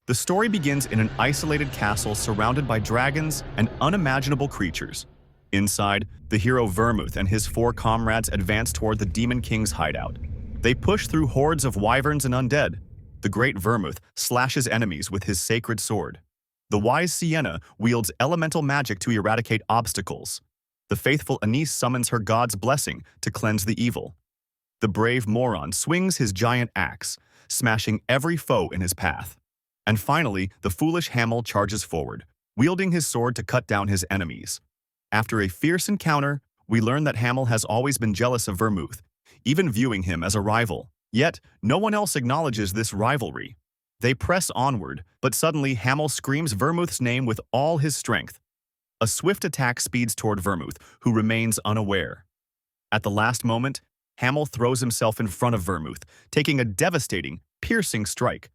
The story begins in an isolated castle surrounded by dragons and unimaginable creatures. Inside, the hero Vermouth and his 4 comrades advance toward the Demon King's hideout. They push through hordes of wyverns and undead. The great Vermouth slashes enemies with his sacred sword. The wise Sienna wields elemental magic to eradicate obstacles. The faithful Anise summons her god's blessing to cleanse the evil. The brave Moron swings his giant axe, smashing every foe in his path. And finally, the foolish Hamel charges forward, wielding his sword to cut down his enemies. After a fierce encounter, we learn that Hamel has always been jealous of Vermouth, even viewing him as a rival. Yet, no one else acknowledges this rivalry. They press onward, but suddenly Hamel screams Vermouth's name with all his strength. A swift attack speeds toward Vermouth, who remains unaware. At the last moment, Hamel throws himself in front of Vermouth, taking a devastating, piercing strike.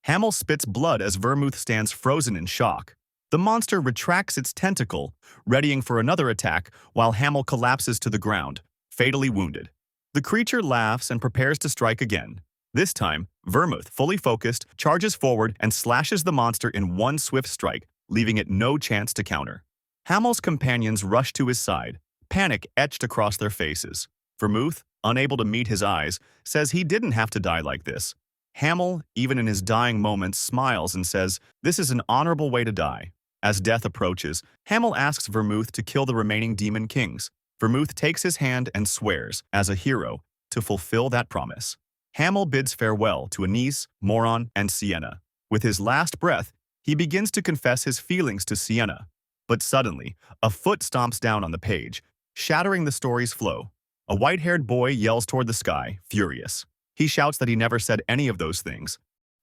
Hamel spits blood as Vermouth stands frozen in shock. The monster retracts its tentacle, readying for another attack while Hamel collapses to the ground, fatally wounded. The creature laughs and prepares to strike again. This time, Vermouth, fully focused, charges forward and slashes the monster in one swift strike, leaving it no chance to counter. Hamel's companions rush to his side, panic etched across their faces. Vermouth, unable to meet his eyes, says he didn't have to die like this. Hamel, even in his dying moments, smiles and says, "This is an honorable way to die." As death approaches, Hamel asks Vermouth to kill the remaining demon kings. Vermouth takes his hand and swears, as a hero, to fulfill that promise. Hamel bids farewell to Anise, Moron, and Sienna. With his last breath, he begins to confess his feelings to Sienna. But suddenly, a foot stomps down on the page, shattering the story's flow. A white-haired boy yells toward the sky, furious. He shouts that he never said any of those things.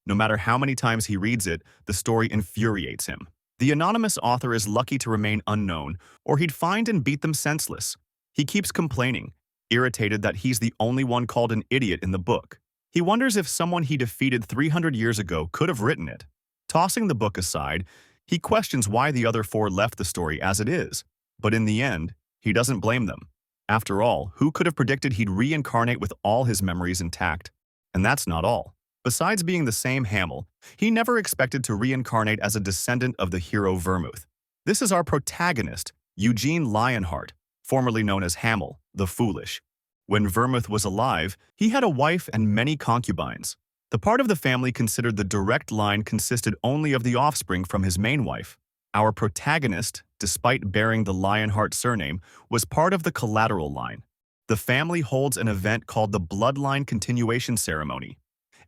No matter how many times he reads it, the story infuriates him. The anonymous author is lucky to remain unknown, or he'd find and beat them senseless. He keeps complaining, irritated that he's the only one called an idiot in the book. He wonders if someone he defeated 300 years ago could have written it. Tossing the book aside, he questions why the other 4 left the story as it is. But in the end, he doesn't blame them. After all, who could have predicted he'd reincarnate with all his memories intact? And that's not all. Besides being the same Hamel, he never expected to reincarnate as a descendant of the hero Vermouth. This is our protagonist, Eugene Lionheart, formerly known as Hamel, the Foolish. When Vermouth was alive, he had a wife and many concubines. The part of the family considered the direct line consisted only of the offspring from his main wife. Our protagonist, despite bearing the Lionheart surname, was part of the collateral line. The family holds an event called the Bloodline Continuation Ceremony,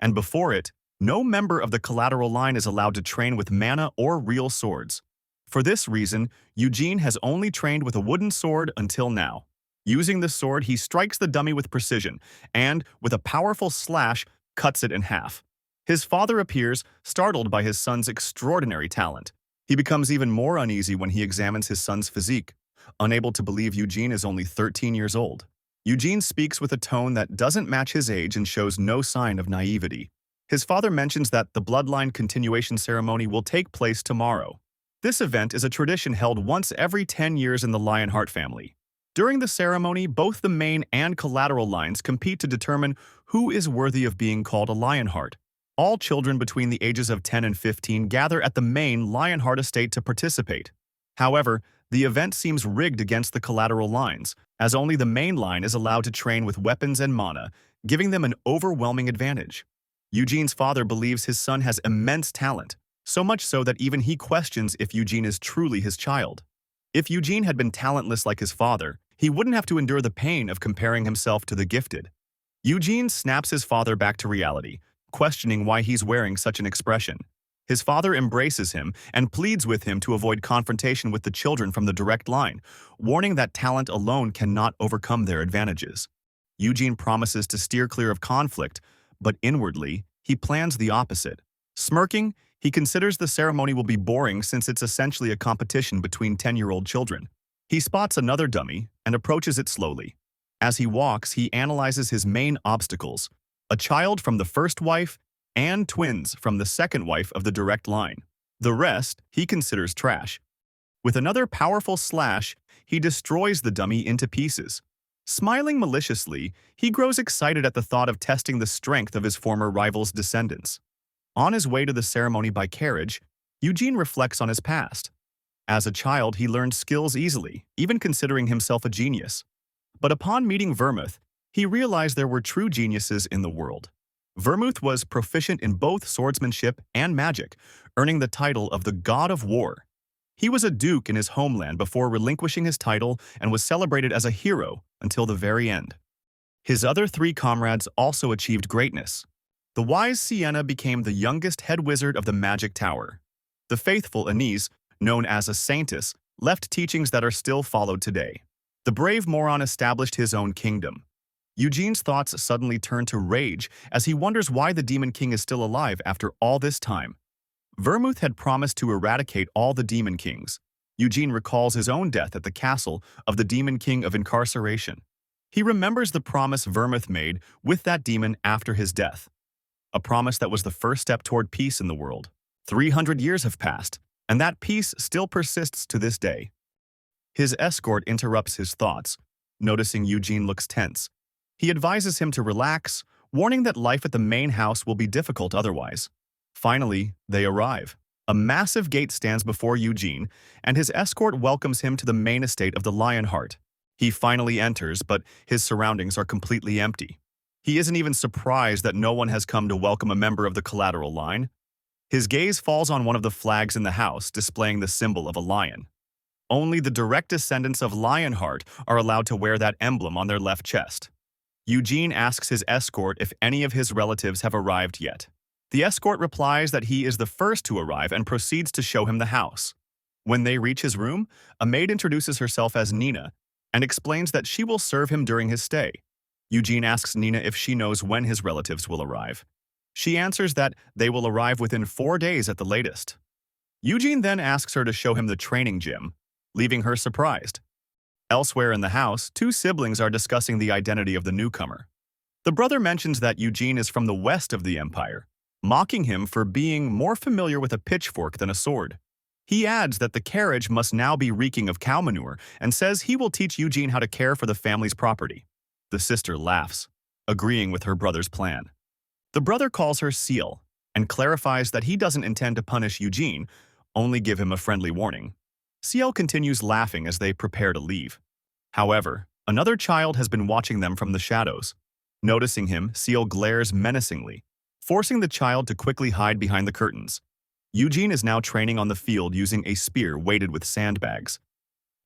and before it, no member of the collateral line is allowed to train with mana or real swords. For this reason, Eugene has only trained with a wooden sword until now. Using the sword, he strikes the dummy with precision, and, with a powerful slash, cuts it in half. His father appears, startled by his son's extraordinary talent. He becomes even more uneasy when he examines his son's physique, unable to believe Eugene is only 13 years old. Eugene speaks with a tone that doesn't match his age and shows no sign of naivety. His father mentions that the Bloodline Continuation Ceremony will take place tomorrow. This event is a tradition held once every 10 years in the Lionheart family. During the ceremony, both the main and collateral lines compete to determine who is worthy of being called a Lionheart. All children between the ages of 10 and 15 gather at the main Lionheart estate to participate. However, the event seems rigged against the collateral lines, as only the main line is allowed to train with weapons and mana, giving them an overwhelming advantage. Eugene's father believes his son has immense talent, so much so that even he questions if Eugene is truly his child. If Eugene had been talentless like his father, he wouldn't have to endure the pain of comparing himself to the gifted. Eugene snaps his father back to reality, questioning why he's wearing such an expression. His father embraces him and pleads with him to avoid confrontation with the children from the direct line, warning that talent alone cannot overcome their advantages. Eugene promises to steer clear of conflict, but inwardly, he plans the opposite. Smirking, he considers the ceremony will be boring since it's essentially a competition between 10-year-old children. He spots another dummy and approaches it slowly. As he walks, he analyzes his main obstacles: a child from the first wife and twins from the second wife of the direct line. The rest he considers trash. With another powerful slash, he destroys the dummy into pieces. Smiling maliciously, he grows excited at the thought of testing the strength of his former rival's descendants. On his way to the ceremony by carriage, Eugene reflects on his past. As a child, he learned skills easily, even considering himself a genius. But upon meeting Vermouth, he realized there were true geniuses in the world. Vermouth was proficient in both swordsmanship and magic, earning the title of the God of War. He was a duke in his homeland before relinquishing his title and was celebrated as a hero until the very end. His other three comrades also achieved greatness. The wise Sienna became the youngest head wizard of the Magic Tower. The faithful Anise, known as a saintess, left teachings that are still followed today. The brave Moron established his own kingdom. Eugene's thoughts suddenly turn to rage as he wonders why the Demon King is still alive after all this time. Vermouth had promised to eradicate all the Demon Kings. Eugene recalls his own death at the castle of the Demon King of Incarceration. He remembers the promise Vermouth made with that demon after his death. A promise that was the first step toward peace in the world. 300 years have passed, and that peace still persists to this day. His escort interrupts his thoughts, noticing Eugene looks tense. He advises him to relax, warning that life at the main house will be difficult otherwise. Finally, they arrive. A massive gate stands before Eugene, and his escort welcomes him to the main estate of the Lionheart. He finally enters, but his surroundings are completely empty. He isn't even surprised that no one has come to welcome a member of the collateral line. His gaze falls on one of the flags in the house, displaying the symbol of a lion. Only the direct descendants of Lionheart are allowed to wear that emblem on their left chest. Eugene asks his escort if any of his relatives have arrived yet. The escort replies that he is the first to arrive and proceeds to show him the house. When they reach his room, a maid introduces herself as Nina and explains that she will serve him during his stay. Eugene asks Nina if she knows when his relatives will arrive. She answers that they will arrive within 4 days at the latest. Eugene then asks her to show him the training gym, leaving her surprised. Elsewhere in the house, two siblings are discussing the identity of the newcomer. The brother mentions that Eugene is from the west of the empire, mocking him for being more familiar with a pitchfork than a sword. He adds that the carriage must now be reeking of cow manure and says he will teach Eugene how to care for the family's property. The sister laughs, agreeing with her brother's plan. The brother calls her Seal and clarifies that he doesn't intend to punish Eugene, only give him a friendly warning. Ciel continues laughing as they prepare to leave. However, another child has been watching them from the shadows. Noticing him, Ciel glares menacingly, forcing the child to quickly hide behind the curtains. Eugene is now training on the field using a spear weighted with sandbags.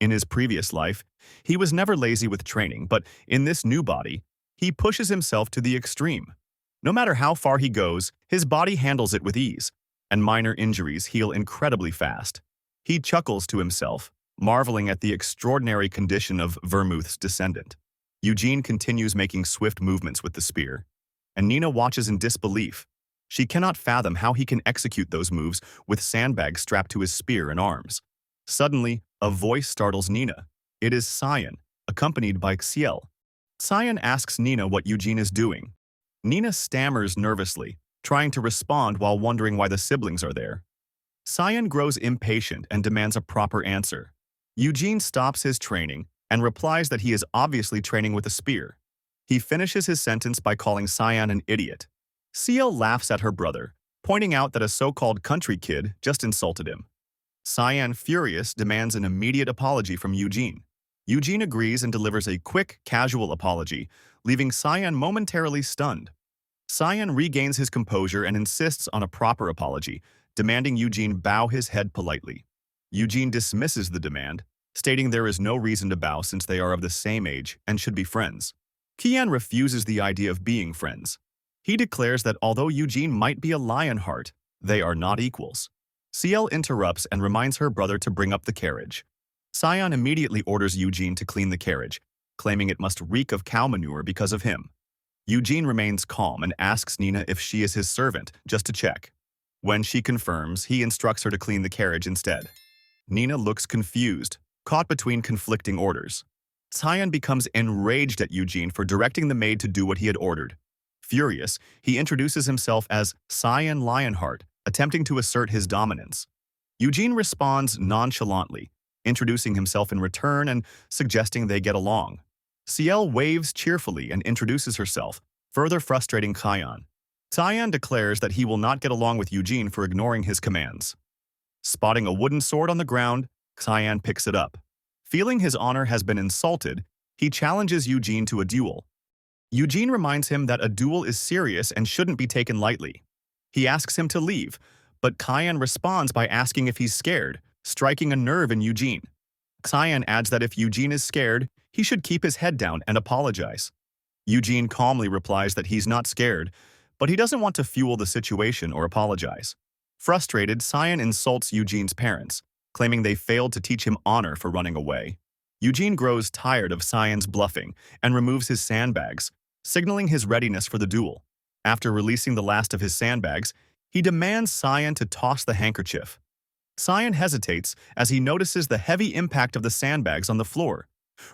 In his previous life, he was never lazy with training, but in this new body, he pushes himself to the extreme. No matter how far he goes, his body handles it with ease, and minor injuries heal incredibly fast. He chuckles to himself, marveling at the extraordinary condition of Vermouth's descendant. Eugene continues making swift movements with the spear, and Nina watches in disbelief. She cannot fathom how he can execute those moves with sandbags strapped to his spear and arms. Suddenly, a voice startles Nina. It is Cyan, accompanied by Xiel. Cyan asks Nina what Eugene is doing. Nina stammers nervously, trying to respond while wondering why the siblings are there. Cyan grows impatient and demands a proper answer. Eugene stops his training and replies that he is obviously training with a spear. He finishes his sentence by calling Cyan an idiot. Ciel laughs at her brother, pointing out that a so-called country kid just insulted him. Cyan, furious, demands an immediate apology from Eugene. Eugene agrees and delivers a quick, casual apology, leaving Cyan momentarily stunned. Cyan regains his composure and insists on a proper apology, demanding Eugene bow his head politely. Eugene dismisses the demand, stating there is no reason to bow since they are of the same age and should be friends. Kian refuses the idea of being friends. He declares that although Eugene might be a Lionheart, they are not equals. Ciel interrupts and reminds her brother to bring up the carriage. Cyan immediately orders Eugene to clean the carriage, claiming it must reek of cow manure because of him. Eugene remains calm and asks Nina if she is his servant, just to check. When she confirms, he instructs her to clean the carriage instead. Nina looks confused, caught between conflicting orders. Cyan becomes enraged at Eugene for directing the maid to do what he had ordered. Furious, he introduces himself as Cyan Lionheart, attempting to assert his dominance. Eugene responds nonchalantly, introducing himself in return and suggesting they get along. Ciel waves cheerfully and introduces herself, further frustrating Cyan. Cyan declares that he will not get along with Eugene for ignoring his commands. Spotting a wooden sword on the ground, Cyan picks it up. Feeling his honor has been insulted, he challenges Eugene to a duel. Eugene reminds him that a duel is serious and shouldn't be taken lightly. He asks him to leave, but Cyan responds by asking if he's scared, striking a nerve in Eugene. Cyan adds that if Eugene is scared, he should keep his head down and apologize. Eugene calmly replies that he's not scared, but he doesn't want to fuel the situation or apologize. Frustrated, Cyan insults Eugene's parents, claiming they failed to teach him honor for running away. Eugene grows tired of Cyan's bluffing and removes his sandbags, signaling his readiness for the duel. After releasing the last of his sandbags, he demands Cyan to toss the handkerchief. Cyan hesitates as he notices the heavy impact of the sandbags on the floor,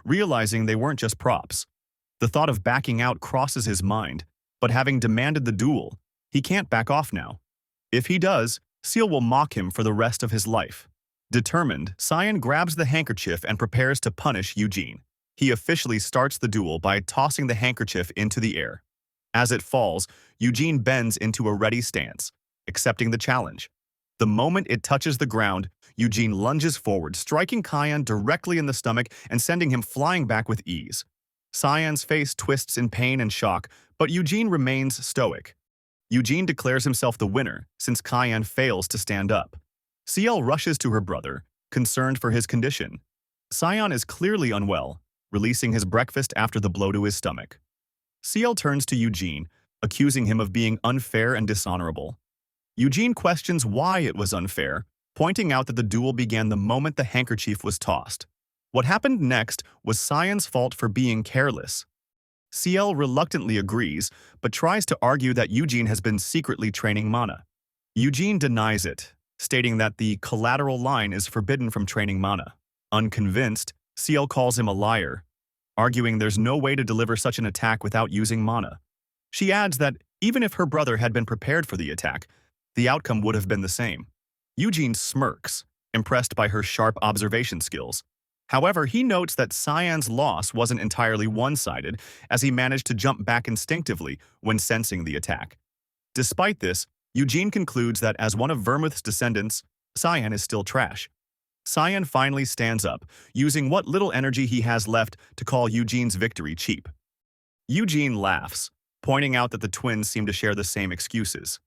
realizing they weren't just props. The thought of backing out crosses his mind, but having demanded the duel, he can't back off now. If he does, Seal will mock him for the rest of his life. Determined, Cyan grabs the handkerchief and prepares to punish Eugene. He officially starts the duel by tossing the handkerchief into the air. As it falls, Eugene bends into a ready stance, accepting the challenge. The moment it touches the ground, Eugene lunges forward, striking Cyan directly in the stomach and sending him flying back with ease. Cyan's face twists in pain and shock, but Eugene remains stoic. Eugene declares himself the winner since Cyan fails to stand up. Ciel rushes to her brother, concerned for his condition. Cyan is clearly unwell, releasing his breakfast after the blow to his stomach. Ciel turns to Eugene, accusing him of being unfair and dishonorable. Eugene questions why it was unfair, pointing out that the duel began the moment the handkerchief was tossed. What happened next was Cyan's fault for being careless. Ciel reluctantly agrees, but tries to argue that Eugene has been secretly training mana. Eugene denies it, stating that the collateral line is forbidden from training mana. Unconvinced, Ciel calls him a liar, arguing there's no way to deliver such an attack without using mana. She adds that even if her brother had been prepared for the attack, the outcome would have been the same. Eugene smirks, impressed by her sharp observation skills. However, he notes that Cyan's loss wasn't entirely one-sided, as he managed to jump back instinctively when sensing the attack. Despite this, Eugene concludes that as one of Vermouth's descendants, Cyan is still trash. Cyan finally stands up, using what little energy he has left to call Eugene's victory cheap. Eugene laughs, pointing out that the twins seem to share the same excuses.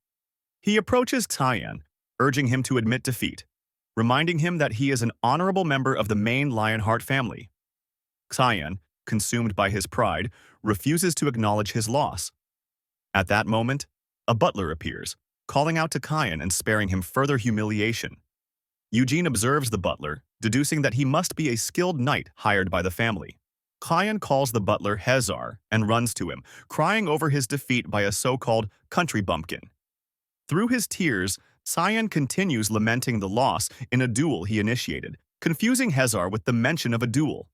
He approaches Cyan, urging him to admit defeat, reminding him that he is an honorable member of the main Lionheart family. Cyan, consumed by his pride, refuses to acknowledge his loss. At that moment, a butler appears, calling out to Cyan and sparing him further humiliation. Eugene observes the butler, deducing that he must be a skilled knight hired by the family. Cyan calls the butler Hezar and runs to him, crying over his defeat by a so-called country bumpkin. Through his tears, Cyan continues lamenting the loss in a duel he initiated, confusing Hezar with the mention of a duel.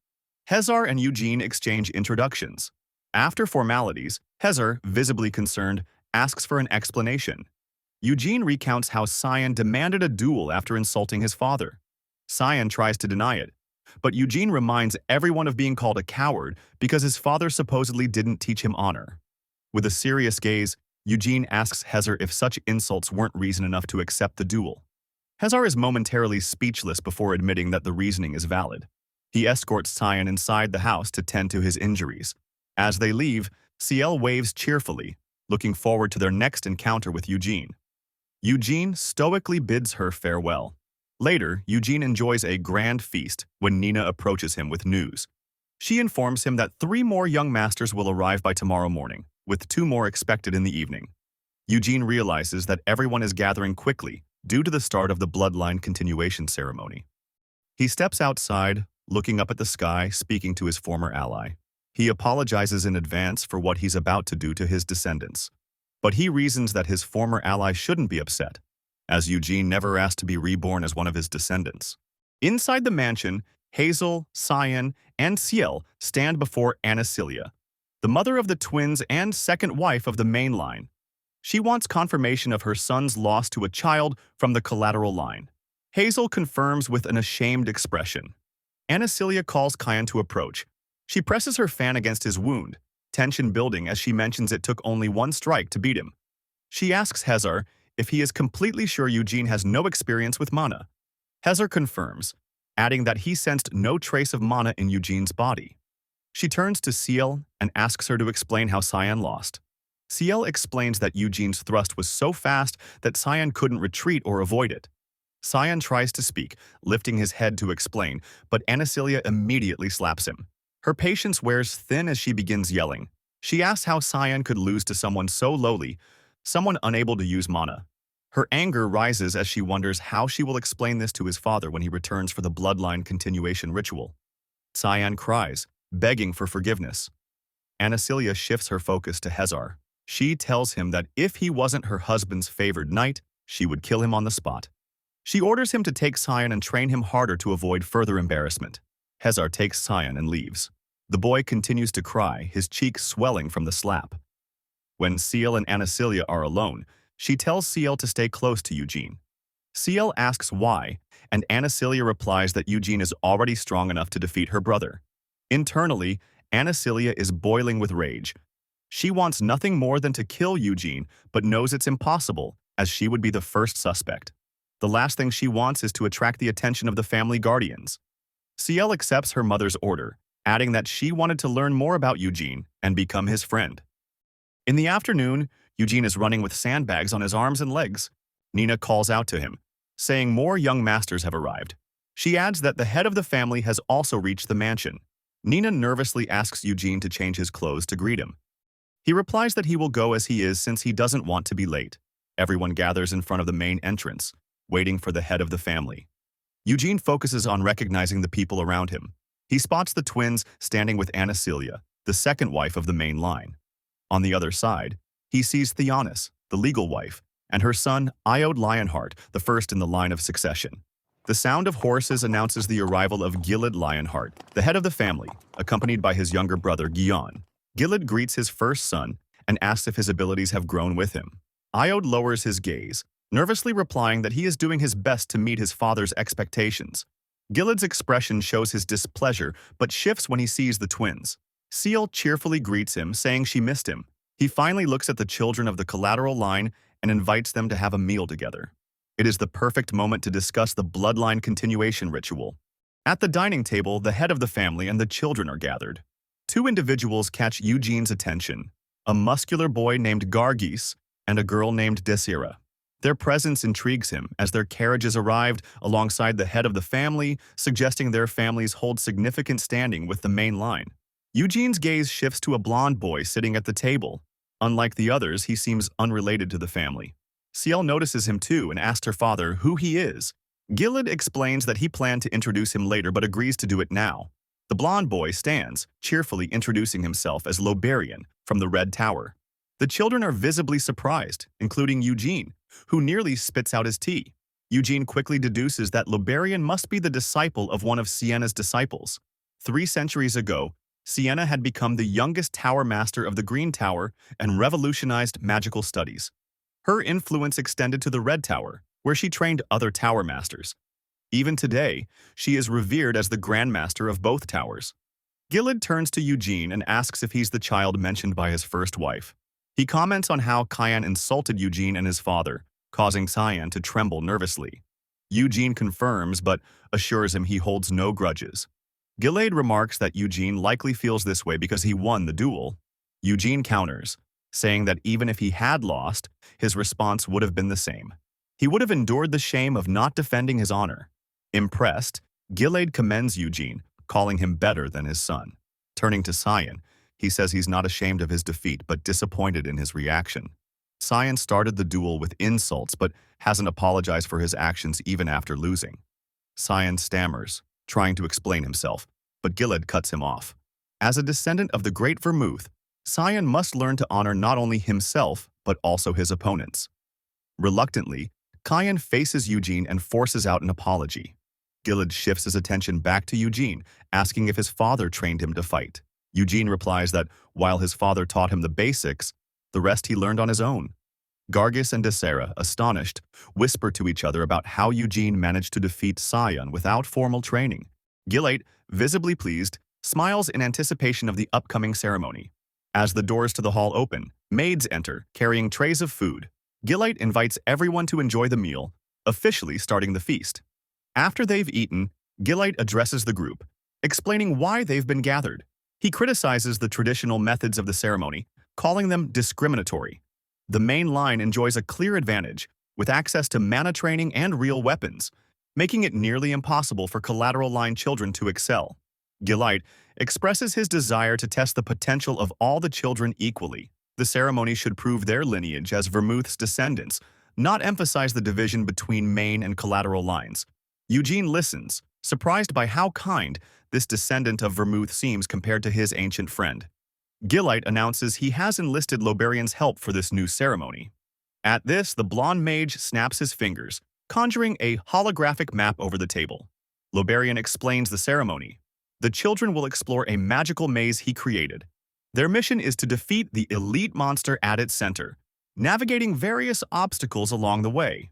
Hezar and Eugene exchange introductions. After formalities, Hezar, visibly concerned, asks for an explanation. Eugene recounts how Cyan demanded a duel after insulting his father. Cyan tries to deny it, but Eugene reminds everyone of being called a coward because his father supposedly didn't teach him honor. With a serious gaze, Eugene asks Hezar if such insults weren't reason enough to accept the duel. Hezar is momentarily speechless before admitting that the reasoning is valid. He escorts Cyan inside the house to tend to his injuries. As they leave, Ciel waves cheerfully, looking forward to their next encounter with Eugene. Eugene stoically bids her farewell. Later, Eugene enjoys a grand feast when Nina approaches him with news. She informs him that 3 more young masters will arrive by tomorrow morning, with 2 more expected in the evening. Eugene realizes that everyone is gathering quickly due to the start of the bloodline continuation ceremony. He steps outside, looking up at the sky, speaking to his former ally. He apologizes in advance for what he's about to do to his descendants. But he reasons that his former ally shouldn't be upset, as Eugene never asked to be reborn as one of his descendants. Inside the mansion, Hazel, Cyan, and Ciel stand before Anasilia, the mother of the twins and second wife of the main line. She wants confirmation of her son's loss to a child from the collateral line. Hazel confirms with an ashamed expression. Anasilia calls Cyan to approach. She presses her fan against his wound, tension building as she mentions it took only 1 strike to beat him. She asks Hezar if he is completely sure Eugene has no experience with mana. Hezar confirms, adding that he sensed no trace of mana in Eugene's body. She turns to Ciel and asks her to explain how Cyan lost. Ciel explains that Eugene's thrust was so fast that Cyan couldn't retreat or avoid it. Cyan tries to speak, lifting his head to explain, but Anasilia immediately slaps him. Her patience wears thin as she begins yelling. She asks how Cyan could lose to someone so lowly, someone unable to use mana. Her anger rises as she wonders how she will explain this to his father when he returns for the bloodline continuation ritual. Cyan cries, begging for forgiveness. Anasilia shifts her focus to Hezar. She tells him that if he wasn't her husband's favored knight, she would kill him on the spot. She orders him to take Cyan and train him harder to avoid further embarrassment. Hezar takes Cyan and leaves. The boy continues to cry, his cheeks swelling from the slap. When Ciel and Anasilia are alone, she tells Ciel to stay close to Eugene. Ciel asks why, and Anasilia replies that Eugene is already strong enough to defeat her brother. Internally, Anasilia is boiling with rage. She wants nothing more than to kill Eugene, but knows it's impossible, as she would be the first suspect. The last thing she wants is to attract the attention of the family guardians. Ciel accepts her mother's order, adding that she wanted to learn more about Eugene and become his friend. In the afternoon, Eugene is running with sandbags on his arms and legs. Nina calls out to him, saying more young masters have arrived. She adds that the head of the family has also reached the mansion. Nina nervously asks Eugene to change his clothes to greet him. He replies that he will go as he is since he doesn't want to be late. Everyone gathers in front of the main entrance, waiting for the head of the family. Eugene focuses on recognizing the people around him. He spots the twins standing with Anasilia, the second wife of the main line. On the other side, he sees Theonis, the legal wife, and her son, Iode Lionheart, the first in the line of succession. The sound of horses announces the arrival of Gilad Lionheart, the head of the family, accompanied by his younger brother, Gionne. Gilad greets his first son and asks if his abilities have grown with him. Iode lowers his gaze, nervously replying that he is doing his best to meet his father's expectations. Gilad's expression shows his displeasure, but shifts when he sees the twins. Ciel cheerfully greets him, saying she missed him. He finally looks at the children of the collateral line and invites them to have a meal together. It is the perfect moment to discuss the bloodline continuation ritual. At the dining table, the head of the family and the children are gathered. Two individuals catch Eugene's attention, a muscular boy named Gargis and a girl named Desira. Their presence intrigues him as their carriages arrived alongside the head of the family, suggesting their families hold significant standing with the main line. Eugene's gaze shifts to a blonde boy sitting at the table. Unlike the others, he seems unrelated to the family. Ciel notices him too and asks her father who he is. Gilad explains that he planned to introduce him later but agrees to do it now. The blonde boy stands, cheerfully introducing himself as Loberian from the Red Tower. The children are visibly surprised, including Eugene, who nearly spits out his tea. Eugene quickly deduces that Loberian must be the disciple of one of Sienna's disciples. 3 centuries ago, Sienna had become the youngest tower master of the Green Tower and revolutionized magical studies. Her influence extended to the Red Tower, where she trained other tower masters. Even today, she is revered as the grandmaster of both towers. Gilad turns to Eugene and asks if he's the child mentioned by his first wife. He comments on how Cyan insulted Eugene and his father, causing Cyan to tremble nervously. Eugene confirms but assures him he holds no grudges. Gilad remarks that Eugene likely feels this way because he won the duel. Eugene counters, saying that even if he had lost, his response would have been the same. He would have endured the shame of not defending his honor. Impressed, Gilad commends Eugene, calling him better than his son. Turning to Cyan, he says he's not ashamed of his defeat but disappointed in his reaction. Cyan started the duel with insults but hasn't apologized for his actions even after losing. Cyan stammers, trying to explain himself, but Gilad cuts him off. As a descendant of the Great Vermouth, Cyan must learn to honor not only himself but also his opponents. Reluctantly, Cyan faces Eugene and forces out an apology. Gilad shifts his attention back to Eugene, asking if his father trained him to fight. Eugene replies that while his father taught him the basics, the rest he learned on his own. Gargis and Desira, astonished, whisper to each other about how Eugene managed to defeat Cyan without formal training. Gilad, visibly pleased, smiles in anticipation of the upcoming ceremony. As the doors to the hall open, maids enter, carrying trays of food. Gilite invites everyone to enjoy the meal, officially starting the feast. After they've eaten, Gilite addresses the group, explaining why they've been gathered. He criticizes the traditional methods of the ceremony, calling them discriminatory. The main line enjoys a clear advantage, with access to mana training and real weapons, making it nearly impossible for collateral line children to excel. Gilite expresses his desire to test the potential of all the children equally. The ceremony should prove their lineage as Vermouth's descendants, not emphasize the division between main and collateral lines. Eugene listens, surprised by how kind this descendant of Vermouth seems compared to his ancient friend. Gilite announces he has enlisted Loberian's help for this new ceremony. At this, the blonde mage snaps his fingers, conjuring a holographic map over the table. Loberian explains the ceremony. The children will explore a magical maze he created. Their mission is to defeat the elite monster at its center, navigating various obstacles along the way.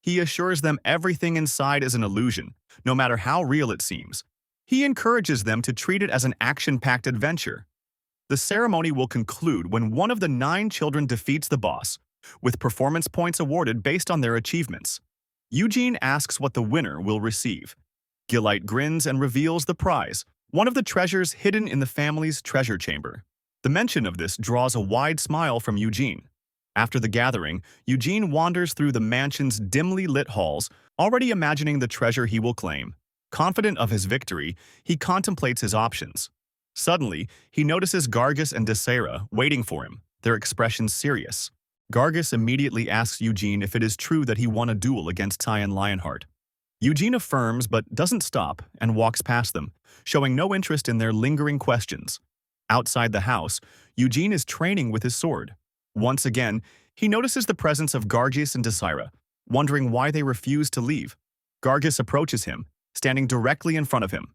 He assures them everything inside is an illusion, no matter how real it seems. He encourages them to treat it as an action-packed adventure. The ceremony will conclude when one of the 9 children defeats the boss, with performance points awarded based on their achievements. Eugene asks what the winner will receive. Gilite grins and reveals the prize, one of the treasures hidden in the family's treasure chamber. The mention of this draws a wide smile from Eugene. After the gathering, Eugene wanders through the mansion's dimly lit halls, already imagining the treasure he will claim. Confident of his victory, he contemplates his options. Suddenly, he notices Gargus and Desira waiting for him, their expressions serious. Gargus immediately asks Eugene if it is true that he won a duel against Tyan Lionheart. Eugene affirms but doesn't stop and walks past them, showing no interest in their lingering questions. Outside the house, Eugene is training with his sword. Once again, he notices the presence of Gargus and Desira, wondering why they refuse to leave. Gargus approaches him, standing directly in front of him.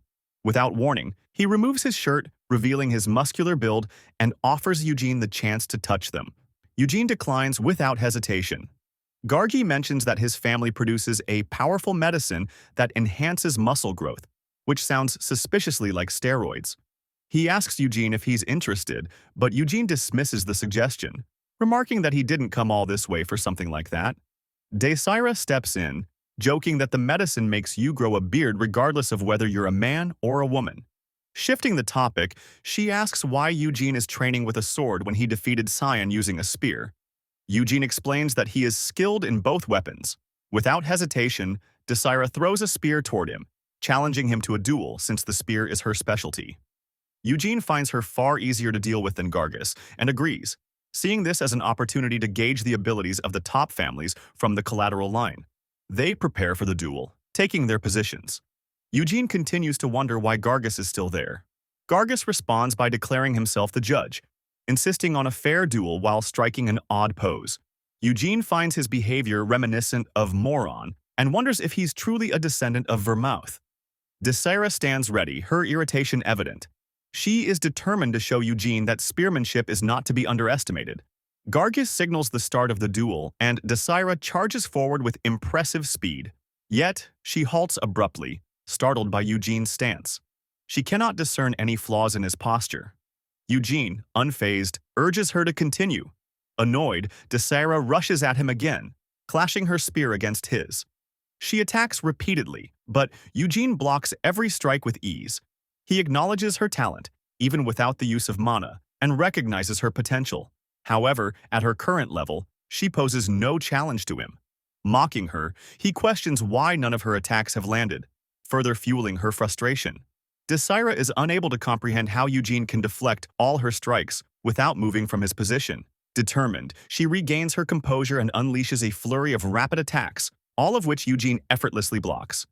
Without warning, he removes his shirt, revealing his muscular build, and offers Eugene the chance to touch them. Eugene declines without hesitation. Gargi mentions that his family produces a powerful medicine that enhances muscle growth, which sounds suspiciously like steroids. He asks Eugene if he's interested, but Eugene dismisses the suggestion, remarking that he didn't come all this way for something like that. Desira steps in, joking that the medicine makes you grow a beard regardless of whether you're a man or a woman. Shifting the topic, she asks why Eugene is training with a sword when he defeated Cyan using a spear. Eugene explains that he is skilled in both weapons. Without hesitation, Desira throws a spear toward him, challenging him to a duel since the spear is her specialty. Eugene finds her far easier to deal with than Gargus, and agrees, seeing this as an opportunity to gauge the abilities of the top families from the collateral line. They prepare for the duel, taking their positions. Eugene continues to wonder why Gargus is still there. Gargus responds by declaring himself the judge, insisting on a fair duel while striking an odd pose. Eugene finds his behavior reminiscent of Moron and wonders if he's truly a descendant of Vermouth. Desira stands ready, her irritation evident. She is determined to show Eugene that spearmanship is not to be underestimated. Gargus signals the start of the duel, and Desira charges forward with impressive speed. Yet, she halts abruptly, startled by Eugene's stance. She cannot discern any flaws in his posture. Eugene, unfazed, urges her to continue. Annoyed, Desira rushes at him again, clashing her spear against his. She attacks repeatedly, but Eugene blocks every strike with ease. He acknowledges her talent, even without the use of mana, and recognizes her potential. However, at her current level, she poses no challenge to him. Mocking her, he questions why none of her attacks have landed, further fueling her frustration. Desira is unable to comprehend how Eugene can deflect all her strikes without moving from his position. Determined, she regains her composure and unleashes a flurry of rapid attacks, all of which Eugene effortlessly blocks.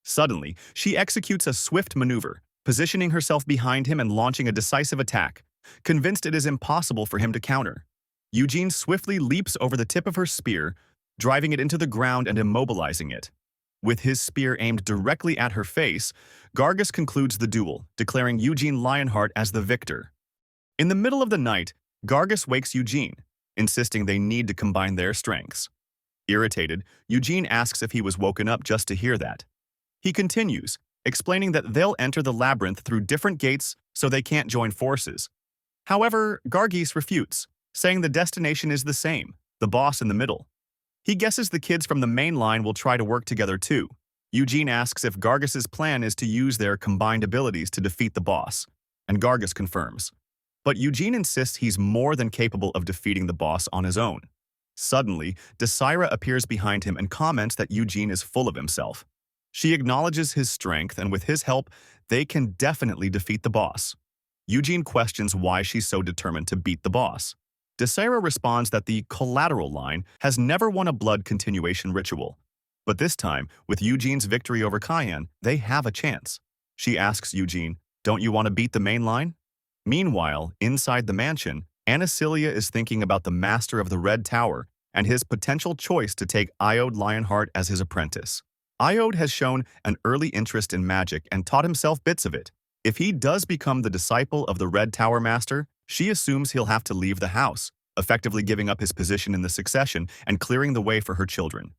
Suddenly, she executes a swift maneuver, positioning herself behind him and launching a decisive attack, convinced it is impossible for him to counter. Eugene swiftly leaps over the tip of her spear, driving it into the ground and immobilizing it. With his spear aimed directly at her face, Gargus concludes the duel, declaring Eugene Lionheart as the victor. In the middle of the night, Gargus wakes Eugene, insisting they need to combine their strengths. Irritated, Eugene asks if he was woken up just to hear that. He continues, explaining that they'll enter the labyrinth through different gates so they can't join forces. However, Gargus refutes, saying the destination is the same, the boss in the middle. He guesses the kids from the main line will try to work together too. Eugene asks if Gargus's plan is to use their combined abilities to defeat the boss, and Gargus confirms. But Eugene insists he's more than capable of defeating the boss on his own. Suddenly, Desira appears behind him and comments that Eugene is full of himself. She acknowledges his strength, and with his help, they can definitely defeat the boss. Eugene questions why she's so determined to beat the boss. Desira responds that the collateral line has never won a blood continuation ritual. But this time, with Eugene's victory over Cayenne, they have a chance. She asks Eugene, "Don't you want to beat the main line?" Meanwhile, inside the mansion, Anasilia is thinking about the master of the Red Tower and his potential choice to take Iode Lionheart as his apprentice. Iode has shown an early interest in magic and taught himself bits of it. If he does become the disciple of the Red Tower Master, she assumes he'll have to leave the house, effectively giving up his position in the succession and clearing the way for her children.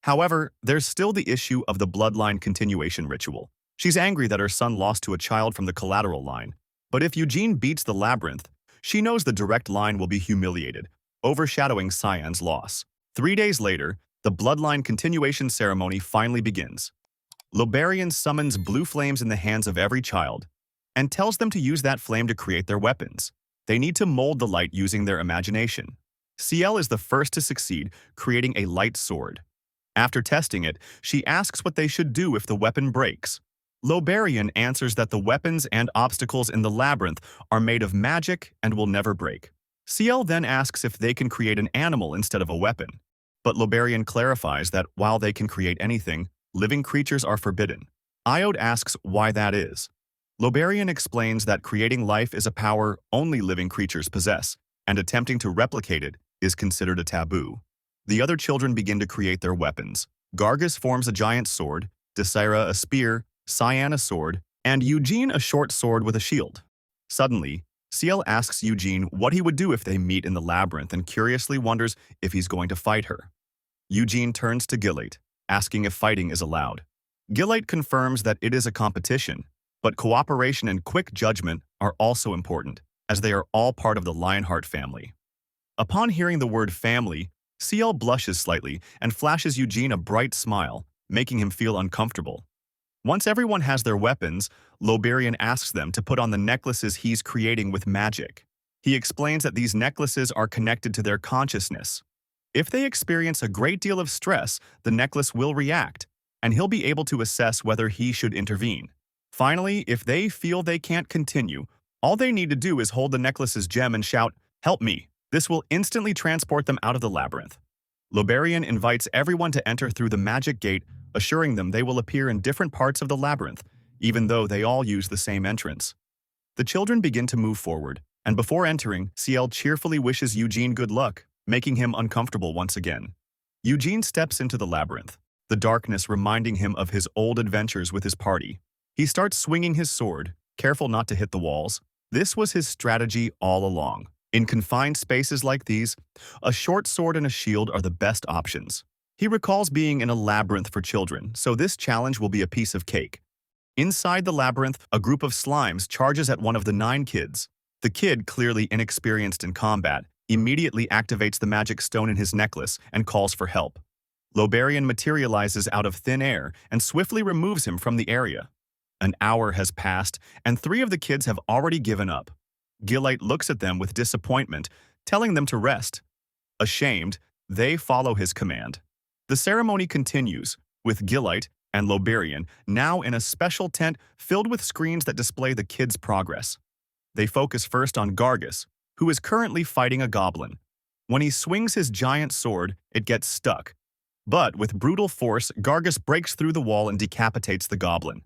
However, there's still the issue of the bloodline continuation ritual. She's angry that her son lost to a child from the collateral line. But if Eugene beats the labyrinth, she knows the direct line will be humiliated, overshadowing Cyan's loss. 3 days later, the bloodline continuation ceremony finally begins. Lobarian summons blue flames in the hands of every child and tells them to use that flame to create their weapons. They need to mold the light using their imagination. Ciel is the first to succeed, creating a light sword. After testing it, she asks what they should do if the weapon breaks. Lobarian answers that the weapons and obstacles in the labyrinth are made of magic and will never break. Ciel then asks if they can create an animal instead of a weapon. But Lobarian clarifies that while they can create anything, living creatures are forbidden. Iode asks why that is. Lobarian explains that creating life is a power only living creatures possess, and attempting to replicate it is considered a taboo. The other children begin to create their weapons. Gargus forms a giant sword, Desira a spear, Cyan a sword, and Eugene a short sword with a shield. Suddenly, Ciel asks Eugene what he would do if they meet in the labyrinth and curiously wonders if he's going to fight her. Eugene turns to Gillate, asking if fighting is allowed. Gillate confirms that it is a competition, but cooperation and quick judgment are also important, as they are all part of the Lionheart family. Upon hearing the word family, Ciel blushes slightly and flashes Eugene a bright smile, making him feel uncomfortable. Once everyone has their weapons, Lobarian asks them to put on the necklaces he's creating with magic. He explains that these necklaces are connected to their consciousness. If they experience a great deal of stress, the necklace will react, and he'll be able to assess whether he should intervene. Finally, if they feel they can't continue, all they need to do is hold the necklace's gem and shout, "Help me." This will instantly transport them out of the labyrinth. Lobarian invites everyone to enter through the magic gate, assuring them they will appear in different parts of the labyrinth, even though they all use the same entrance. The children begin to move forward, and before entering, Ciel cheerfully wishes Eugene good luck, making him uncomfortable once again. Eugene steps into the labyrinth, the darkness reminding him of his old adventures with his party. He starts swinging his sword, careful not to hit the walls. This was his strategy all along. In confined spaces like these, a short sword and a shield are the best options. He recalls being in a labyrinth for children, so this challenge will be a piece of cake. Inside the labyrinth, a group of slimes charges at one of the 9 kids. The kid, clearly inexperienced in combat, immediately activates the magic stone in his necklace and calls for help. Lobarian materializes out of thin air and swiftly removes him from the area. An hour has passed, and 3 of the kids have already given up. Gillate looks at them with disappointment, telling them to rest. Ashamed, they follow his command. The ceremony continues, with Gillate and Lobarian now in a special tent filled with screens that display the kids' progress. They focus first on Gargus, who is currently fighting a goblin. When he swings his giant sword, it gets stuck. But with brutal force, Gargus breaks through the wall and decapitates the goblin.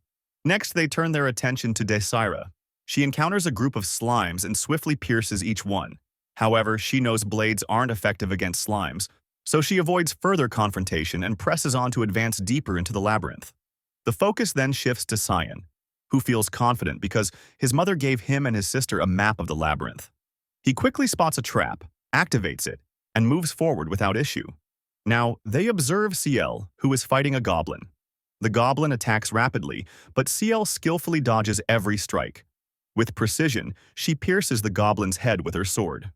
Next, they turn their attention to Desira. She encounters a group of slimes and swiftly pierces each one. However, she knows blades aren't effective against slimes, so she avoids further confrontation and presses on to advance deeper into the labyrinth. The focus then shifts to Cyan, who feels confident because his mother gave him and his sister a map of the labyrinth. He quickly spots a trap, activates it, and moves forward without issue. Now, they observe Ciel, who is fighting a goblin. The goblin attacks rapidly, but Ciel skillfully dodges every strike. With precision, she pierces the goblin's head with her sword.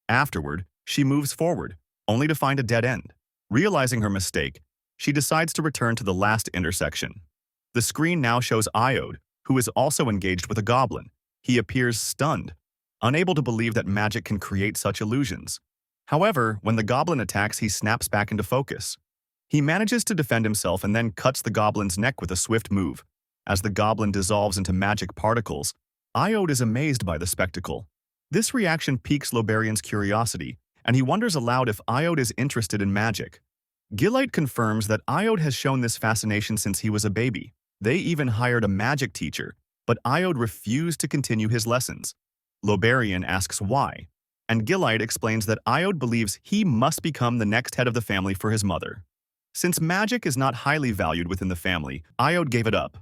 Afterward, she moves forward, only to find a dead end. Realizing her mistake, she decides to return to the last intersection. The screen now shows Iode, who is also engaged with a goblin. He appears stunned, unable to believe that magic can create such illusions. However, when the goblin attacks, he snaps back into focus. He manages to defend himself and then cuts the goblin's neck with a swift move. As the goblin dissolves into magic particles, Iode is amazed by the spectacle. This reaction piques Loberian's curiosity, and he wonders aloud if Iode is interested in magic. Gillite confirms that Iode has shown this fascination since he was a baby. They even hired a magic teacher, but Iode refused to continue his lessons. Loberian asks why, and Gillite explains that Iode believes he must become the next head of the family for his mother. Since magic is not highly valued within the family, Iode gave it up.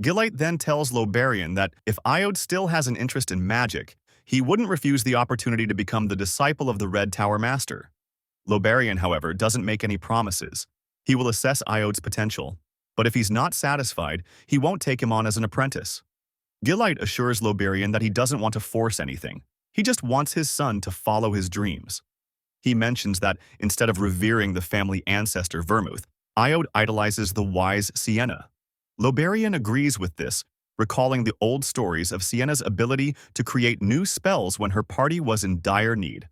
Gillite then tells Loberian that if Iode still has an interest in magic, he wouldn't refuse the opportunity to become the disciple of the Red Tower Master. Loberian, however, doesn't make any promises. He will assess Iode's potential, but if he's not satisfied, he won't take him on as an apprentice. Gillite assures Loberian that he doesn't want to force anything. He just wants his son to follow his dreams. He mentions that instead of revering the family ancestor Vermouth, Iode idolizes the wise Sienna. Loberian agrees with this, recalling the old stories of Sienna's ability to create new spells when her party was in dire need.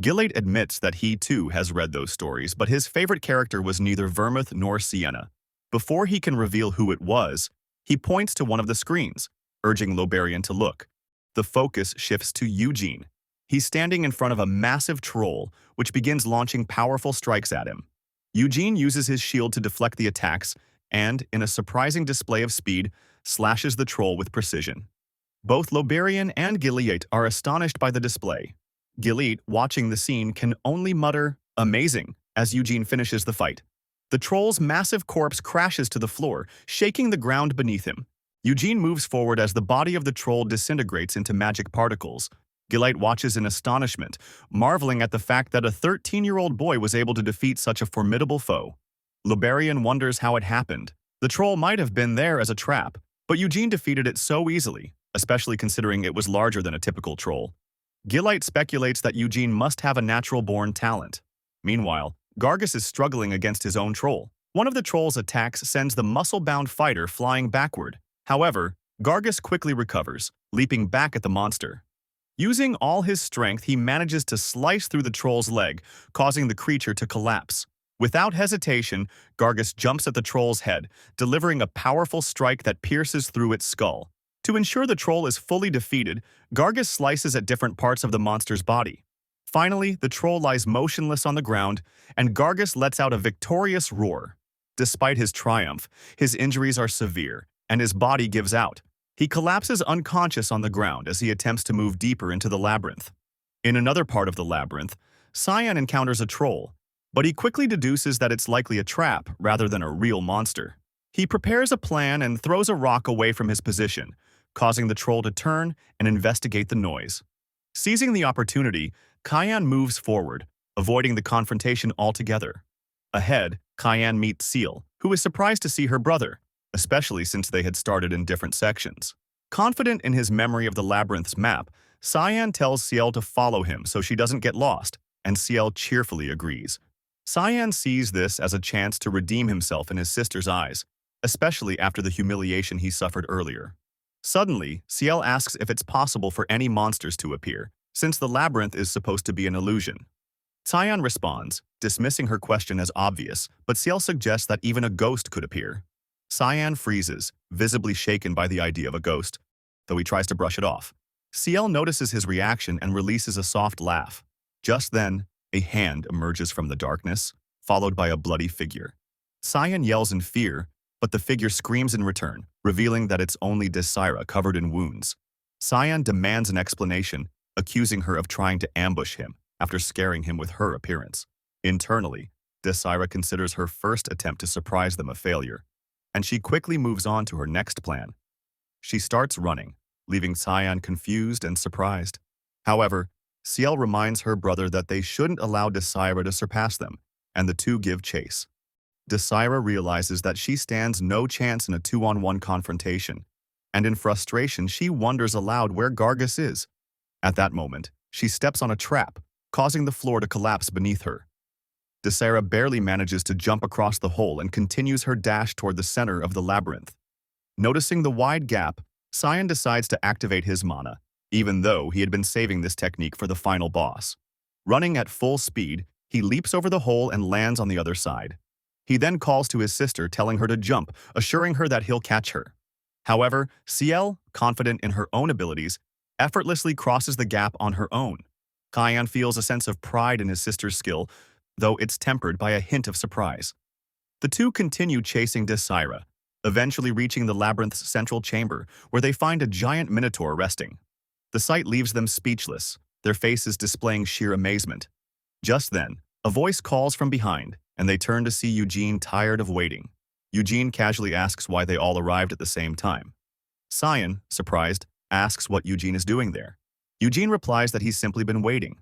Gillite admits that he too has read those stories, but his favorite character was neither Vermouth nor Sienna. Before he can reveal who it was, he points to one of the screens, urging Loberian to look. The focus shifts to Eugene. He's standing in front of a massive troll, which begins launching powerful strikes at him. Eugene uses his shield to deflect the attacks and, in a surprising display of speed, slashes the troll with precision. Both Loberian and Gillite are astonished by the display. Gillite, watching the scene, can only mutter, "Amazing," as Eugene finishes the fight. The troll's massive corpse crashes to the floor, shaking the ground beneath him. Eugene moves forward as the body of the troll disintegrates into magic particles. Gillite watches in astonishment, marveling at the fact that a 13-year-old boy was able to defeat such a formidable foe. Loberian wonders how it happened. The troll might have been there as a trap, but Eugene defeated it so easily, especially considering it was larger than a typical troll. Gillite speculates that Eugene must have a natural-born talent. Meanwhile, Gargus is struggling against his own troll. One of the troll's attacks sends the muscle-bound fighter flying backward. However, Gargus quickly recovers, leaping back at the monster. Using all his strength, he manages to slice through the troll's leg, causing the creature to collapse. Without hesitation, Gargus jumps at the troll's head, delivering a powerful strike that pierces through its skull. To ensure the troll is fully defeated, Gargus slices at different parts of the monster's body. Finally, the troll lies motionless on the ground, and Gargus lets out a victorious roar. Despite his triumph, his injuries are severe, and his body gives out. He collapses unconscious on the ground as he attempts to move deeper into the labyrinth. In another part of the labyrinth, Cyan encounters a troll, but he quickly deduces that it's likely a trap rather than a real monster. He prepares a plan and throws a rock away from his position, causing the troll to turn and investigate the noise. Seizing the opportunity, Cyan moves forward, avoiding the confrontation altogether. Ahead, Cyan meets Seal, who is surprised to see her brother, especially since they had started in different sections. Confident in his memory of the labyrinth's map, Cyan tells Ciel to follow him so she doesn't get lost, and Ciel cheerfully agrees. Cyan sees this as a chance to redeem himself in his sister's eyes, especially after the humiliation he suffered earlier. Suddenly, Ciel asks if it's possible for any monsters to appear, since the labyrinth is supposed to be an illusion. Cyan responds, dismissing her question as obvious, but Ciel suggests that even a ghost could appear. Cyan freezes, visibly shaken by the idea of a ghost, though he tries to brush it off. Ciel notices his reaction and releases a soft laugh. Just then, a hand emerges from the darkness, followed by a bloody figure. Cyan yells in fear, but the figure screams in return, revealing that it's only Desira covered in wounds. Cyan demands an explanation, accusing her of trying to ambush him after scaring him with her appearance. Internally, Desira considers her first attempt to surprise them a failure, and she quickly moves on to her next plan. She starts running, leaving Cyan confused and surprised. However, Ciel reminds her brother that they shouldn't allow Desira to surpass them, and the two give chase. Desira realizes that she stands no chance in a 2-on-1 confrontation, and in frustration she wonders aloud where Gargus is. At that moment, she steps on a trap, causing the floor to collapse beneath her. Desera barely manages to jump across the hole and continues her dash toward the center of the labyrinth. Noticing the wide gap, Cyan decides to activate his mana, even though he had been saving this technique for the final boss. Running at full speed, he leaps over the hole and lands on the other side. He then calls to his sister, telling her to jump, assuring her that he'll catch her. However, Ciel, confident in her own abilities, effortlessly crosses the gap on her own. Cyan feels a sense of pride in his sister's skill, though it's tempered by a hint of surprise. The two continue chasing Desera, eventually reaching the labyrinth's central chamber, where they find a giant minotaur resting. The sight leaves them speechless, their faces displaying sheer amazement. Just then, a voice calls from behind, and they turn to see Eugene tired of waiting. Eugene casually asks why they all arrived at the same time. Cyan, surprised, asks what Eugene is doing there. Eugene replies that he's simply been waiting.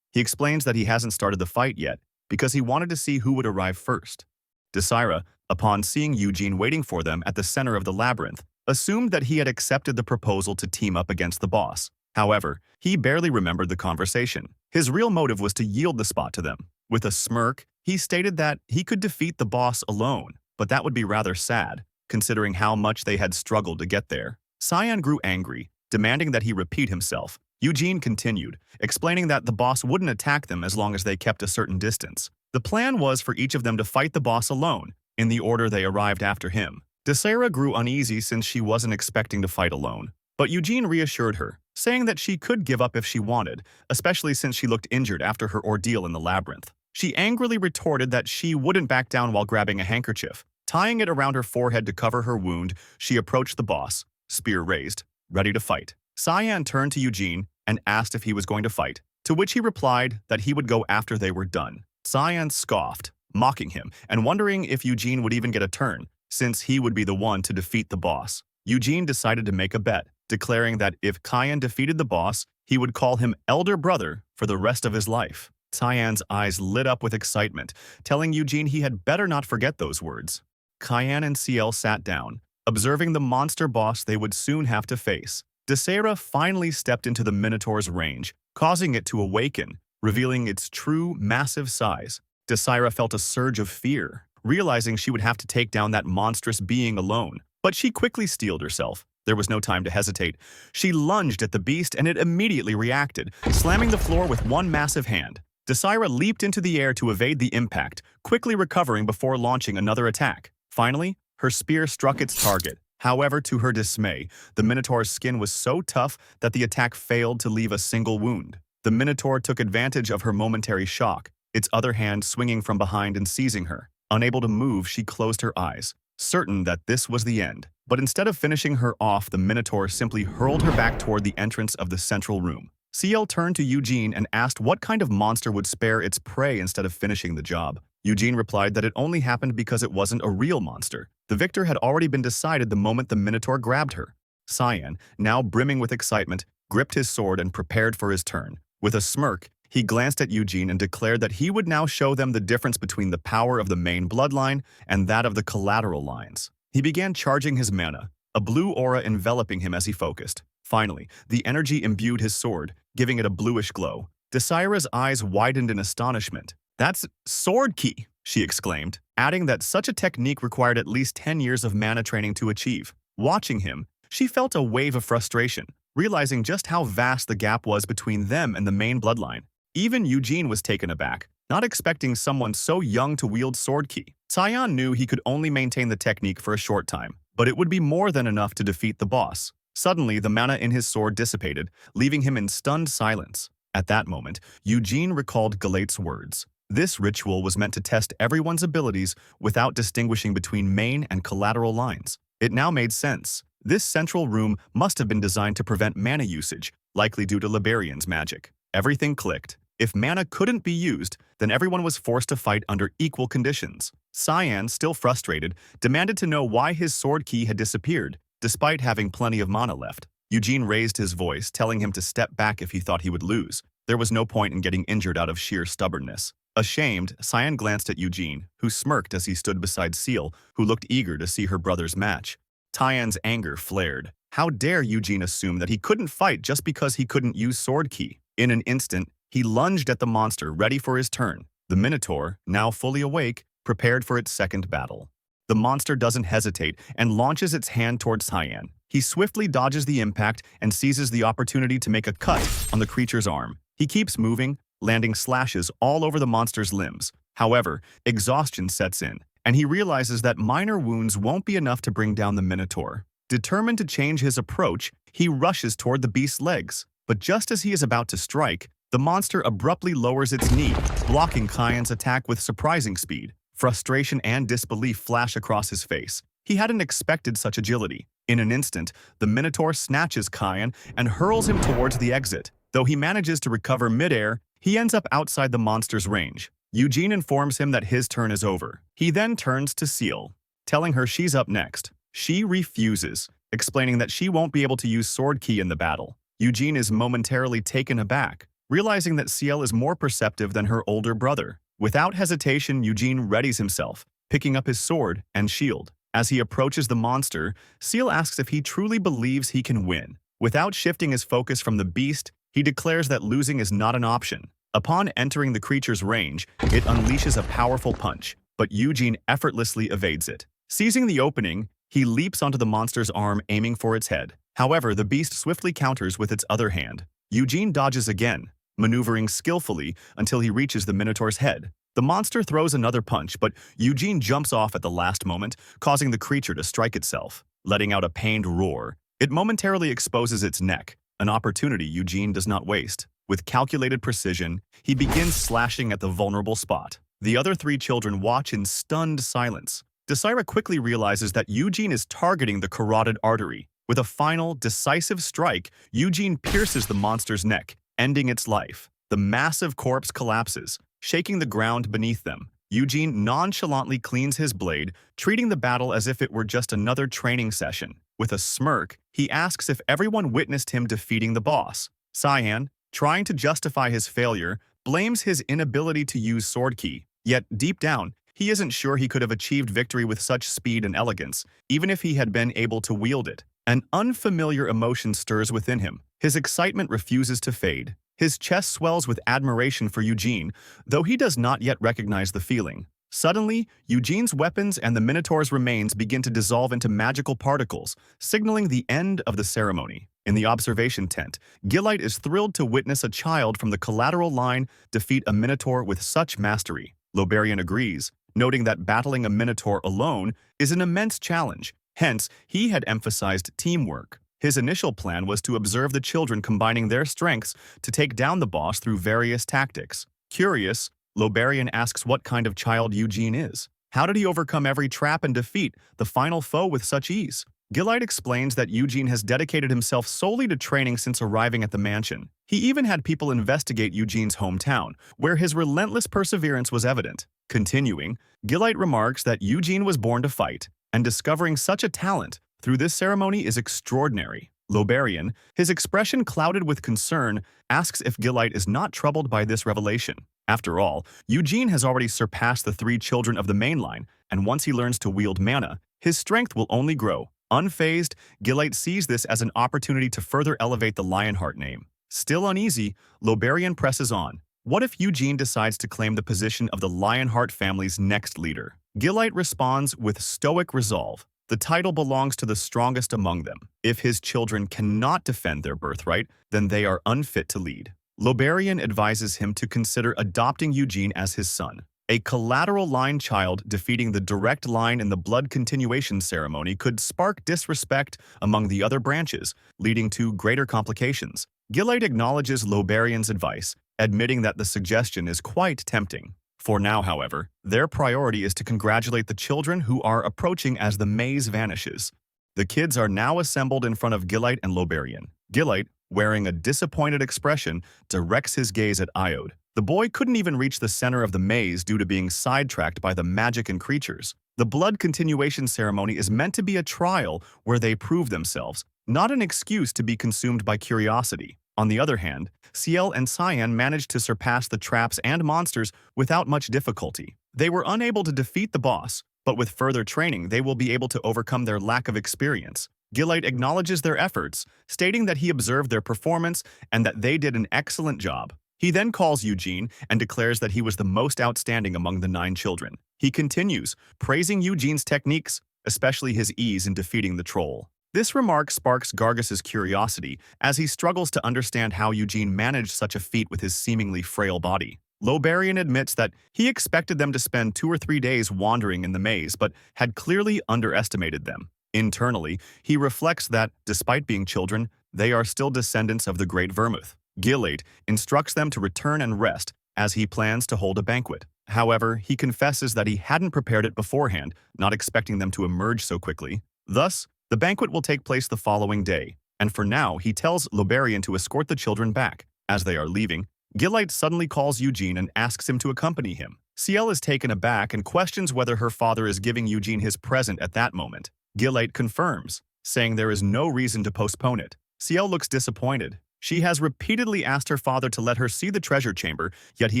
He explains that he hasn't started the fight yet because he wanted to see who would arrive first. Desera, upon seeing Eugene waiting for them at the center of the labyrinth, assumed that he had accepted the proposal to team up against the boss. However, he barely remembered the conversation. His real motive was to yield the spot to them. With a smirk, he stated that he could defeat the boss alone, but that would be rather sad, considering how much they had struggled to get there. Cyan grew angry, demanding that he repeat himself. Eugene continued, explaining that the boss wouldn't attack them as long as they kept a certain distance. The plan was for each of them to fight the boss alone, in the order they arrived after him. Desera grew uneasy since she wasn't expecting to fight alone, but Eugene reassured her, saying that she could give up if she wanted, especially since she looked injured after her ordeal in the labyrinth. She angrily retorted that she wouldn't back down while grabbing a handkerchief. Tying it around her forehead to cover her wound, she approached the boss, spear raised, ready to fight. Cyan turned to Eugene and asked if he was going to fight, to which he replied that he would go after they were done. Cyan scoffed, mocking him and wondering if Eugene would even get a turn, since he would be the one to defeat the boss. Eugene decided to make a bet, declaring that if Cyan defeated the boss, he would call him elder brother for the rest of his life. Cyan's eyes lit up with excitement, telling Eugene he had better not forget those words. Cyan and Ciel sat down, observing the monster boss they would soon have to face. Desera finally stepped into the Minotaur's range, causing it to awaken, revealing its true, massive size. Desera felt a surge of fear, realizing she would have to take down that monstrous being alone. But she quickly steeled herself. There was no time to hesitate. She lunged at the beast and it immediately reacted, slamming the floor with one massive hand. Desera leaped into the air to evade the impact, quickly recovering before launching another attack. Finally, her spear struck its target. However, to her dismay, the Minotaur's skin was so tough that the attack failed to leave a single wound. The Minotaur took advantage of her momentary shock, its other hand swinging from behind and seizing her. Unable to move, she closed her eyes, certain that this was the end. But instead of finishing her off, the Minotaur simply hurled her back toward the entrance of the central room. Ciel turned to Eugene and asked what kind of monster would spare its prey instead of finishing the job. Eugene replied that it only happened because it wasn't a real monster. The victor had already been decided the moment the Minotaur grabbed her. Cyan, now brimming with excitement, gripped his sword and prepared for his turn. With a smirk, he glanced at Eugene and declared that he would now show them the difference between the power of the main bloodline and that of the collateral lines. He began charging his mana, a blue aura enveloping him as he focused. Finally, the energy imbued his sword, giving it a bluish glow. Desera's eyes widened in astonishment. "That's sword ki," she exclaimed, adding that such a technique required at least 10 years of mana training to achieve. Watching him, she felt a wave of frustration, realizing just how vast the gap was between them and the main bloodline. Even Eugene was taken aback, not expecting someone so young to wield sword ki. Cyan knew he could only maintain the technique for a short time, but it would be more than enough to defeat the boss. Suddenly, the mana in his sword dissipated, leaving him in stunned silence. At that moment, Eugene recalled Galate's words. This ritual was meant to test everyone's abilities without distinguishing between main and collateral lines. It now made sense. This central room must have been designed to prevent mana usage, likely due to Liberian's magic. Everything clicked. If mana couldn't be used, then everyone was forced to fight under equal conditions. Cyan, still frustrated, demanded to know why his sword key had disappeared, despite having plenty of mana left. Eugene raised his voice, telling him to step back if he thought he would lose. There was no point in getting injured out of sheer stubbornness. Ashamed, Cyan glanced at Eugene, who smirked as he stood beside Ciel, who looked eager to see her brother's match. Cyan's anger flared. How dare Eugene assume that he couldn't fight just because he couldn't use sword key? In an instant, he lunged at the monster, ready for his turn. The Minotaur, now fully awake, prepared for its second battle. The monster doesn't hesitate and launches its hand towards Cyan. He swiftly dodges the impact and seizes the opportunity to make a cut on the creature's arm. He keeps moving, landing slashes all over the monster's limbs. However, exhaustion sets in, and he realizes that minor wounds won't be enough to bring down the Minotaur. Determined to change his approach, he rushes toward the beast's legs. But just as he is about to strike, the monster abruptly lowers its knee, blocking Cyan's attack with surprising speed. Frustration and disbelief flash across his face. He hadn't expected such agility. In an instant, the Minotaur snatches Cyan and hurls him towards the exit. Though he manages to recover midair, he ends up outside the monster's range. Eugene informs him that his turn is over. He then turns to Seal, telling her she's up next. She refuses, explaining that she won't be able to use Sword Key in the battle. Eugene is momentarily taken aback, realizing that Ciel is more perceptive than her older brother. Without hesitation, Eugene readies himself, picking up his sword and shield. As he approaches the monster, Ciel asks if he truly believes he can win. Without shifting his focus from the beast, he declares that losing is not an option. Upon entering the creature's range, it unleashes a powerful punch, but Eugene effortlessly evades it. Seizing the opening, he leaps onto the monster's arm, aiming for its head. However, the beast swiftly counters with its other hand. Eugene dodges again, maneuvering skillfully until he reaches the Minotaur's head. The monster throws another punch, but Eugene jumps off at the last moment, causing the creature to strike itself. Letting out a pained roar, it momentarily exposes its neck, an opportunity Eugene does not waste. With calculated precision, he begins slashing at the vulnerable spot. The other three children watch in stunned silence. Desira quickly realizes that Eugene is targeting the carotid artery. With a final, decisive strike, Eugene pierces the monster's neck, ending its life. The massive corpse collapses, shaking the ground beneath them. Eugene nonchalantly cleans his blade, treating the battle as if it were just another training session. With a smirk, he asks if everyone witnessed him defeating the boss. Cyan, trying to justify his failure, blames his inability to use Sword Key. Yet, deep down, he isn't sure he could have achieved victory with such speed and elegance, even if he had been able to wield it. An unfamiliar emotion stirs within him. His excitement refuses to fade. His chest swells with admiration for Eugene, though he does not yet recognize the feeling. Suddenly, Eugene's weapons and the Minotaur's remains begin to dissolve into magical particles, signaling the end of the ceremony. In the observation tent, Gillite is thrilled to witness a child from the collateral line defeat a Minotaur with such mastery. Loberian agrees, noting that battling a Minotaur alone is an immense challenge. Hence, he had emphasized teamwork. His initial plan was to observe the children combining their strengths to take down the boss through various tactics. Curious, Loberian asks what kind of child Eugene is. How did he overcome every trap and defeat the final foe with such ease? Gillite explains that Eugene has dedicated himself solely to training since arriving at the mansion. He even had people investigate Eugene's hometown, where his relentless perseverance was evident. Continuing, Gillite remarks that Eugene was born to fight, and discovering such a talent through this ceremony is extraordinary. Loberian, his expression clouded with concern, asks if Gillite is not troubled by this revelation. After all, Eugene has already surpassed the three children of the main line, and once he learns to wield mana, his strength will only grow. Unfazed, Gillite sees this as an opportunity to further elevate the Lionheart name. Still uneasy, Loberian presses on. What if Eugene decides to claim the position of the Lionheart family's next leader? Gillite responds with stoic resolve. The title belongs to the strongest among them. If his children cannot defend their birthright, then they are unfit to lead. Loberian advises him to consider adopting Eugene as his son. A collateral line child defeating the direct line in the blood continuation ceremony could spark disrespect among the other branches, leading to greater complications. Gillite acknowledges Loberian's advice, admitting that the suggestion is quite tempting. For now, however, their priority is to congratulate the children who are approaching as the maze vanishes. The kids are now assembled in front of Gillite and Loberian. Gillite, wearing a disappointed expression, directs his gaze at Iode. The boy couldn't even reach the center of the maze due to being sidetracked by the magic and creatures. The blood continuation ceremony is meant to be a trial where they prove themselves, not an excuse to be consumed by curiosity. On the other hand, Ciel and Cyan managed to surpass the traps and monsters without much difficulty. They were unable to defeat the boss, but with further training they will be able to overcome their lack of experience. Gillite acknowledges their efforts, stating that he observed their performance and that they did an excellent job. He then calls Eugene and declares that he was the most outstanding among the 9 children. He continues, praising Eugene's techniques, especially his ease in defeating the troll. This remark sparks Gargus's curiosity as he struggles to understand how Eugene managed such a feat with his seemingly frail body. Lobarian admits that he expected them to spend 2 or 3 days wandering in the maze, but had clearly underestimated them. Internally, he reflects that, despite being children, they are still descendants of the great Vermouth. Gillate instructs them to return and rest as he plans to hold a banquet. However, he confesses that he hadn't prepared it beforehand, not expecting them to emerge so quickly. Thus, the banquet will take place the following day, and for now, he tells Lobarian to escort the children back. As they are leaving, Gillate suddenly calls Eugene and asks him to accompany him. Ciel is taken aback and questions whether her father is giving Eugene his present at that moment. Gillate confirms, saying there is no reason to postpone it. Ciel looks disappointed. She has repeatedly asked her father to let her see the treasure chamber, yet he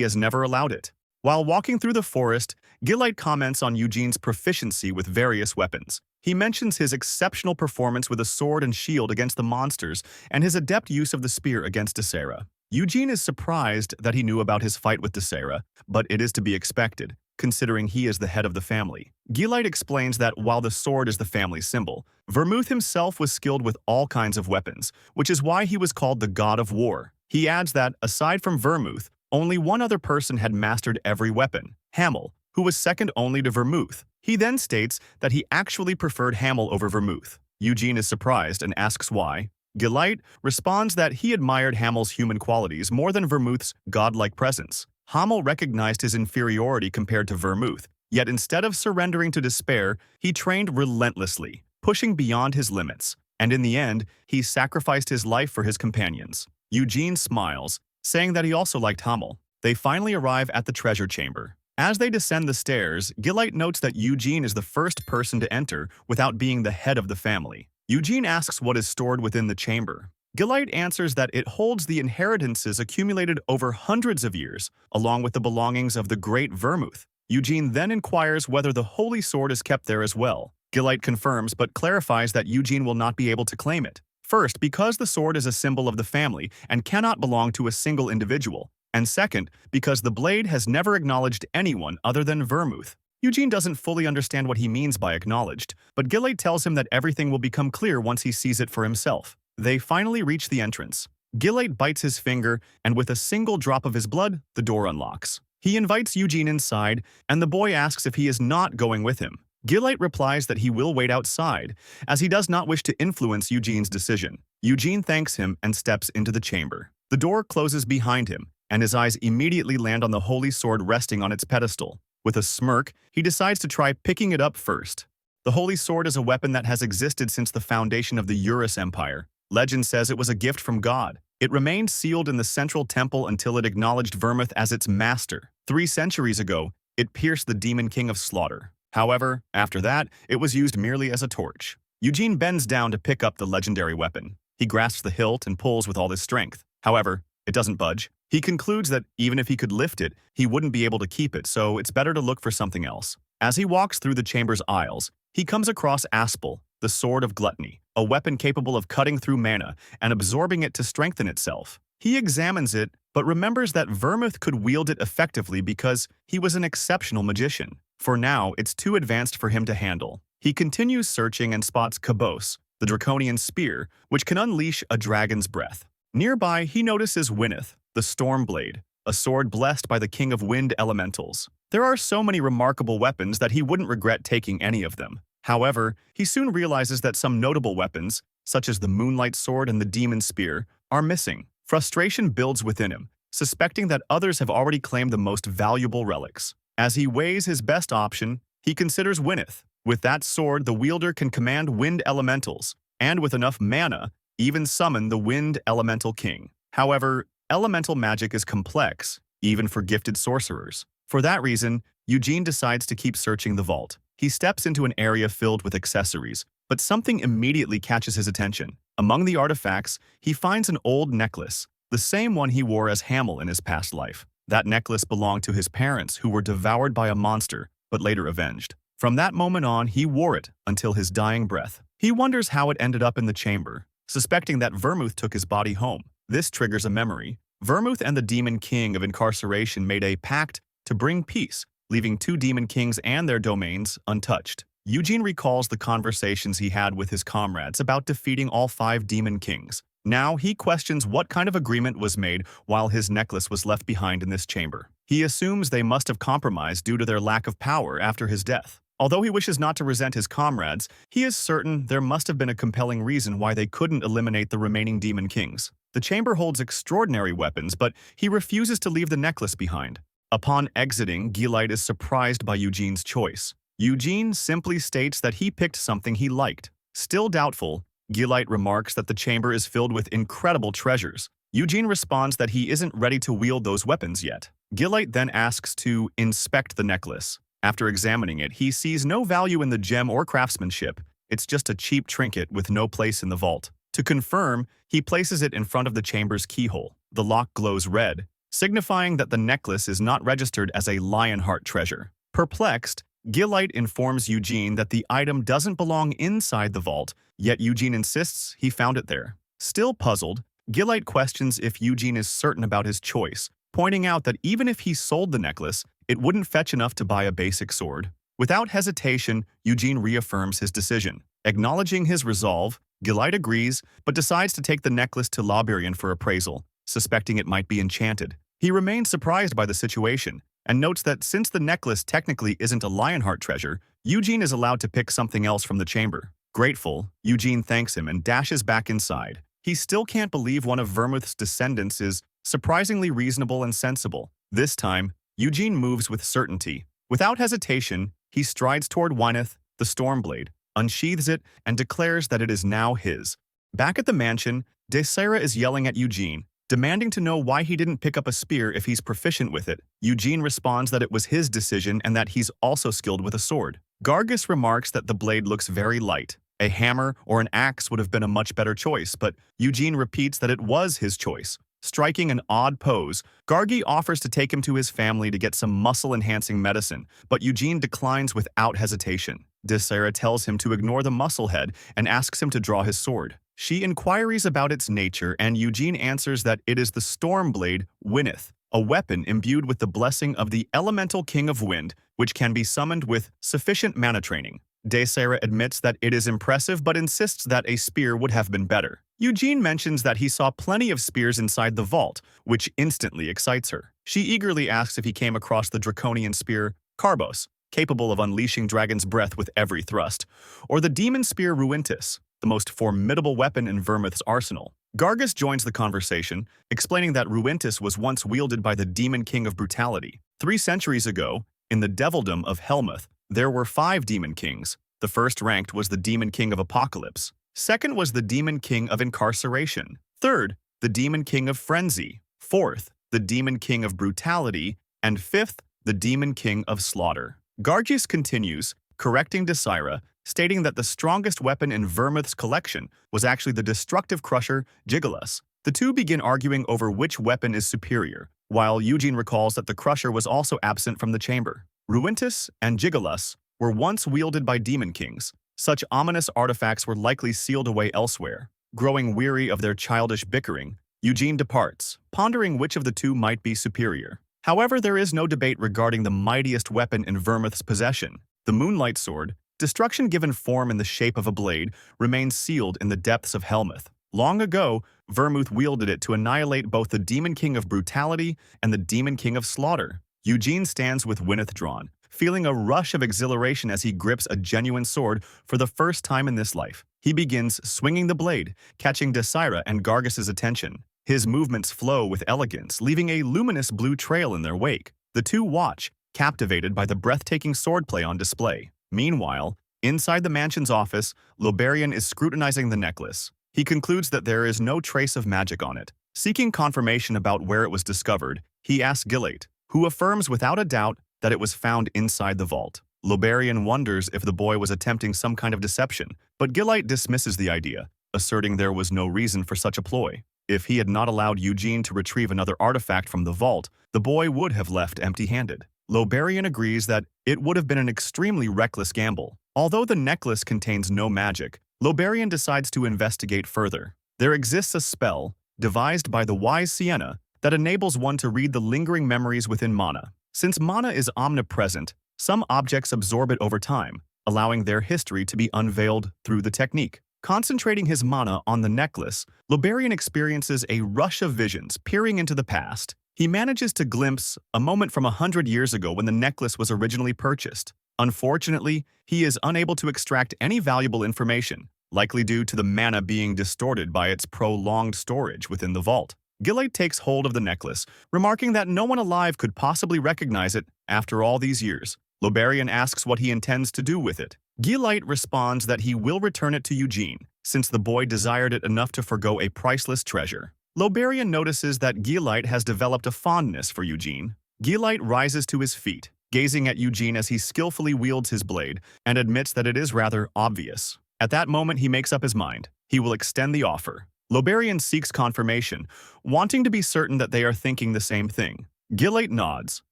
has never allowed it. While walking through the forest, Gillate comments on Eugene's proficiency with various weapons. He mentions his exceptional performance with a sword and shield against the monsters and his adept use of the spear against Desera. Eugene is surprised that he knew about his fight with Desera, but it is to be expected, considering he is the head of the family. Gillate explains that while the sword is the family symbol, Vermouth himself was skilled with all kinds of weapons, which is why he was called the God of War. He adds that, aside from Vermouth, only one other person had mastered every weapon, Hamel, who was second only to Vermouth. He then states that he actually preferred Hamel over Vermouth. Eugene is surprised and asks why. Gillate responds that he admired Hamel's human qualities more than Vermouth's godlike presence. Hamel recognized his inferiority compared to Vermouth, yet instead of surrendering to despair, he trained relentlessly, pushing beyond his limits, and in the end, he sacrificed his life for his companions. Eugene smiles, saying that he also liked Hamel. They finally arrive at the treasure chamber. As they descend the stairs, Gillate notes that Eugene is the first person to enter without being the head of the family. Eugene asks what is stored within the chamber. Gillate answers that it holds the inheritances accumulated over hundreds of years, along with the belongings of the great Vermouth. Eugene then inquires whether the holy sword is kept there as well. Gillate confirms but clarifies that Eugene will not be able to claim it. First, because the sword is a symbol of the family and cannot belong to a single individual, and second, because the blade has never acknowledged anyone other than Vermouth. Eugene doesn't fully understand what he means by acknowledged, but Gillate tells him that everything will become clear once he sees it for himself. They finally reach the entrance. Gillate bites his finger, and with a single drop of his blood, the door unlocks. He invites Eugene inside, and the boy asks if he is not going with him. Gillate replies that he will wait outside, as he does not wish to influence Eugene's decision. Eugene thanks him and steps into the chamber. The door closes behind him, and his eyes immediately land on the holy sword resting on its pedestal. With a smirk, he decides to try picking it up first. The holy sword is a weapon that has existed since the foundation of the Eurus Empire. Legend says it was a gift from God. It remained sealed in the central temple until it acknowledged Vermouth as its master. 3 centuries ago, it pierced the demon king of slaughter. However, after that, it was used merely as a torch. Eugene bends down to pick up the legendary weapon. He grasps the hilt and pulls with all his strength. However, it doesn't budge. He concludes that even if he could lift it, he wouldn't be able to keep it, so it's better to look for something else. As he walks through the chamber's aisles, he comes across Aspel, the Sword of Gluttony, a weapon capable of cutting through mana and absorbing it to strengthen itself. He examines it, but remembers that Vermouth could wield it effectively because he was an exceptional magician. For now, it's too advanced for him to handle. He continues searching and spots Kabos, the draconian spear, which can unleash a dragon's breath. Nearby, he notices Winneth, the Stormblade, a sword blessed by the king of wind elementals. There are so many remarkable weapons that he wouldn't regret taking any of them. However, he soon realizes that some notable weapons, such as the Moonlight Sword and the Demon Spear, are missing. Frustration builds within him, suspecting that others have already claimed the most valuable relics. As he weighs his best option, he considers Winneth. With that sword, the wielder can command wind elementals, and with enough mana, even summon the Wind Elemental King. However, elemental magic is complex, even for gifted sorcerers. For that reason, Eugene decides to keep searching the vault. He steps into an area filled with accessories, but something immediately catches his attention. Among the artifacts, he finds an old necklace, the same one he wore as Hamel in his past life. That necklace belonged to his parents, who were devoured by a monster, but later avenged. From that moment on, he wore it until his dying breath. He wonders how it ended up in the chamber, suspecting that Vermouth took his body home. This triggers a memory. Vermouth and the Demon King of Incarceration made a pact to bring peace, leaving two Demon Kings and their domains untouched. Eugene recalls the conversations he had with his comrades about defeating all 5 Demon Kings. Now he questions what kind of agreement was made while his necklace was left behind in this chamber. He assumes they must have compromised due to their lack of power after his death. Although he wishes not to resent his comrades, he is certain there must have been a compelling reason why they couldn't eliminate the remaining Demon Kings. The chamber holds extraordinary weapons, but he refuses to leave the necklace behind. Upon exiting, Gilite is surprised by Eugene's choice. Eugene simply states that he picked something he liked. Still doubtful, Gilite remarks that the chamber is filled with incredible treasures. Eugene responds that he isn't ready to wield those weapons yet. Gilite then asks to inspect the necklace. After examining it, he sees no value in the gem or craftsmanship. It's just a cheap trinket with no place in the vault. To confirm, he places it in front of the chamber's keyhole. The lock glows red, signifying that the necklace is not registered as a Lionheart treasure. Perplexed, Gilite informs Eugene that the item doesn't belong inside the vault, yet Eugene insists he found it there. Still puzzled, Gilite questions if Eugene is certain about his choice, pointing out that even if he sold the necklace, it wouldn't fetch enough to buy a basic sword. Without hesitation, Eugene reaffirms his decision. Acknowledging his resolve, Gilite agrees, but decides to take the necklace to Liberian for appraisal, suspecting it might be enchanted. He remains surprised by the situation, and notes that since the necklace technically isn't a Lionheart treasure, Eugene is allowed to pick something else from the chamber. Grateful, Eugene thanks him and dashes back inside. He still can't believe one of Vermouth's descendants is surprisingly reasonable and sensible. This time, Eugene moves with certainty. Without hesitation, he strides toward Wyneth, the Stormblade, unsheathes it, and declares that it is now his. Back at the mansion, Descendant is yelling at Eugene, demanding to know why he didn't pick up a spear if he's proficient with it. Eugene responds that it was his decision and that he's also skilled with a sword. Gargus remarks that the blade looks very light. A hammer or an axe would have been a much better choice, but Eugene repeats that it was his choice. Striking an odd pose, Gargi offers to take him to his family to get some muscle-enhancing medicine, but Eugene declines without hesitation. Desera tells him to ignore the muscle head and asks him to draw his sword. She inquiries about its nature, and Eugene answers that it is the Stormblade Wyneth, a weapon imbued with the blessing of the Elemental King of Wind, which can be summoned with sufficient mana training. Desera admits that it is impressive but insists that a spear would have been better. Eugene mentions that he saw plenty of spears inside the vault, which instantly excites her. She eagerly asks if he came across the draconian spear Carbos, capable of unleashing dragon's breath with every thrust, or the demon spear Ruintis, the most formidable weapon in Vermouth's arsenal. Gargus joins the conversation, explaining that Ruintis was once wielded by the Demon King of Brutality. 3 centuries ago, in the Devildom of Helmuth, there were 5 Demon Kings. The first ranked was the Demon King of Apocalypse. Second was the Demon King of Incarceration. Third, the Demon King of Frenzy. Fourth, the Demon King of Brutality. And fifth, the Demon King of Slaughter. Gargus continues, correcting Desira, stating that the strongest weapon in Vermouth's collection was actually the destructive crusher Jigolus. The two begin arguing over which weapon is superior, while Eugene recalls that the crusher was also absent from the chamber. Ruintis and Jigolus were once wielded by demon kings. Such ominous artifacts were likely sealed away elsewhere. Growing weary of their childish bickering, Eugene departs, pondering which of the two might be superior. However, there is no debate regarding the mightiest weapon in Vermouth's possession. The Moonlight Sword, destruction given form in the shape of a blade, remains sealed in the depths of Helmuth. Long ago, Vermouth wielded it to annihilate both the Demon King of Brutality and the Demon King of Slaughter. Eugene stands with Wyneth drawn, feeling a rush of exhilaration as he grips a genuine sword for the first time in this life. He begins swinging the blade, catching Desira and Gargus's attention. His movements flow with elegance, leaving a luminous blue trail in their wake. The two watch, captivated by the breathtaking swordplay on display. Meanwhile, inside the mansion's office, Liberian is scrutinizing the necklace. He concludes that there is no trace of magic on it. Seeking confirmation about where it was discovered, he asks Gilate, who affirms without a doubt that it was found inside the vault. Liberian wonders if the boy was attempting some kind of deception, but Gilate dismisses the idea, asserting there was no reason for such a ploy. If he had not allowed Eugene to retrieve another artifact from the vault, the boy would have left empty-handed. Liberian agrees that it would have been an extremely reckless gamble. Although the necklace contains no magic, Liberian decides to investigate further. There exists a spell, devised by the wise Sienna, that enables one to read the lingering memories within mana. Since mana is omnipresent, some objects absorb it over time, allowing their history to be unveiled through the technique. Concentrating his mana on the necklace, Lobarian experiences a rush of visions peering into the past. He manages to glimpse a moment from 100 years ago when the necklace was originally purchased. Unfortunately, he is unable to extract any valuable information, likely due to the mana being distorted by its prolonged storage within the vault. Gilite takes hold of the necklace, remarking that no one alive could possibly recognize it after all these years. Lobarian asks what he intends to do with it. Gilite responds that he will return it to Eugene, since the boy desired it enough to forgo a priceless treasure. Lobarian notices that Gilite has developed a fondness for Eugene. Gilite rises to his feet, gazing at Eugene as he skillfully wields his blade, and admits that it is rather obvious. At that moment, he makes up his mind. He will extend the offer. Lobarian seeks confirmation, wanting to be certain that they are thinking the same thing. Gilite nods,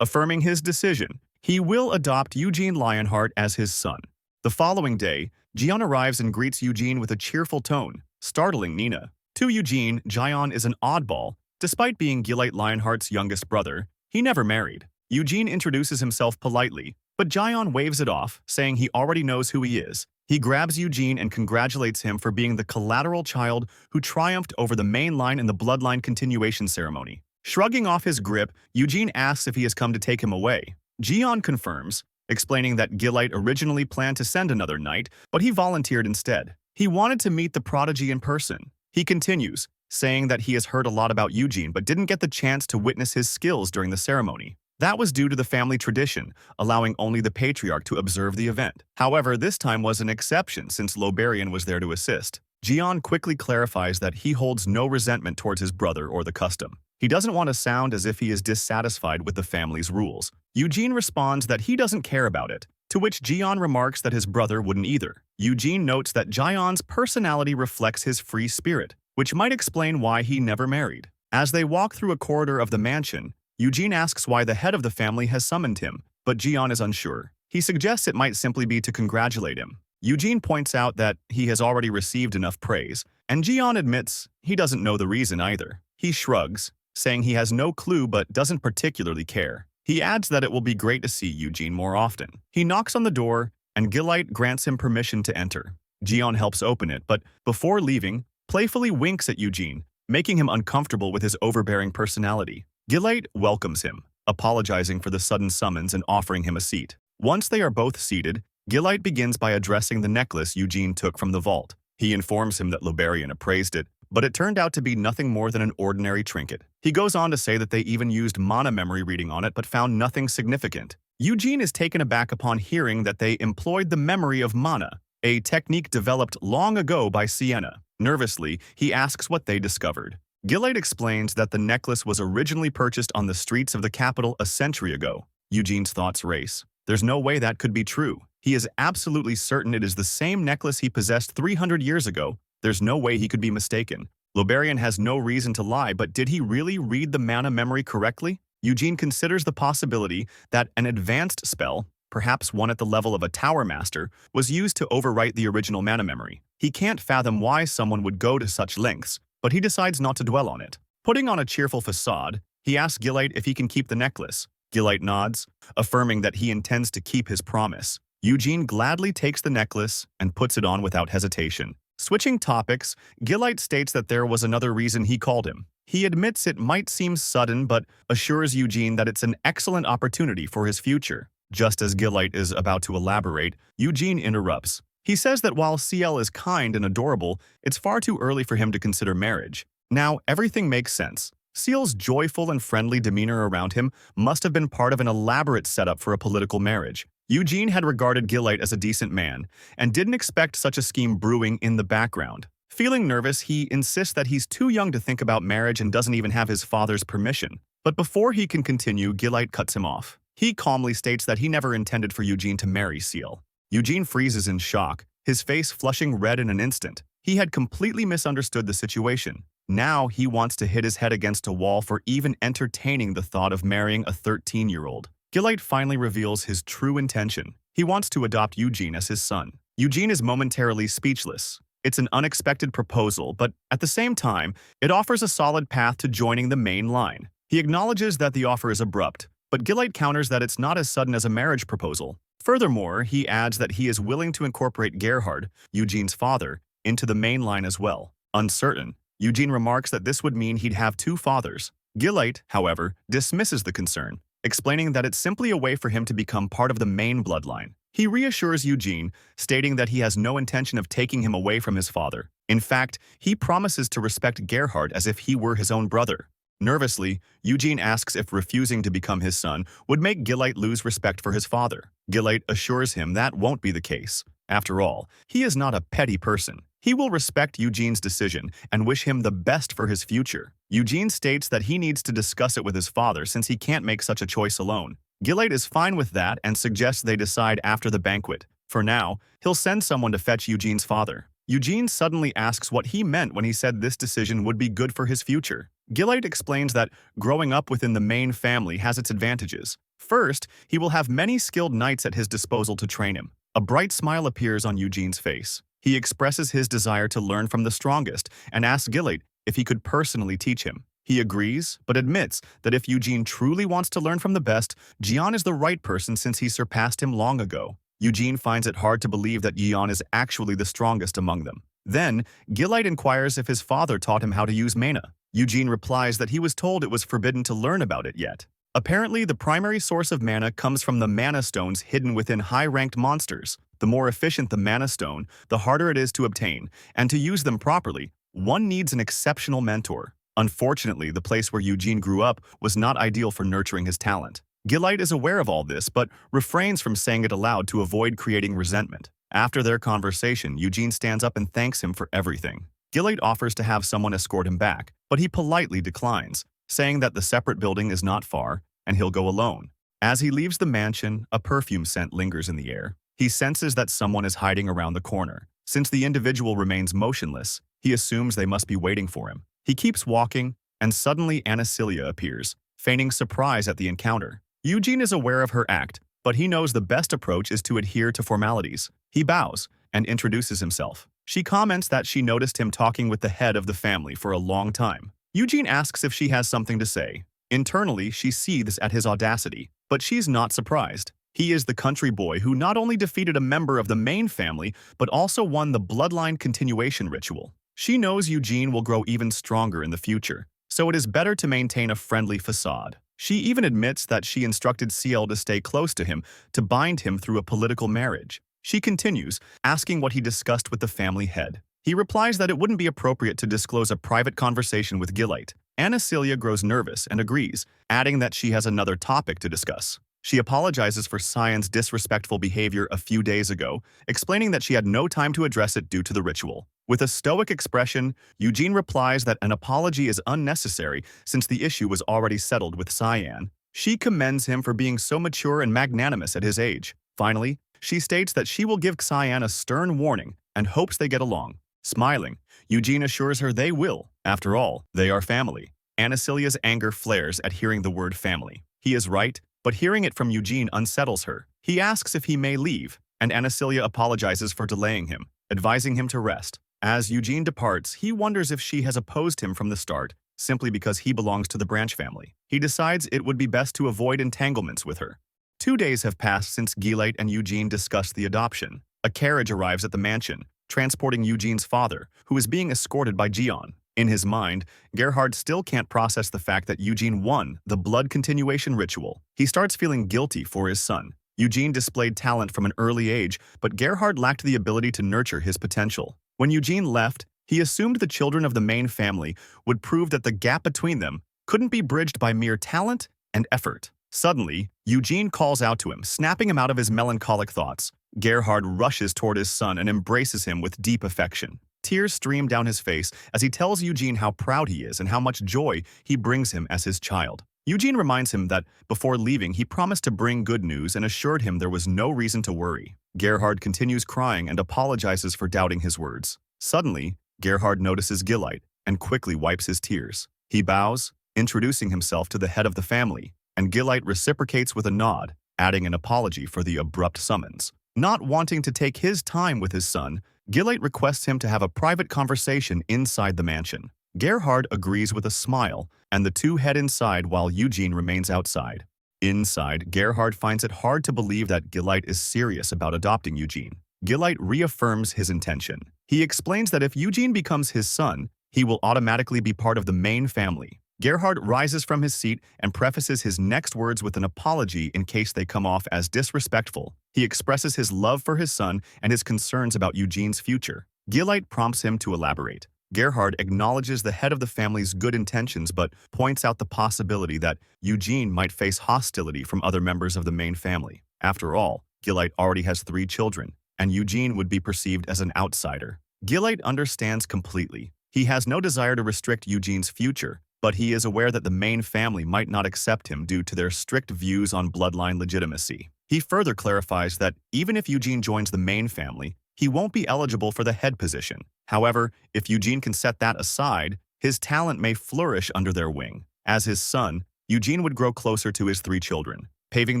affirming his decision. He will adopt Eugene Lionheart as his son. The following day, Jian arrives and greets Eugene with a cheerful tone, startling Nina. To Eugene, Jian is an oddball. Despite being Gilite Lionheart's youngest brother, he never married. Eugene introduces himself politely, but Jian waves it off, saying he already knows who he is. He grabs Eugene and congratulates him for being the collateral child who triumphed over the main line in the bloodline continuation ceremony. Shrugging off his grip, Eugene asks if he has come to take him away. Jian confirms, explaining that Gilite originally planned to send another knight, but he volunteered instead. He wanted to meet the prodigy in person. He continues, saying that he has heard a lot about Eugene but didn't get the chance to witness his skills during the ceremony. That was due to the family tradition, allowing only the patriarch to observe the event. However, this time was an exception since Lobarian was there to assist. Jian quickly clarifies that he holds no resentment towards his brother or the custom. He doesn't want to sound as if he is dissatisfied with the family's rules. Eugene responds that he doesn't care about it, to which Jian remarks that his brother wouldn't either. Eugene notes that Jian's personality reflects his free spirit, which might explain why he never married. As they walk through a corridor of the mansion, Eugene asks why the head of the family has summoned him, but Jian is unsure. He suggests it might simply be to congratulate him. Eugene points out that he has already received enough praise, and Jian admits he doesn't know the reason either. He shrugs, saying he has no clue but doesn't particularly care. He adds that it will be great to see Eugene more often. He knocks on the door, and Gilite grants him permission to enter. Jian helps open it, but before leaving, playfully winks at Eugene, making him uncomfortable with his overbearing personality. Gilite welcomes him, apologizing for the sudden summons and offering him a seat. Once they are both seated, Gilite begins by addressing the necklace Eugene took from the vault. He informs him that Lobarian appraised it, but it turned out to be nothing more than an ordinary trinket. He goes on to say that they even used mana memory reading on it but found nothing significant. Eugene is taken aback upon hearing that they employed the memory of mana, a technique developed long ago by Sienna. Nervously, he asks what they discovered. Gilite explains that the necklace was originally purchased on the streets of the capital a century ago. Eugene's thoughts race. There's no way that could be true. He is absolutely certain it is the same necklace he possessed 300 years ago. There's no way he could be mistaken. Lobarian has no reason to lie, but did he really read the mana memory correctly? Eugene considers the possibility that an advanced spell, perhaps one at the level of a Tower Master, was used to overwrite the original mana memory. He can't fathom why someone would go to such lengths, but he decides not to dwell on it. Putting on a cheerful facade, he asks Gilite if he can keep the necklace. Gilite nods, affirming that he intends to keep his promise. Eugene gladly takes the necklace and puts it on without hesitation. Switching topics, Gilite states that there was another reason he called him. He admits it might seem sudden but assures Eugene that it's an excellent opportunity for his future. Just as Gilite is about to elaborate, Eugene interrupts. He says that while CL is kind and adorable, it's far too early for him to consider marriage. Now, everything makes sense. CL's joyful and friendly demeanor around him must have been part of an elaborate setup for a political marriage. Eugene had regarded Gilite as a decent man and didn't expect such a scheme brewing in the background. Feeling nervous, he insists that he's too young to think about marriage and doesn't even have his father's permission. But before he can continue, Gilite cuts him off. He calmly states that he never intended for Eugene to marry CL. Eugene freezes in shock, his face flushing red in an instant. He had completely misunderstood the situation. Now he wants to hit his head against a wall for even entertaining the thought of marrying a 13-year-old. Gilite finally reveals his true intention. He wants to adopt Eugene as his son. Eugene is momentarily speechless. It's an unexpected proposal, but at the same time, it offers a solid path to joining the main line. He acknowledges that the offer is abrupt, but Gillite counters that it's not as sudden as a marriage proposal. Furthermore, he adds that he is willing to incorporate Gerhard, Eugene's father, into the main line as well. Uncertain, Eugene remarks that this would mean he'd have two fathers. Gillite, however, dismisses the concern, explaining that it's simply a way for him to become part of the main bloodline. He reassures Eugene, stating that he has no intention of taking him away from his father. In fact, he promises to respect Gerhard as if he were his own brother. Nervously, Eugene asks if refusing to become his son would make Gillite lose respect for his father. Gillite assures him that won't be the case. After all, he is not a petty person. He will respect Eugene's decision and wish him the best for his future. Eugene states that he needs to discuss it with his father since he can't make such a choice alone. Gillite is fine with that and suggests they decide after the banquet. For now, he'll send someone to fetch Eugene's father. Eugene suddenly asks what he meant when he said this decision would be good for his future. Gillite explains that growing up within the main family has its advantages. First, he will have many skilled knights at his disposal to train him. A bright smile appears on Eugene's face. He expresses his desire to learn from the strongest and asks Gillite if he could personally teach him. He agrees, but admits that if Eugene truly wants to learn from the best, Jian is the right person since he surpassed him long ago. Eugene finds it hard to believe that Jian is actually the strongest among them. Then, Gillite inquires if his father taught him how to use mana. Eugene replies that he was told it was forbidden to learn about it yet. Apparently, the primary source of mana comes from the mana stones hidden within high-ranked monsters. The more efficient the mana stone, the harder it is to obtain, and to use them properly, one needs an exceptional mentor. Unfortunately, the place where Eugene grew up was not ideal for nurturing his talent. Gillite is aware of all this, but refrains from saying it aloud to avoid creating resentment. After their conversation, Eugene stands up and thanks him for everything. Gillite offers to have someone escort him back, but he politely declines, saying that the separate building is not far, and he'll go alone. As he leaves the mansion, a perfume scent lingers in the air. He senses that someone is hiding around the corner. Since the individual remains motionless, he assumes they must be waiting for him. He keeps walking, and suddenly Anasilia appears, feigning surprise at the encounter. Eugene is aware of her act, but he knows the best approach is to adhere to formalities. He bows and introduces himself. She comments that she noticed him talking with the head of the family for a long time. Eugene asks if she has something to say. Internally, she seethes at his audacity, but she's not surprised. He is the country boy who not only defeated a member of the main family, but also won the bloodline continuation ritual. She knows Eugene will grow even stronger in the future, so it is better to maintain a friendly facade. She even admits that she instructed Ciel to stay close to him to bind him through a political marriage. She continues, asking what he discussed with the family head. He replies that it wouldn't be appropriate to disclose a private conversation with Gillite. Anasilia grows nervous and agrees, adding that she has another topic to discuss. She apologizes for Cyan's disrespectful behavior a few days ago, explaining that she had no time to address it due to the ritual. With a stoic expression, Eugene replies that an apology is unnecessary since the issue was already settled with Cyan. She commends him for being so mature and magnanimous at his age. Finally, she states that she will give Cyan a stern warning and hopes they get along. Smiling, Eugene assures her they will. After all, they are family. Anasilia's anger flares at hearing the word family. He is right, but hearing it from Eugene unsettles her. He asks if he may leave, and Anasilia apologizes for delaying him, advising him to rest. As Eugene departs, he wonders if she has opposed him from the start, simply because he belongs to the Branch family. He decides it would be best to avoid entanglements with her. 2 days have passed since Gillite and Eugene discussed the adoption. A carriage arrives at the mansion, transporting Eugene's father, who is being escorted by Jian. In his mind, Gerhard still can't process the fact that Eugene won the blood continuation ritual. He starts feeling guilty for his son. Eugene displayed talent from an early age, but Gerhard lacked the ability to nurture his potential. When Eugene left, he assumed the children of the main family would prove that the gap between them couldn't be bridged by mere talent and effort. Suddenly, Eugene calls out to him, snapping him out of his melancholic thoughts. Gerhard rushes toward his son and embraces him with deep affection. Tears stream down his face as he tells Eugene how proud he is and how much joy he brings him as his child. Eugene reminds him that before leaving, he promised to bring good news and assured him there was no reason to worry. Gerhard continues crying and apologizes for doubting his words. Suddenly, Gerhard notices Gillite and quickly wipes his tears. He bows, introducing himself to the head of the family, and Gillite reciprocates with a nod, adding an apology for the abrupt summons. Not wanting to take his time with his son, Gillite requests him to have a private conversation inside the mansion. Gerhard agrees with a smile, and the two head inside while Eugene remains outside. Inside, Gerhard finds it hard to believe that Gillite is serious about adopting Eugene. Gillite reaffirms his intention. He explains that if Eugene becomes his son, he will automatically be part of the main family. Gerhard rises from his seat and prefaces his next words with an apology in case they come off as disrespectful. He expresses his love for his son and his concerns about Eugene's future. Gillite prompts him to elaborate. Gerhard acknowledges the head of the family's good intentions but points out the possibility that Eugene might face hostility from other members of the main family. After all, Gillite already has 3 children, and Eugene would be perceived as an outsider. Gillite understands completely. He has no desire to restrict Eugene's future, but he is aware that the main family might not accept him due to their strict views on bloodline legitimacy. He further clarifies that even if Eugene joins the main family, he won't be eligible for the head position. However, if Eugene can set that aside, his talent may flourish under their wing. As his son, Eugene would grow closer to his 3 children, paving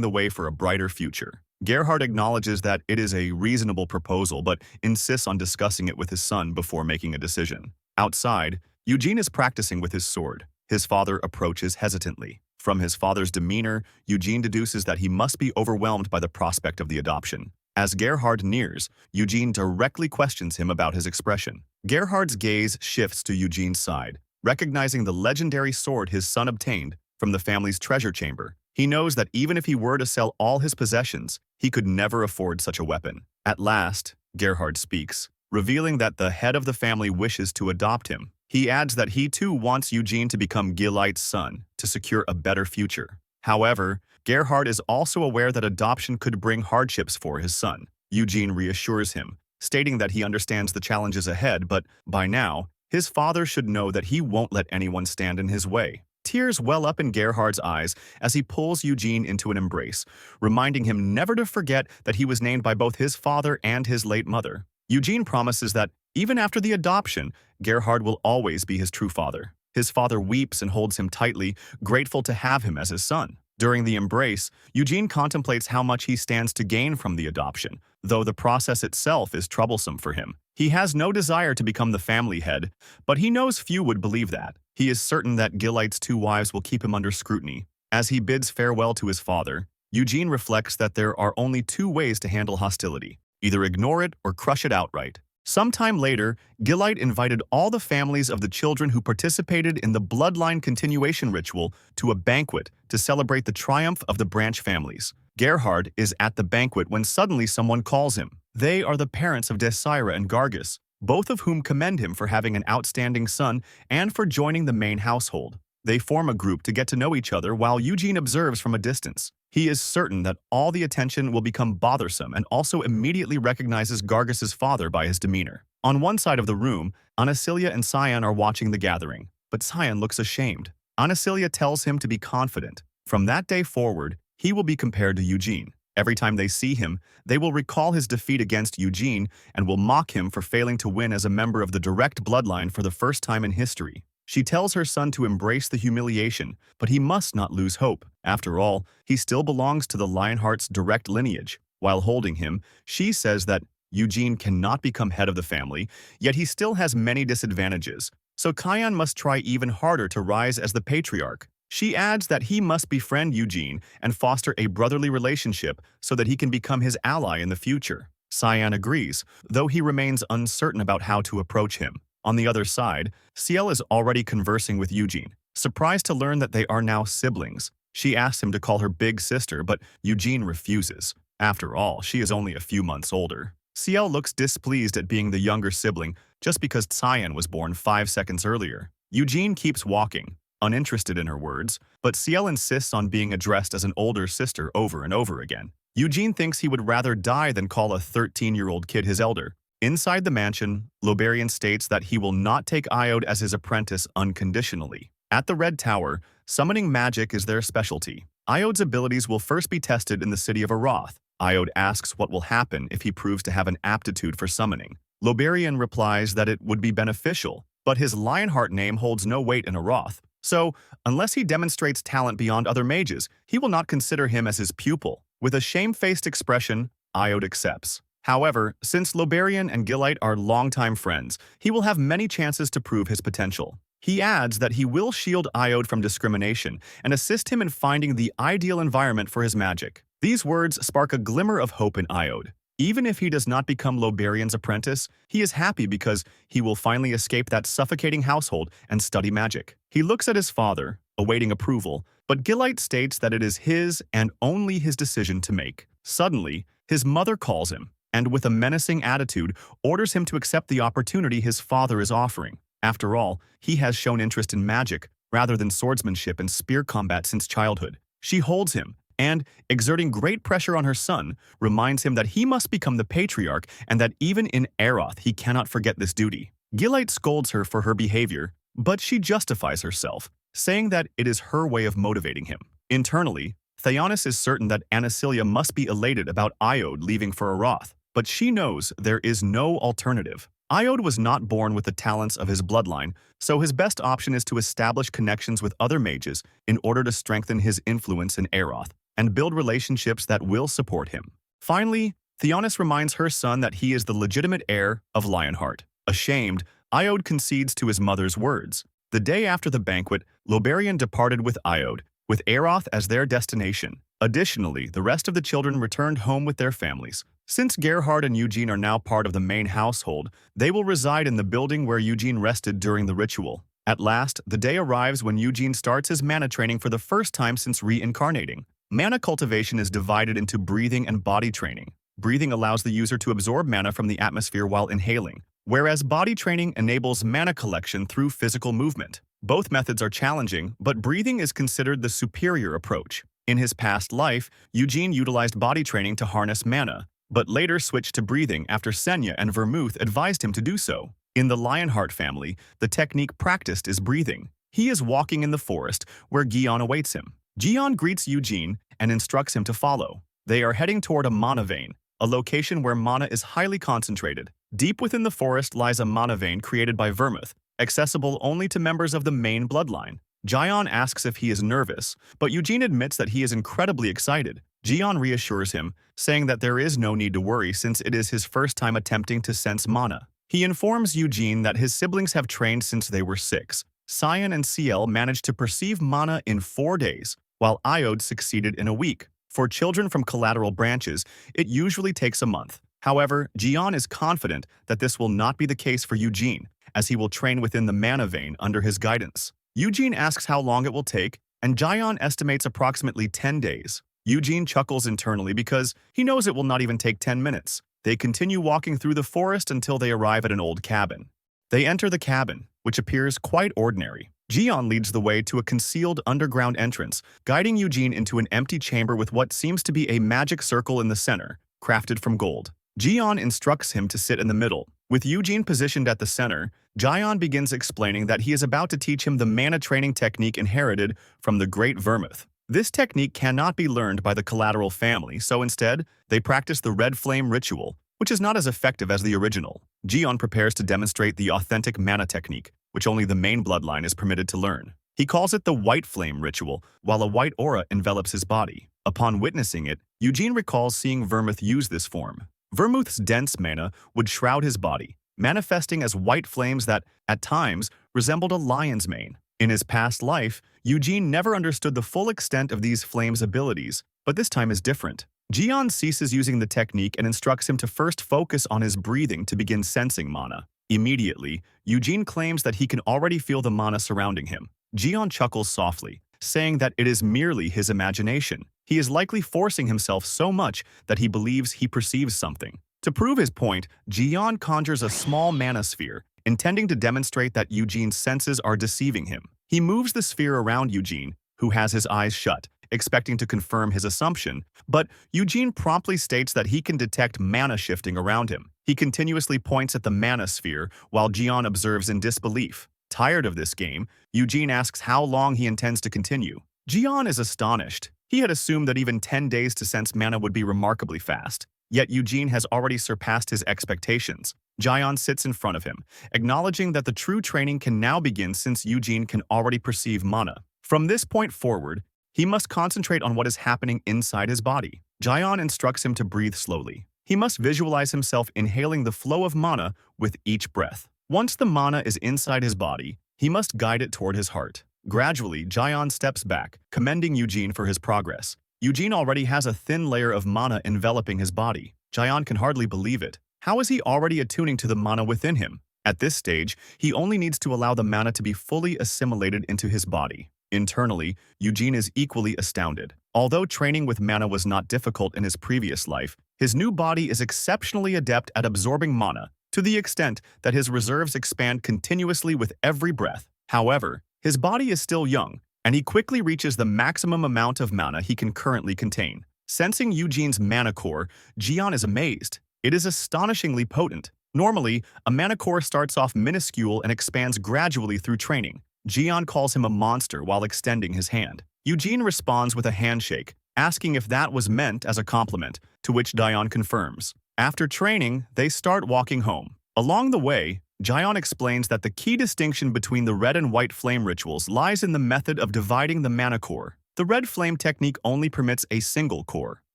the way for a brighter future. Gerhard acknowledges that it is a reasonable proposal but insists on discussing it with his son before making a decision. Outside, Eugene is practicing with his sword. His father approaches hesitantly. From his father's demeanor, Eugene deduces that he must be overwhelmed by the prospect of the adoption. As Gerhard nears, Eugene directly questions him about his expression. Gerhard's gaze shifts to Eugene's side, recognizing the legendary sword his son obtained from the family's treasure chamber. He knows that even if he were to sell all his possessions, he could never afford such a weapon. At last, Gerhard speaks, revealing that the head of the family wishes to adopt him. He adds that he too wants Eugene to become Gillite's son to secure a better future. However, Gerhard is also aware that adoption could bring hardships for his son. Eugene reassures him, stating that he understands the challenges ahead, but by now, his father should know that he won't let anyone stand in his way. Tears well up in Gerhard's eyes as he pulls Eugene into an embrace, reminding him never to forget that he was named by both his father and his late mother. Eugene promises that even after the adoption, Gerhard will always be his true father. His father weeps and holds him tightly, grateful to have him as his son. During the embrace, Eugene contemplates how much he stands to gain from the adoption, though the process itself is troublesome for him. He has no desire to become the family head, but he knows few would believe that. He is certain that Gillite's 2 wives will keep him under scrutiny. As he bids farewell to his father, Eugene reflects that there are only 2 ways to handle hostility: either ignore it or crush it outright. Sometime later, Gillite invited all the families of the children who participated in the bloodline continuation ritual to a banquet to celebrate the triumph of the branch families. Gerhard is at the banquet when suddenly someone calls him. They are the parents of Desira and Gargus, both of whom commend him for having an outstanding son and for joining the main household. They form a group to get to know each other while Eugene observes from a distance. He is certain that all the attention will become bothersome and also immediately recognizes Gargus's father by his demeanor. On one side of the room, Anasilia and Cyan are watching the gathering, but Cyan looks ashamed. Anasilia tells him to be confident. From that day forward, he will be compared to Eugene. Every time they see him, they will recall his defeat against Eugene and will mock him for failing to win as a member of the direct bloodline for the first time in history. She tells her son to embrace the humiliation, but he must not lose hope. After all, he still belongs to the Lionheart's direct lineage. While holding him, she says that Eugene cannot become head of the family, yet he still has many disadvantages, so Cyan must try even harder to rise as the patriarch. She adds that he must befriend Eugene and foster a brotherly relationship so that he can become his ally in the future. Cyan agrees, though he remains uncertain about how to approach him. On the other side, Ciel is already conversing with Eugene, surprised to learn that they are now siblings. She asks him to call her big sister, but Eugene refuses. After all, she is only a few months older. Ciel looks displeased at being the younger sibling just because Cyan was born 5 seconds earlier. Eugene keeps walking, uninterested in her words, but Ciel insists on being addressed as an older sister over and over again. Eugene thinks he would rather die than call a 13-year-old kid his elder. Inside the mansion, Loberian states that he will not take Iode as his apprentice unconditionally. At the Red Tower, summoning magic is their specialty. Iode's abilities will first be tested in the city of Aroth. Iode asks what will happen if he proves to have an aptitude for summoning. Loberian replies that it would be beneficial, but his Lionheart name holds no weight in Aroth. So, unless he demonstrates talent beyond other mages, he will not consider him as his pupil. With a shamefaced expression, Iode accepts. However, since Loberian and Gillite are longtime friends, he will have many chances to prove his potential. He adds that he will shield Iode from discrimination and assist him in finding the ideal environment for his magic. These words spark a glimmer of hope in Iode. Even if he does not become Loberian's apprentice, he is happy because he will finally escape that suffocating household and study magic. He looks at his father, awaiting approval, but Gillite states that it is his and only his decision to make. Suddenly, his mother calls him, and with a menacing attitude, orders him to accept the opportunity his father is offering. After all, he has shown interest in magic rather than swordsmanship and spear combat since childhood. She holds him, and, exerting great pressure on her son, reminds him that he must become the patriarch and that even in Aeroth he cannot forget this duty. Gillite scolds her for her behavior, but she justifies herself, saying that it is her way of motivating him. Internally, Theonis is certain that Anasilia must be elated about Iode leaving for Aeroth, but she knows there is no alternative. Iode was not born with the talents of his bloodline, so his best option is to establish connections with other mages in order to strengthen his influence in Aeroth and build relationships that will support him. Finally, Theonis reminds her son that he is the legitimate heir of Lionheart. Ashamed, Iode concedes to his mother's words. The day after the banquet, Loberian departed with Iode, with Aeroth as their destination. Additionally, the rest of the children returned home with their families. Since Gerhard and Eugene are now part of the main household, they will reside in the building where Eugene rested during the ritual. At last, the day arrives when Eugene starts his mana training for the first time since reincarnating. Mana cultivation is divided into breathing and body training. Breathing allows the user to absorb mana from the atmosphere while inhaling, whereas body training enables mana collection through physical movement. Both methods are challenging, but breathing is considered the superior approach. In his past life, Eugene utilized body training to harness mana, but later switched to breathing after Senya and Vermouth advised him to do so. In the Lionheart family, the technique practiced is breathing. He is walking in the forest, where Gion awaits him. Gion greets Eugene and instructs him to follow. They are heading toward a mana vein, a location where mana is highly concentrated. Deep within the forest lies a mana vein created by Vermouth, accessible only to members of the main bloodline. Gion asks if he is nervous, but Eugene admits that he is incredibly excited. Gion reassures him, saying that there is no need to worry since it is his first time attempting to sense mana. He informs Eugene that his siblings have trained since they were 6. Cyan and Ciel managed to perceive mana in 4 days, while Iode succeeded in a week. For children from collateral branches, it usually takes a month. However, Gion is confident that this will not be the case for Eugene, as he will train within the mana vein under his guidance. Eugene asks how long it will take, and Gion estimates approximately 10 days. Eugene chuckles internally because he knows it will not even take 10 minutes. They continue walking through the forest until they arrive at an old cabin. They enter the cabin, which appears quite ordinary. Gion leads the way to a concealed underground entrance, guiding Eugene into an empty chamber with what seems to be a magic circle in the center, crafted from gold. Gion instructs him to sit in the middle. With Eugene positioned at the center, Gion begins explaining that he is about to teach him the mana training technique inherited from the Great Vermouth. This technique cannot be learned by the collateral family, so instead, they practice the Red Flame ritual, which is not as effective as the original. Gion prepares to demonstrate the authentic mana technique, which only the main bloodline is permitted to learn. He calls it the White Flame ritual, while a white aura envelops his body. Upon witnessing it, Eugene recalls seeing Vermouth use this form. Vermouth's dense mana would shroud his body, manifesting as white flames that, at times, resembled a lion's mane. In his past life, Eugene never understood the full extent of these flames' abilities, but this time is different. Gion ceases using the technique and instructs him to first focus on his breathing to begin sensing mana. Immediately, Eugene claims that he can already feel the mana surrounding him. Gion chuckles softly, saying that it is merely his imagination. He is likely forcing himself so much that he believes he perceives something. To prove his point, Gion conjures a small mana sphere, intending to demonstrate that Eugene's senses are deceiving him. He moves the sphere around Eugene, who has his eyes shut, expecting to confirm his assumption, but Eugene promptly states that he can detect mana shifting around him. He continuously points at the mana sphere, while Gion observes in disbelief. Tired of this game, Eugene asks how long he intends to continue. Gion is astonished. He had assumed that even 10 days to sense mana would be remarkably fast. Yet Eugene has already surpassed his expectations. Gion sits in front of him, acknowledging that the true training can now begin since Eugene can already perceive mana. From this point forward, he must concentrate on what is happening inside his body. Gion instructs him to breathe slowly. He must visualize himself inhaling the flow of mana with each breath. Once the mana is inside his body, he must guide it toward his heart. Gradually, Jungyeol steps back, commending Eugene for his progress. Eugene already has a thin layer of mana enveloping his body. Jungyeol can hardly believe it. How is he already attuning to the mana within him? At this stage, he only needs to allow the mana to be fully assimilated into his body. Internally, Eugene is equally astounded. Although training with mana was not difficult in his previous life, his new body is exceptionally adept at absorbing mana, to the extent that his reserves expand continuously with every breath. However, his body is still young, and he quickly reaches the maximum amount of mana he can currently contain. Sensing Eugene's mana core, Jungyeol is amazed. It is astonishingly potent. Normally, a mana core starts off minuscule and expands gradually through training. Jungyeol calls him a monster while extending his hand. Eugene responds with a handshake, asking if that was meant as a compliment, to which Jungyeol confirms. After training, they start walking home. Along the way, Jungyeol explains that the key distinction between the red and white flame rituals lies in the method of dividing the mana core. The red flame technique only permits a single core.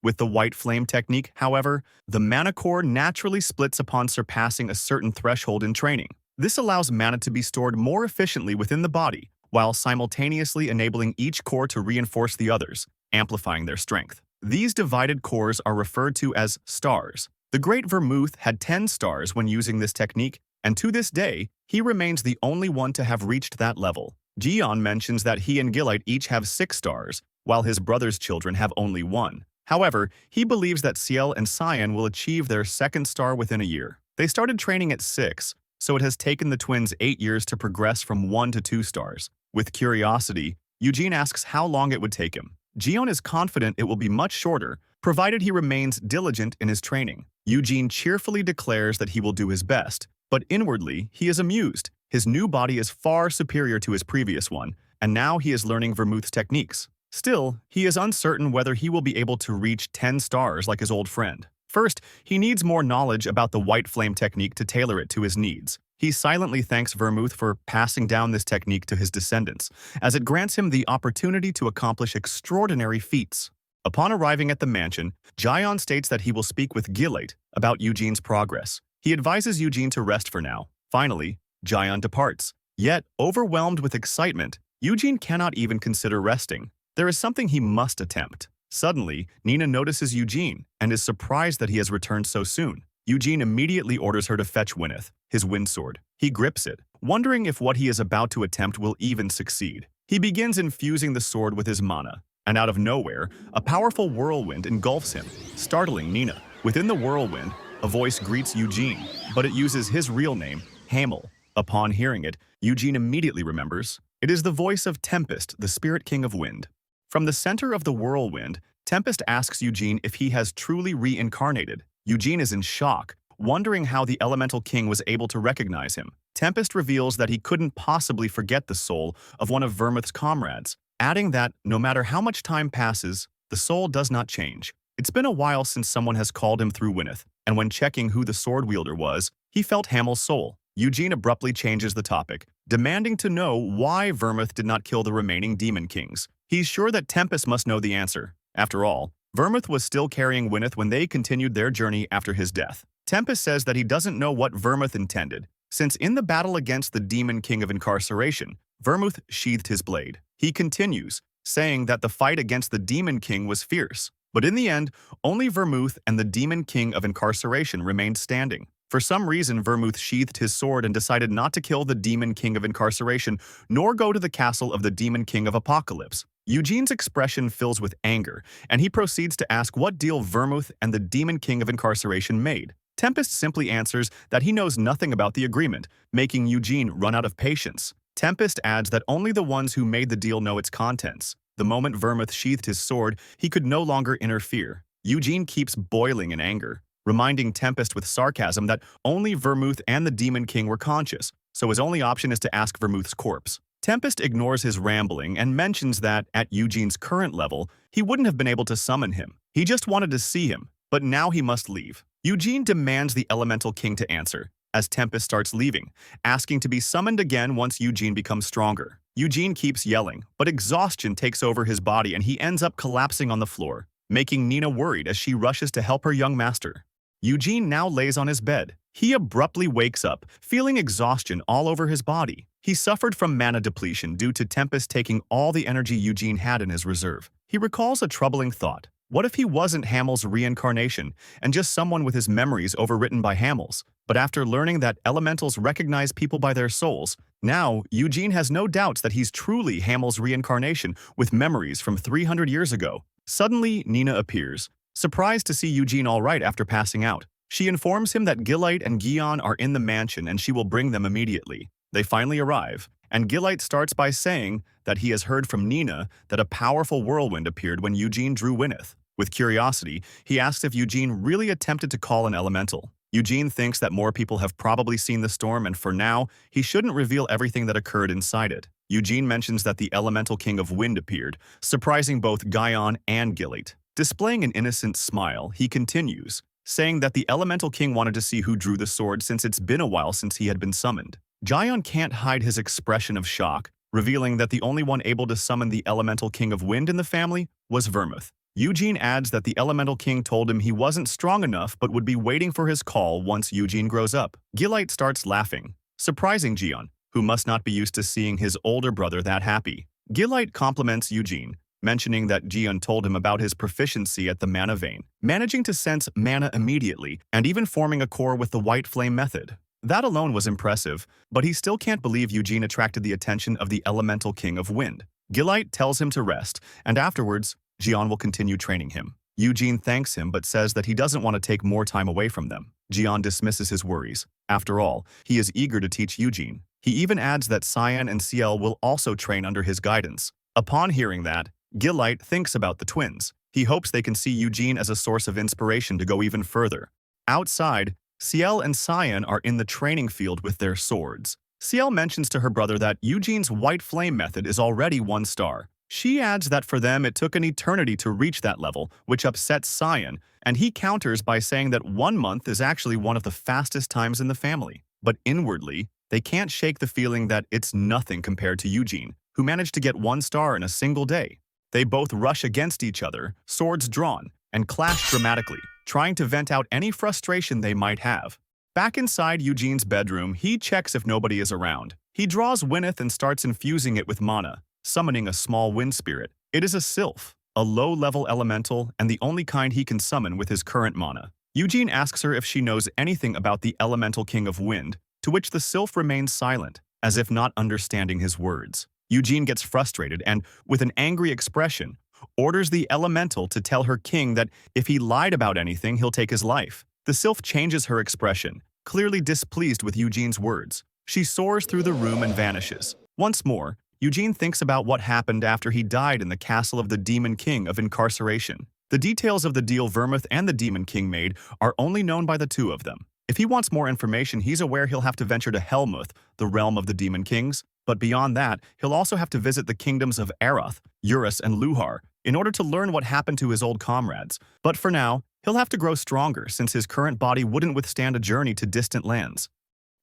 With the white flame technique, however, the mana core naturally splits upon surpassing a certain threshold in training. This allows mana to be stored more efficiently within the body, while simultaneously enabling each core to reinforce the others, amplifying their strength. These divided cores are referred to as stars. The Great Vermouth had 10 stars when using this technique, and to this day, he remains the only one to have reached that level. Jungyeol mentions that he and Gillite each have 6 stars, while his brother's children have only 1. However, he believes that Ciel and Cyan will achieve their 2nd star within a year. They started training at 6, so it has taken the twins 8 years to progress from 1 to 2 stars. With curiosity, Eugene asks how long it would take him. Jungyeol is confident it will be much shorter, provided he remains diligent in his training. Eugene cheerfully declares that he will do his best, but inwardly, he is amused. His new body is far superior to his previous one, and now he is learning Vermouth's techniques. Still, he is uncertain whether he will be able to reach 10 stars like his old friend. First, he needs more knowledge about the white flame technique to tailor it to his needs. He silently thanks Vermouth for passing down this technique to his descendants, as it grants him the opportunity to accomplish extraordinary feats. Upon arriving at the mansion, Jungyeol states that he will speak with Gillite about Eugene's progress. He advises Eugene to rest for now. Finally, Jungyeol departs. Yet, overwhelmed with excitement, Eugene cannot even consider resting. There is something he must attempt. Suddenly, Nina notices Eugene and is surprised that he has returned so soon. Eugene immediately orders her to fetch Wynneth, his windsword. He grips it, wondering if what he is about to attempt will even succeed. He begins infusing the sword with his mana, and out of nowhere, a powerful whirlwind engulfs him, startling Nina. Within the whirlwind, a voice greets Eugene, but it uses his real name, Hamel. Upon hearing it, Eugene immediately remembers. It is the voice of Tempest, the spirit king of wind. From the center of the whirlwind, Tempest asks Eugene if he has truly reincarnated. Eugene is in shock, wondering how the elemental king was able to recognize him. Tempest reveals that he couldn't possibly forget the soul of one of Vermouth's comrades, adding that no matter how much time passes, the soul does not change. It's been a while since someone has called him through Wynneth, and when checking who the sword wielder was, he felt Hamel's soul. Eugene abruptly changes the topic, demanding to know why Vermouth did not kill the remaining demon kings. He's sure that Tempest must know the answer. After all, Vermouth was still carrying Wynneth when they continued their journey after his death. Tempest says that he doesn't know what Vermouth intended, since in the battle against the demon king of incarceration, Vermouth sheathed his blade. He continues, saying that the fight against the demon king was fierce, but in the end, only Vermouth and the demon king of incarceration remained standing. For some reason, Vermouth sheathed his sword and decided not to kill the demon king of incarceration, nor go to the castle of the demon king of apocalypse. Eugene's expression fills with anger, and he proceeds to ask what deal Vermouth and the demon king of incarceration made. Tempest simply answers that he knows nothing about the agreement, making Eugene run out of patience. Tempest adds that only the ones who made the deal know its contents. The moment Vermouth sheathed his sword, he could no longer interfere. Eugene keeps boiling in anger, reminding Tempest with sarcasm that only Vermouth and the Demon King were conscious, so his only option is to ask Vermouth's corpse. Tempest ignores his rambling and mentions that, at Eugene's current level, he wouldn't have been able to summon him. He just wanted to see him, but now he must leave. Eugene demands the Elemental King to answer, as Tempest starts leaving, asking to be summoned again once Eugene becomes stronger. Eugene keeps yelling, but exhaustion takes over his body and he ends up collapsing on the floor, making Nina worried as she rushes to help her young master. Eugene now lays on his bed. He abruptly wakes up, feeling exhaustion all over his body. He suffered from mana depletion due to Tempest taking all the energy Eugene had in his reserve. He recalls a troubling thought. What if he wasn't Hamel's reincarnation, and just someone with his memories overwritten by Hamel's? But after learning that elementals recognize people by their souls, now Eugene has no doubts that he's truly Hamel's reincarnation with memories from 300 years ago. Suddenly, Nina appears, surprised to see Eugene all right after passing out. She informs him that Gillite and Gion are in the mansion and she will bring them immediately. They finally arrive, and Gillite starts by saying that he has heard from Nina that a powerful whirlwind appeared when Eugene drew Wynneth. With curiosity, he asks if Eugene really attempted to call an elemental. Eugene thinks that more people have probably seen the storm, and for now, he shouldn't reveal everything that occurred inside it. Eugene mentions that the elemental king of wind appeared, surprising both Gion and Gillite. Displaying an innocent smile, he continues, saying that the elemental king wanted to see who drew the sword since it's been a while since he had been summoned. Gion can't hide his expression of shock, revealing that the only one able to summon the elemental king of wind in the family was Vermouth. Eugene adds that the elemental king told him he wasn't strong enough but would be waiting for his call once Eugene grows up. Gillite starts laughing, surprising Gion, who must not be used to seeing his older brother that happy. Gillite compliments Eugene, mentioning that Gion told him about his proficiency at the mana vein, managing to sense mana immediately and even forming a core with the white flame method. That alone was impressive, but he still can't believe Eugene attracted the attention of the elemental king of wind. Gillite tells him to rest, and afterwards, Gion will continue training him. Eugene thanks him but says that he doesn't want to take more time away from them. Gion dismisses his worries. After all, he is eager to teach Eugene. He even adds that Cyan and Ciel will also train under his guidance. Upon hearing that, Gillite thinks about the twins. He hopes they can see Eugene as a source of inspiration to go even further. Outside, Ciel and Cyan are in the training field with their swords. Ciel mentions to her brother that Eugene's white flame method is already 1 star. She adds that for them it took an eternity to reach that level, which upsets Cyan, and he counters by saying that 1 month is actually one of the fastest times in the family. But inwardly, they can't shake the feeling that it's nothing compared to Eugene, who managed to get 1 star in a single day. They both rush against each other, swords drawn, and clash dramatically, trying to vent out any frustration they might have. Back inside Eugene's bedroom, he checks if nobody is around. He draws Wynneth and starts infusing it with mana, summoning a small wind spirit. It is a sylph, a low-level elemental and the only kind he can summon with his current mana. Eugene asks her if she knows anything about the elemental king of wind, to which the sylph remains silent, as if not understanding his words. Eugene gets frustrated and, with an angry expression, orders the elemental to tell her king that if he lied about anything, he'll take his life. The sylph changes her expression, clearly displeased with Eugene's words. She soars through the room and vanishes. Once more, Eugene thinks about what happened after he died in the castle of the Demon King of Incarceration. The details of the deal Vermouth and the Demon King made are only known by the two of them. If he wants more information, he's aware he'll have to venture to Helmuth, the realm of the Demon Kings. But beyond that, he'll also have to visit the kingdoms of Aroth, Eurus, and Luhar in order to learn what happened to his old comrades. But for now, he'll have to grow stronger since his current body wouldn't withstand a journey to distant lands.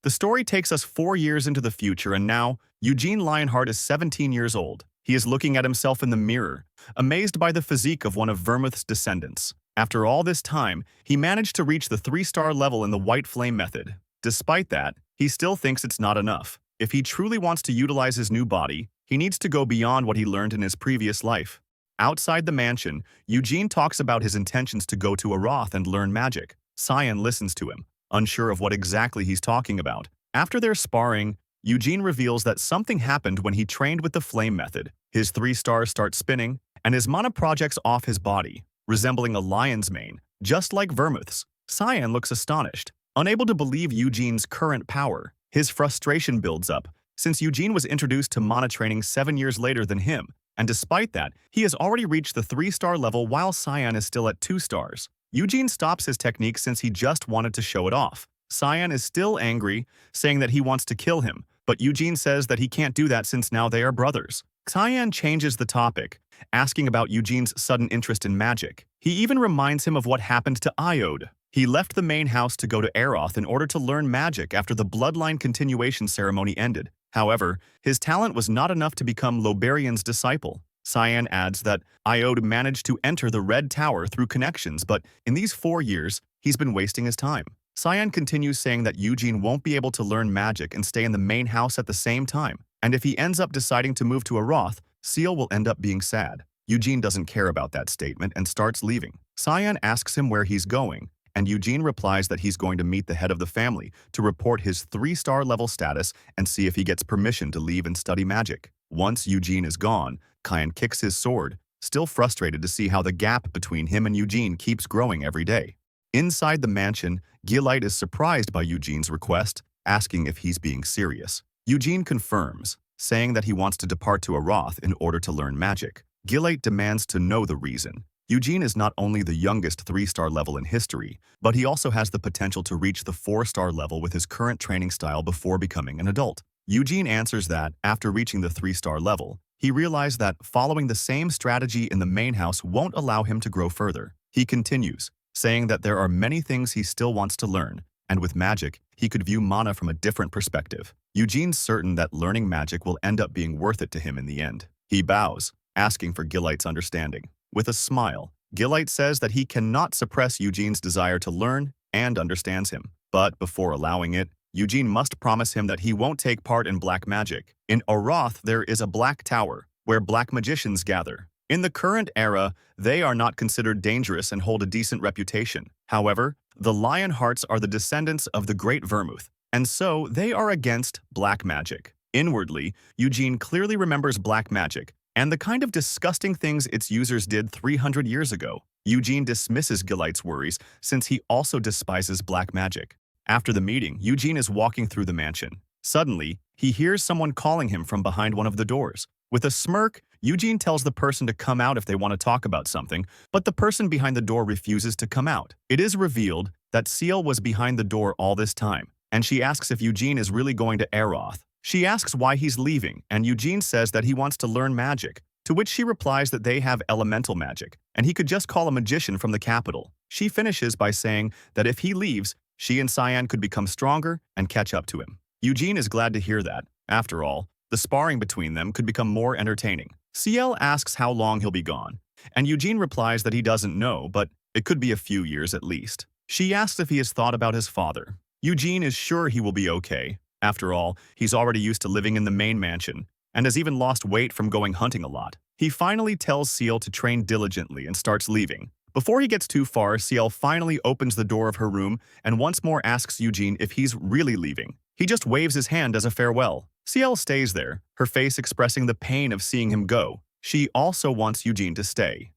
The story takes us 4 years into the future, and now, Eugene Lionheart is 17 years old. He is looking at himself in the mirror, amazed by the physique of one of Vermouth's descendants. After all this time, he managed to reach the 3-star level in the White Flame method. Despite that, he still thinks it's not enough. If he truly wants to utilize his new body, he needs to go beyond what he learned in his previous life. Outside the mansion, Eugene talks about his intentions to go to Aroth and learn magic. Cyan listens to him, unsure of what exactly he's talking about. After their sparring, Eugene reveals that something happened when he trained with the flame method. His 3 stars start spinning, and his mana projects off his body, resembling a lion's mane, just like Vermouth's. Cyan looks astonished, unable to believe Eugene's current power. His frustration builds up, since Eugene was introduced to mana training 7 years later than him, and despite that, he has already reached the 3-star level while Cyan is still at 2 stars. Eugene stops his technique since he just wanted to show it off. Cyan is still angry, saying that he wants to kill him, but Eugene says that he can't do that since now they are brothers. Cyan changes the topic, asking about Eugene's sudden interest in magic. He even reminds him of what happened to Iode. He left the main house to go to Aroth in order to learn magic after the bloodline continuation ceremony ended. However, his talent was not enough to become Lobarion's disciple. Cyan adds that Iode managed to enter the Red Tower through connections, but in these 4 years, He's been wasting his time. Cyan continues saying that Eugene won't be able to learn magic and stay in the main house at the same time, and if he ends up deciding to move to Aroth, Seal will end up being sad. Eugene doesn't care about that statement and starts leaving. Cyan asks him where he's going, and Eugene replies that he's going to meet the head of the family to report his 3-star level status and see if he gets permission to leave and study magic. Once Eugene is gone, Cyan kicks his sword, still frustrated to see how the gap between him and Eugene keeps growing every day. Inside the mansion, Gilite is surprised by Eugene's request, asking if he's being serious. Eugene confirms, saying that he wants to depart to Aroth in order to learn magic. Gilite demands to know the reason. Eugene is not only the youngest 3-star level in history, but he also has the potential to reach the 4-star level with his current training style before becoming an adult. Eugene answers that, after reaching the 3-star level, he realized that following the same strategy in the main house won't allow him to grow further. He continues, saying that there are many things he still wants to learn, and with magic, he could view mana from a different perspective. Eugene's certain that learning magic will end up being worth it to him in the end. He bows, asking for Gilite's understanding. With a smile, Gilite says that he cannot suppress Eugene's desire to learn and understands him. But before allowing it, Eugene must promise him that he won't take part in black magic. In Aroth, there is a black tower, where black magicians gather. In the current era, they are not considered dangerous and hold a decent reputation. However, the Lionhearts are the descendants of the Great Vermouth, and so they are against black magic. Inwardly, Eugene clearly remembers black magic, and the kind of disgusting things its users did 300 years ago. Eugene dismisses Gilite's worries since he also despises black magic. After the meeting, Eugene is walking through the mansion. Suddenly, he hears someone calling him from behind one of the doors. With a smirk, Eugene tells the person to come out if they want to talk about something, but the person behind the door refuses to come out. It is revealed that Seal was behind the door all this time, and she asks if Eugene is really going to Aroth. She asks why he's leaving, and Eugene says that he wants to learn magic, to which she replies that they have elemental magic, and he could just call a magician from the capital. She finishes by saying that if he leaves, she and Cyan could become stronger and catch up to him. Eugene is glad to hear that. After all, the sparring between them could become more entertaining. Ciel asks how long he'll be gone, and Eugene replies that he doesn't know, but it could be a few years at least. She asks if he has thought about his father. Eugene is sure he will be okay. After all, he's already used to living in the main mansion, and has even lost weight from going hunting a lot. He finally tells Ciel to train diligently and starts leaving. Before he gets too far, Ciel finally opens the door of her room and once more asks Eugene if he's really leaving. He just waves his hand as a farewell. Ciel stays there, her face expressing the pain of seeing him go. She also wants Eugene to stay.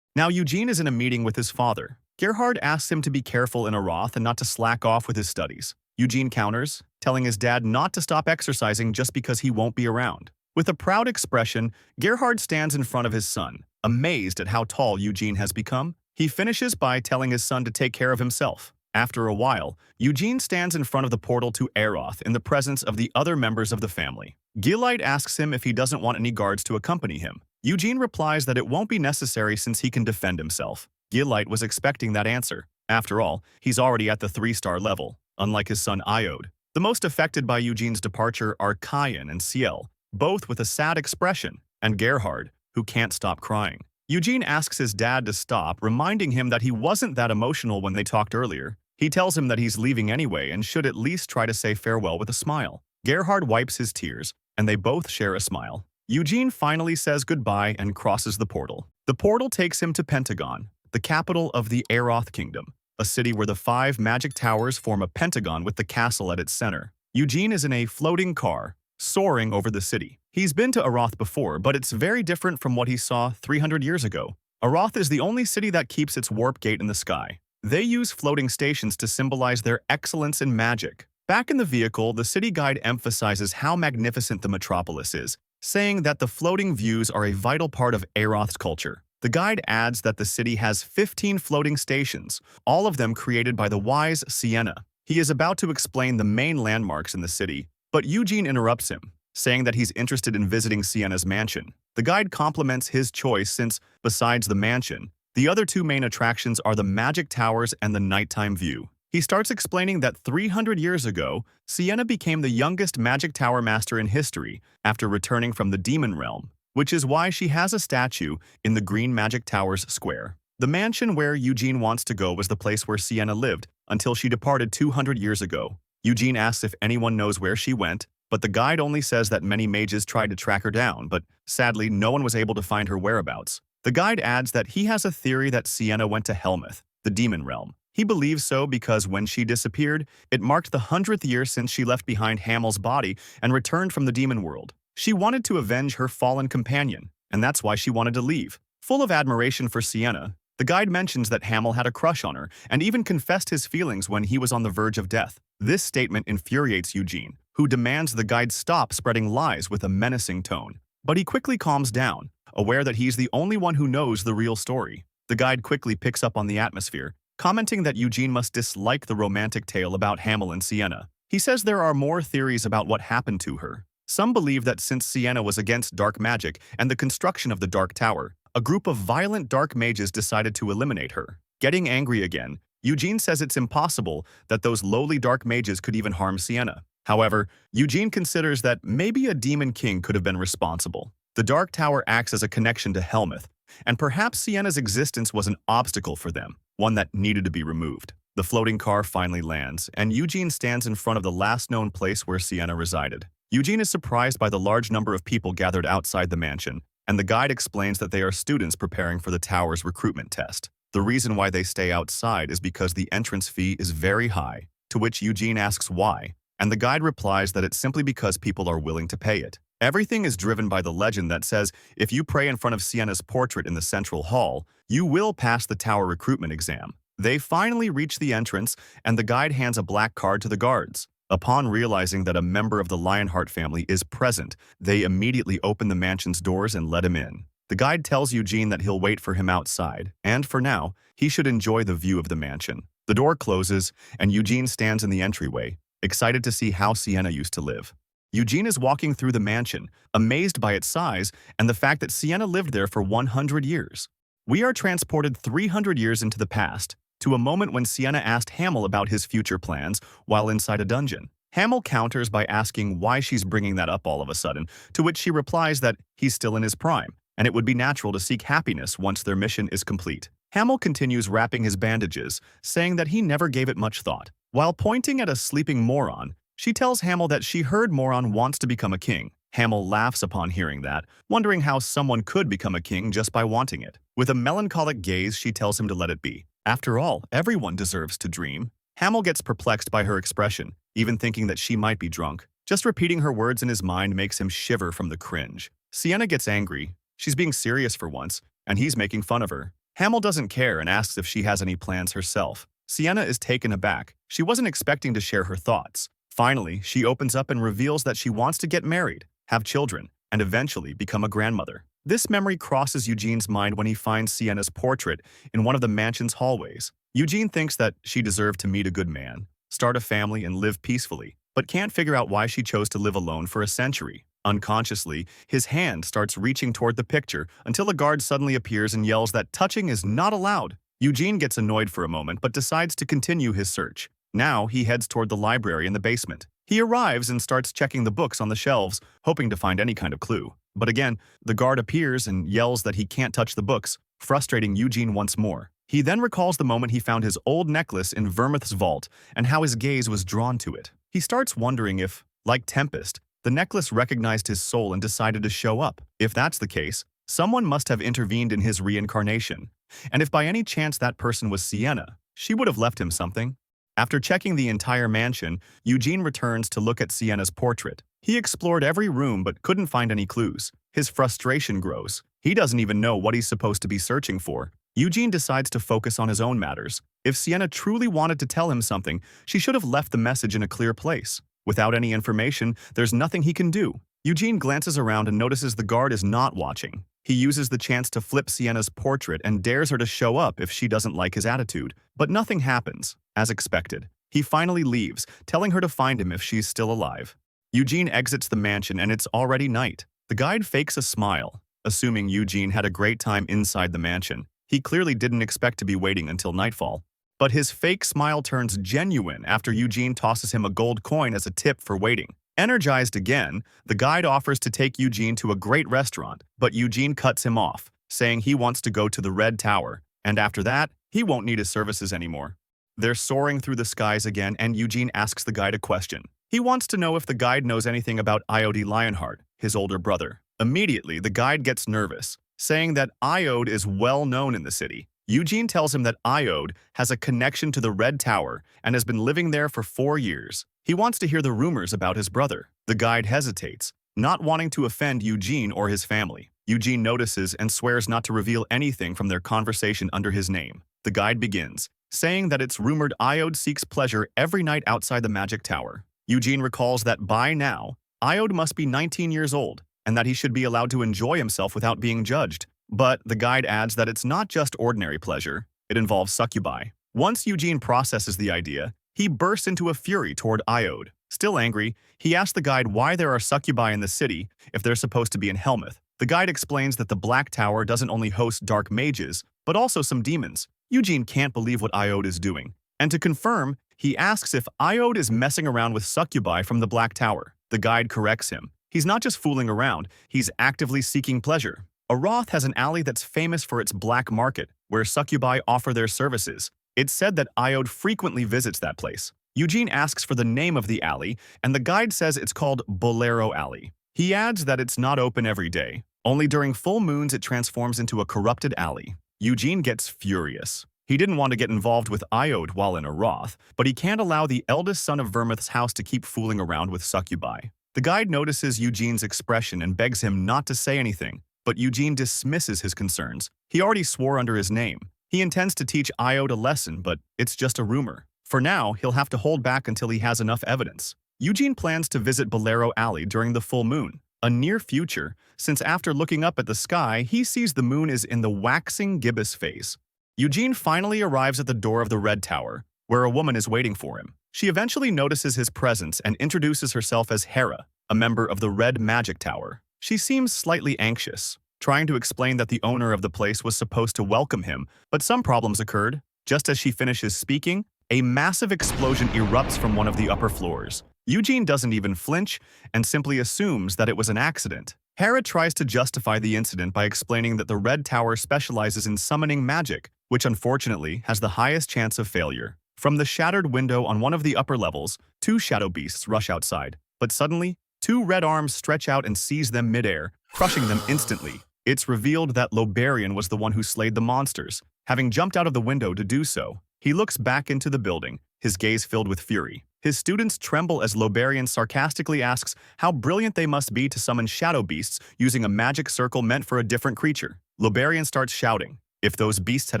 Now Eugene is in a meeting with his father. Gerhard asks him to be careful in Aroth and not to slack off with his studies. Eugene counters, telling his dad not to stop exercising just because he won't be around. With a proud expression, Gerhard stands in front of his son, amazed at how tall Eugene has become. He finishes by telling his son to take care of himself. After a while, Eugene stands in front of the portal to Aroth in the presence of the other members of the family. Gilite asks him if he doesn't want any guards to accompany him. Eugene replies that it won't be necessary since he can defend himself. Gilite was expecting that answer. After all, he's already at the 3-star level, unlike his son Iode. The most affected by Eugene's departure are Cyan and Ciel, both with a sad expression, and Gerhard, who can't stop crying. Eugene asks his dad to stop, reminding him that he wasn't that emotional when they talked earlier. He tells him that he's leaving anyway and should at least try to say farewell with a smile. Gerhard wipes his tears, and they both share a smile. Eugene finally says goodbye and crosses the portal. The portal takes him to Pentagon, the capital of the Aroth Kingdom, a city where the 5 magic towers form a pentagon with the castle at its center. Eugene is in a floating car, soaring over the city. He's been to Aroth before, but it's very different from what he saw 300 years ago. Aroth is the only city that keeps its warp gate in the sky. They use floating stations to symbolize their excellence in magic. Back in the vehicle, the city guide emphasizes how magnificent the metropolis is, saying that the floating views are a vital part of Aroth's culture. The guide adds that the city has 15 floating stations, all of them created by the wise Sienna. He is about to explain the main landmarks in the city, but Eugene interrupts him, saying that he's interested in visiting Sienna's mansion. The guide compliments his choice since, besides the mansion, the other 2 main attractions are the magic towers and the nighttime view. He starts explaining that 300 years ago, Sienna became the youngest magic tower master in history after returning from the demon realm, which is why she has a statue in the Green Magic Towers Square. The mansion where Eugene wants to go was the place where Sienna lived until she departed 200 years ago. Eugene asks if anyone knows where she went, but the guide only says that many mages tried to track her down, but sadly no one was able to find her whereabouts. The guide adds that he has a theory that Sienna went to Helmuth, the demon realm. He believes so because when she disappeared, it marked the 100th year since she left behind Hamel's body and returned from the demon world. She wanted to avenge her fallen companion, and that's why she wanted to leave. Full of admiration for Sienna, the guide mentions that Hamel had a crush on her and even confessed his feelings when he was on the verge of death. This statement infuriates Eugene, who demands the guide stop spreading lies with a menacing tone. But he quickly calms down, aware that he's the only one who knows the real story. The guide quickly picks up on the atmosphere, commenting that Eugene must dislike the romantic tale about Hamel and Sienna. He says there are more theories about what happened to her. Some believe that since Sienna was against dark magic and the construction of the Dark Tower, a group of violent dark mages decided to eliminate her. Getting angry again, Eugene says it's impossible that those lowly dark mages could even harm Sienna. However, Eugene considers that maybe a demon king could have been responsible. The Dark Tower acts as a connection to Helmuth, and perhaps Sienna's existence was an obstacle for them, one that needed to be removed. The floating car finally lands, and Eugene stands in front of the last known place where Sienna resided. Eugene is surprised by the large number of people gathered outside the mansion, and the guide explains that they are students preparing for the tower's recruitment test. The reason why they stay outside is because the entrance fee is very high, to which Eugene asks why, and the guide replies that it's simply because people are willing to pay it. Everything is driven by the legend that says if you pray in front of Sienna's portrait in the central hall, you will pass the tower recruitment exam. They finally reach the entrance, and the guide hands a black card to the guards. Upon realizing that a member of the Lionheart family is present, they immediately open the mansion's doors and let him in. The guide tells Eugene that he'll wait for him outside, and for now, he should enjoy the view of the mansion. The door closes, and Eugene stands in the entryway, excited to see how Sienna used to live. Eugene is walking through the mansion, amazed by its size and the fact that Sienna lived there for 100 years. We are transported 300 years into the past, to a moment when Sienna asked Hamel about his future plans while inside a dungeon. Hamel counters by asking why she's bringing that up all of a sudden, to which she replies that he's still in his prime, and it would be natural to seek happiness once their mission is complete. Hamel continues wrapping his bandages, saying that he never gave it much thought. While pointing at a sleeping Moron, she tells Hamel that she heard Moron wants to become a king. Hamel laughs upon hearing that, wondering how someone could become a king just by wanting it. With a melancholic gaze, she tells him to let it be. After all, everyone deserves to dream. Hamel gets perplexed by her expression, even thinking that she might be drunk. Just repeating her words in his mind makes him shiver from the cringe. Sienna gets angry. She's being serious for once, and he's making fun of her. Hamel doesn't care and asks if she has any plans herself. Sienna is taken aback. She wasn't expecting to share her thoughts. Finally, she opens up and reveals that she wants to get married, have children, and eventually become a grandmother. This memory crosses Eugene's mind when he finds Sienna's portrait in one of the mansion's hallways. Eugene thinks that she deserved to meet a good man, start a family, and live peacefully, but can't figure out why she chose to live alone for a century. Unconsciously, his hand starts reaching toward the picture until a guard suddenly appears and yells that touching is not allowed. Eugene gets annoyed for a moment but decides to continue his search. Now he heads toward the library in the basement. He arrives and starts checking the books on the shelves, hoping to find any kind of clue. But again, the guard appears and yells that he can't touch the books, frustrating Eugene once more. He then recalls the moment he found his old necklace in Vermouth's vault and how his gaze was drawn to it. He starts wondering if, like Tempest, the necklace recognized his soul and decided to show up. If that's the case, someone must have intervened in his reincarnation. And if by any chance that person was Sienna, she would have left him something. After checking the entire mansion, Eugene returns to look at Sienna's portrait. He explored every room but couldn't find any clues. His frustration grows. He doesn't even know what he's supposed to be searching for. Eugene decides to focus on his own matters. If Sienna truly wanted to tell him something, she should have left the message in a clear place. Without any information, there's nothing he can do. Eugene glances around and notices the guard is not watching. He uses the chance to flip Sienna's portrait and dares her to show up if she doesn't like his attitude. But nothing happens, as expected. He finally leaves, telling her to find him if she's still alive. Eugene exits the mansion and it's already night. The guide fakes a smile, assuming Eugene had a great time inside the mansion. He clearly didn't expect to be waiting until nightfall. But his fake smile turns genuine after Eugene tosses him a gold coin as a tip for waiting. Energized again, the guide offers to take Eugene to a great restaurant, but Eugene cuts him off, saying he wants to go to the Red Tower. And after that, he won't need his services anymore. They're soaring through the skies again, and Eugene asks the guide a question. He wants to know if the guide knows anything about Iode Lionheart, his older brother. Immediately, the guide gets nervous, saying that Iode is well known in the city. Eugene tells him that Iode has a connection to the Red Tower and has been living there for 4 years. He wants to hear the rumors about his brother. The guide hesitates, not wanting to offend Eugene or his family. Eugene notices and swears not to reveal anything from their conversation under his name. The guide begins, saying that it's rumored Iode seeks pleasure every night outside the Magic Tower. Eugene recalls that by now, Iode must be 19 years old, and that he should be allowed to enjoy himself without being judged. But the guide adds that it's not just ordinary pleasure, it involves succubi. Once Eugene processes the idea, he bursts into a fury toward Iode. Still angry, he asks the guide why there are succubi in the city if they're supposed to be in Helmuth. The guide explains that the Black Tower doesn't only host dark mages, but also some demons. Eugene can't believe what Iode is doing. And to confirm, he asks if Iode is messing around with succubi from the Black Tower. The guide corrects him. He's not just fooling around, he's actively seeking pleasure. Aroth has an alley that's famous for its black market, where succubi offer their services. It's said that Iode frequently visits that place. Eugene asks for the name of the alley, and the guide says it's called Bolero Alley. He adds that it's not open every day. Only during full moons it transforms into a corrupted alley. Eugene gets furious. He didn't want to get involved with Iode while in Aroth, but he can't allow the eldest son of Vermouth's house to keep fooling around with succubi. The guide notices Eugene's expression and begs him not to say anything, but Eugene dismisses his concerns. He already swore under his name. He intends to teach Iode a lesson, but it's just a rumor. For now, he'll have to hold back until he has enough evidence. Eugene plans to visit Bolero Alley during the full moon, a near future, since after looking up at the sky, he sees the moon is in the waxing gibbous phase. Eugene finally arrives at the door of the Red Tower, where a woman is waiting for him. She eventually notices his presence and introduces herself as Hera, a member of the Red Magic Tower. She seems slightly anxious, trying to explain that the owner of the place was supposed to welcome him, but some problems occurred. Just as she finishes speaking, a massive explosion erupts from one of the upper floors. Eugene doesn't even flinch and simply assumes that it was an accident. Hera tries to justify the incident by explaining that the Red Tower specializes in summoning magic, which unfortunately has the highest chance of failure. From the shattered window on one of the upper levels, 2 shadow beasts rush outside, but suddenly, 2 red arms stretch out and seize them midair, crushing them instantly. It's revealed that Lobarian was the one who slayed the monsters, having jumped out of the window to do so. He looks back into the building, his gaze filled with fury. His students tremble as Lobarian sarcastically asks how brilliant they must be to summon shadow beasts using a magic circle meant for a different creature. Lobarian starts shouting. If those beasts had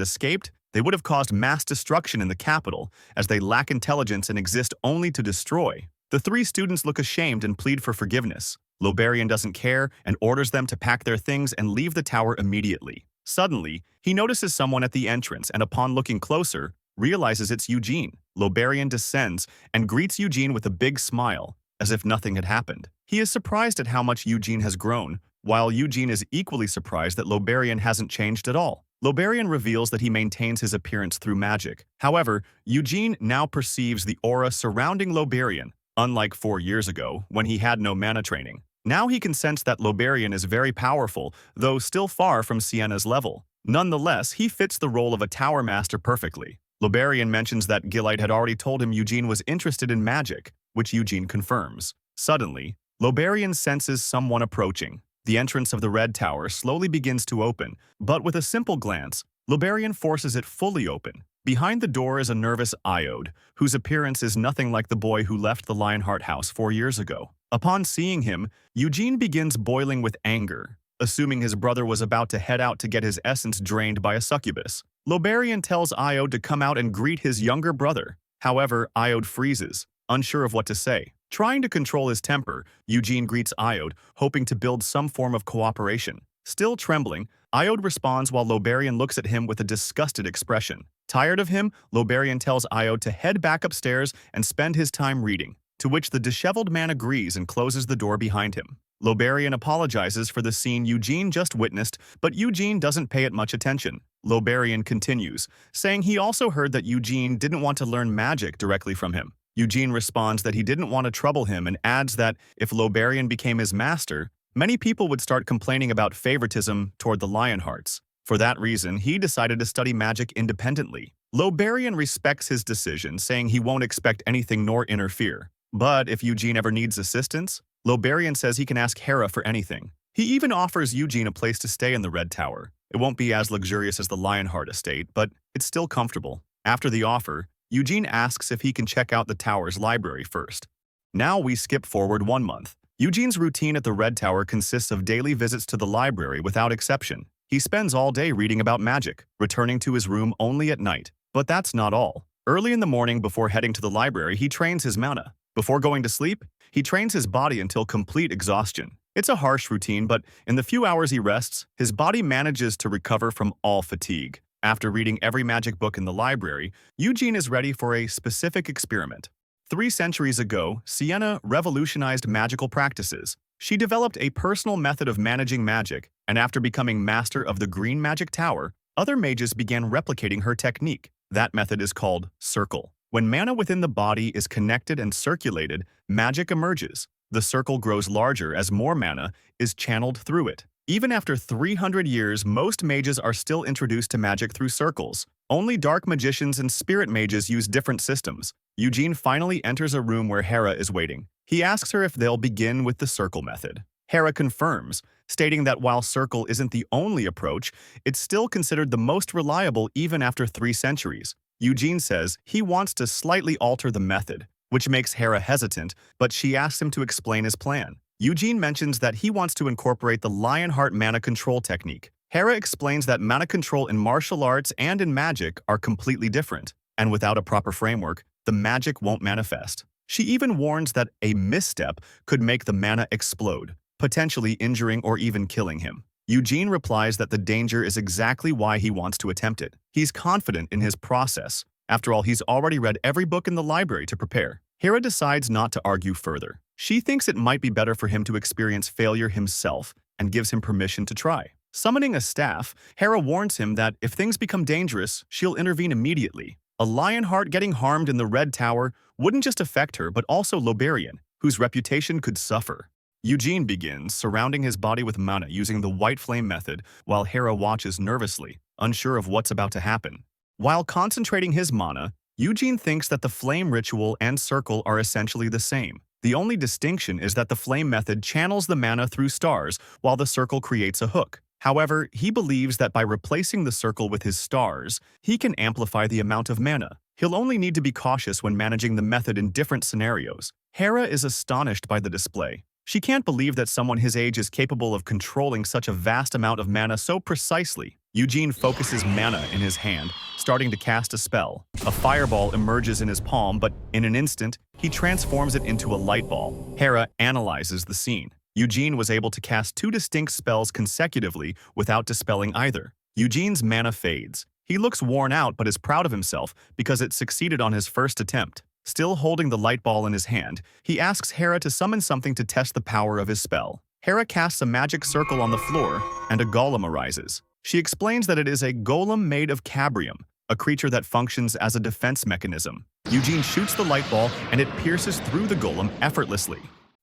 escaped, they would have caused mass destruction in the capital, as they lack intelligence and exist only to destroy. The 3 students look ashamed and plead for forgiveness. Lobarian doesn't care and orders them to pack their things and leave the tower immediately. Suddenly, he notices someone at the entrance and upon looking closer, realizes it's Eugene. Lobarian descends and greets Eugene with a big smile, as if nothing had happened. He is surprised at how much Eugene has grown, while Eugene is equally surprised that Lobarian hasn't changed at all. Lobarian reveals that he maintains his appearance through magic. However, Eugene now perceives the aura surrounding Lobarian, unlike 4 years ago, when he had no mana training. Now he can sense that Lobarian is very powerful, though still far from Sienna's level. Nonetheless, he fits the role of a tower master perfectly. Lobarian mentions that Gilite had already told him Eugene was interested in magic, which Eugene confirms. Suddenly, Lobarian senses someone approaching. The entrance of the Red Tower slowly begins to open, but with a simple glance, Lobarian forces it fully open. Behind the door is a nervous Iode, whose appearance is nothing like the boy who left the Lionheart house 4 years ago. Upon seeing him, Eugene begins boiling with anger, assuming his brother was about to head out to get his essence drained by a succubus. Lobarian tells Iode to come out and greet his younger brother. However, Iode freezes, unsure of what to say. Trying to control his temper, Eugene greets Iode, hoping to build some form of cooperation. Still trembling, Iode responds while Lobarian looks at him with a disgusted expression. Tired of him, Lobarian tells Iode to head back upstairs and spend his time reading, to which the disheveled man agrees and closes the door behind him. Lobarian apologizes for the scene Eugene just witnessed, but Eugene doesn't pay it much attention. Lobarian continues, saying he also heard that Eugene didn't want to learn magic directly from him. Eugene responds that he didn't want to trouble him and adds that if Lobarian became his master, many people would start complaining about favoritism toward the Lionhearts. For that reason, he decided to study magic independently. Lobarian respects his decision, saying he won't expect anything nor interfere. But if Eugene ever needs assistance, Lobarian says he can ask Hera for anything. He even offers Eugene a place to stay in the Red Tower. It won't be as luxurious as the Lionheart estate, but it's still comfortable. After the offer, Eugene asks if he can check out the tower's library first. Now we skip forward 1 month. Eugene's routine at the Red Tower consists of daily visits to the library without exception. He spends all day reading about magic, returning to his room only at night. But that's not all. Early in the morning before heading to the library, he trains his mana. Before going to sleep, he trains his body until complete exhaustion. It's a harsh routine, but in the few hours he rests, his body manages to recover from all fatigue. After reading every magic book in the library, Eugene is ready for a specific experiment. 3 centuries ago, Sienna revolutionized magical practices. She developed a personal method of managing magic, and after becoming master of the Green Magic Tower, other mages began replicating her technique. That method is called circle. When mana within the body is connected and circulated, magic emerges. The circle grows larger as more mana is channeled through it. Even after 300 years, most mages are still introduced to magic through circles. Only dark magicians and spirit mages use different systems. Eugene finally enters a room where Hera is waiting. He asks her if they'll begin with the circle method. Hera confirms, stating that while circle isn't the only approach, it's still considered the most reliable even after 3 centuries. Eugene says he wants to slightly alter the method, which makes Hera hesitant, but she asks him to explain his plan. Eugene mentions that he wants to incorporate the Lionheart mana control technique. Hera explains that mana control in martial arts and in magic are completely different, and without a proper framework, the magic won't manifest. She even warns that a misstep could make the mana explode, potentially injuring or even killing him. Eugene replies that the danger is exactly why he wants to attempt it. He's confident in his process. After all, he's already read every book in the library to prepare. Hera decides not to argue further. She thinks it might be better for him to experience failure himself and gives him permission to try. Summoning a staff, Hera warns him that if things become dangerous, she'll intervene immediately. A Lionheart getting harmed in the Red Tower wouldn't just affect her, but also Lobarian, whose reputation could suffer. Eugene begins, surrounding his body with mana using the White Flame method, while Hera watches nervously, unsure of what's about to happen. While concentrating his mana, Eugene thinks that the flame ritual and circle are essentially the same. The only distinction is that the flame method channels the mana through stars, while the circle creates a hook. However, he believes that by replacing the circle with his stars, he can amplify the amount of mana. He'll only need to be cautious when managing the method in different scenarios. Hera is astonished by the display. She can't believe that someone his age is capable of controlling such a vast amount of mana so precisely. Eugene focuses mana in his hand, starting to cast a spell. A fireball emerges in his palm, but in an instant, he transforms it into a light ball. Hera analyzes the scene. Eugene was able to cast 2 distinct spells consecutively without dispelling either. Eugene's mana fades. He looks worn out but is proud of himself because it succeeded on his first attempt. Still holding the light ball in his hand, he asks Hera to summon something to test the power of his spell. Hera casts a magic circle on the floor, and a golem arises. She explains that it is a golem made of cabrium, a creature that functions as a defense mechanism. Eugene shoots the light ball, and it pierces through the golem effortlessly.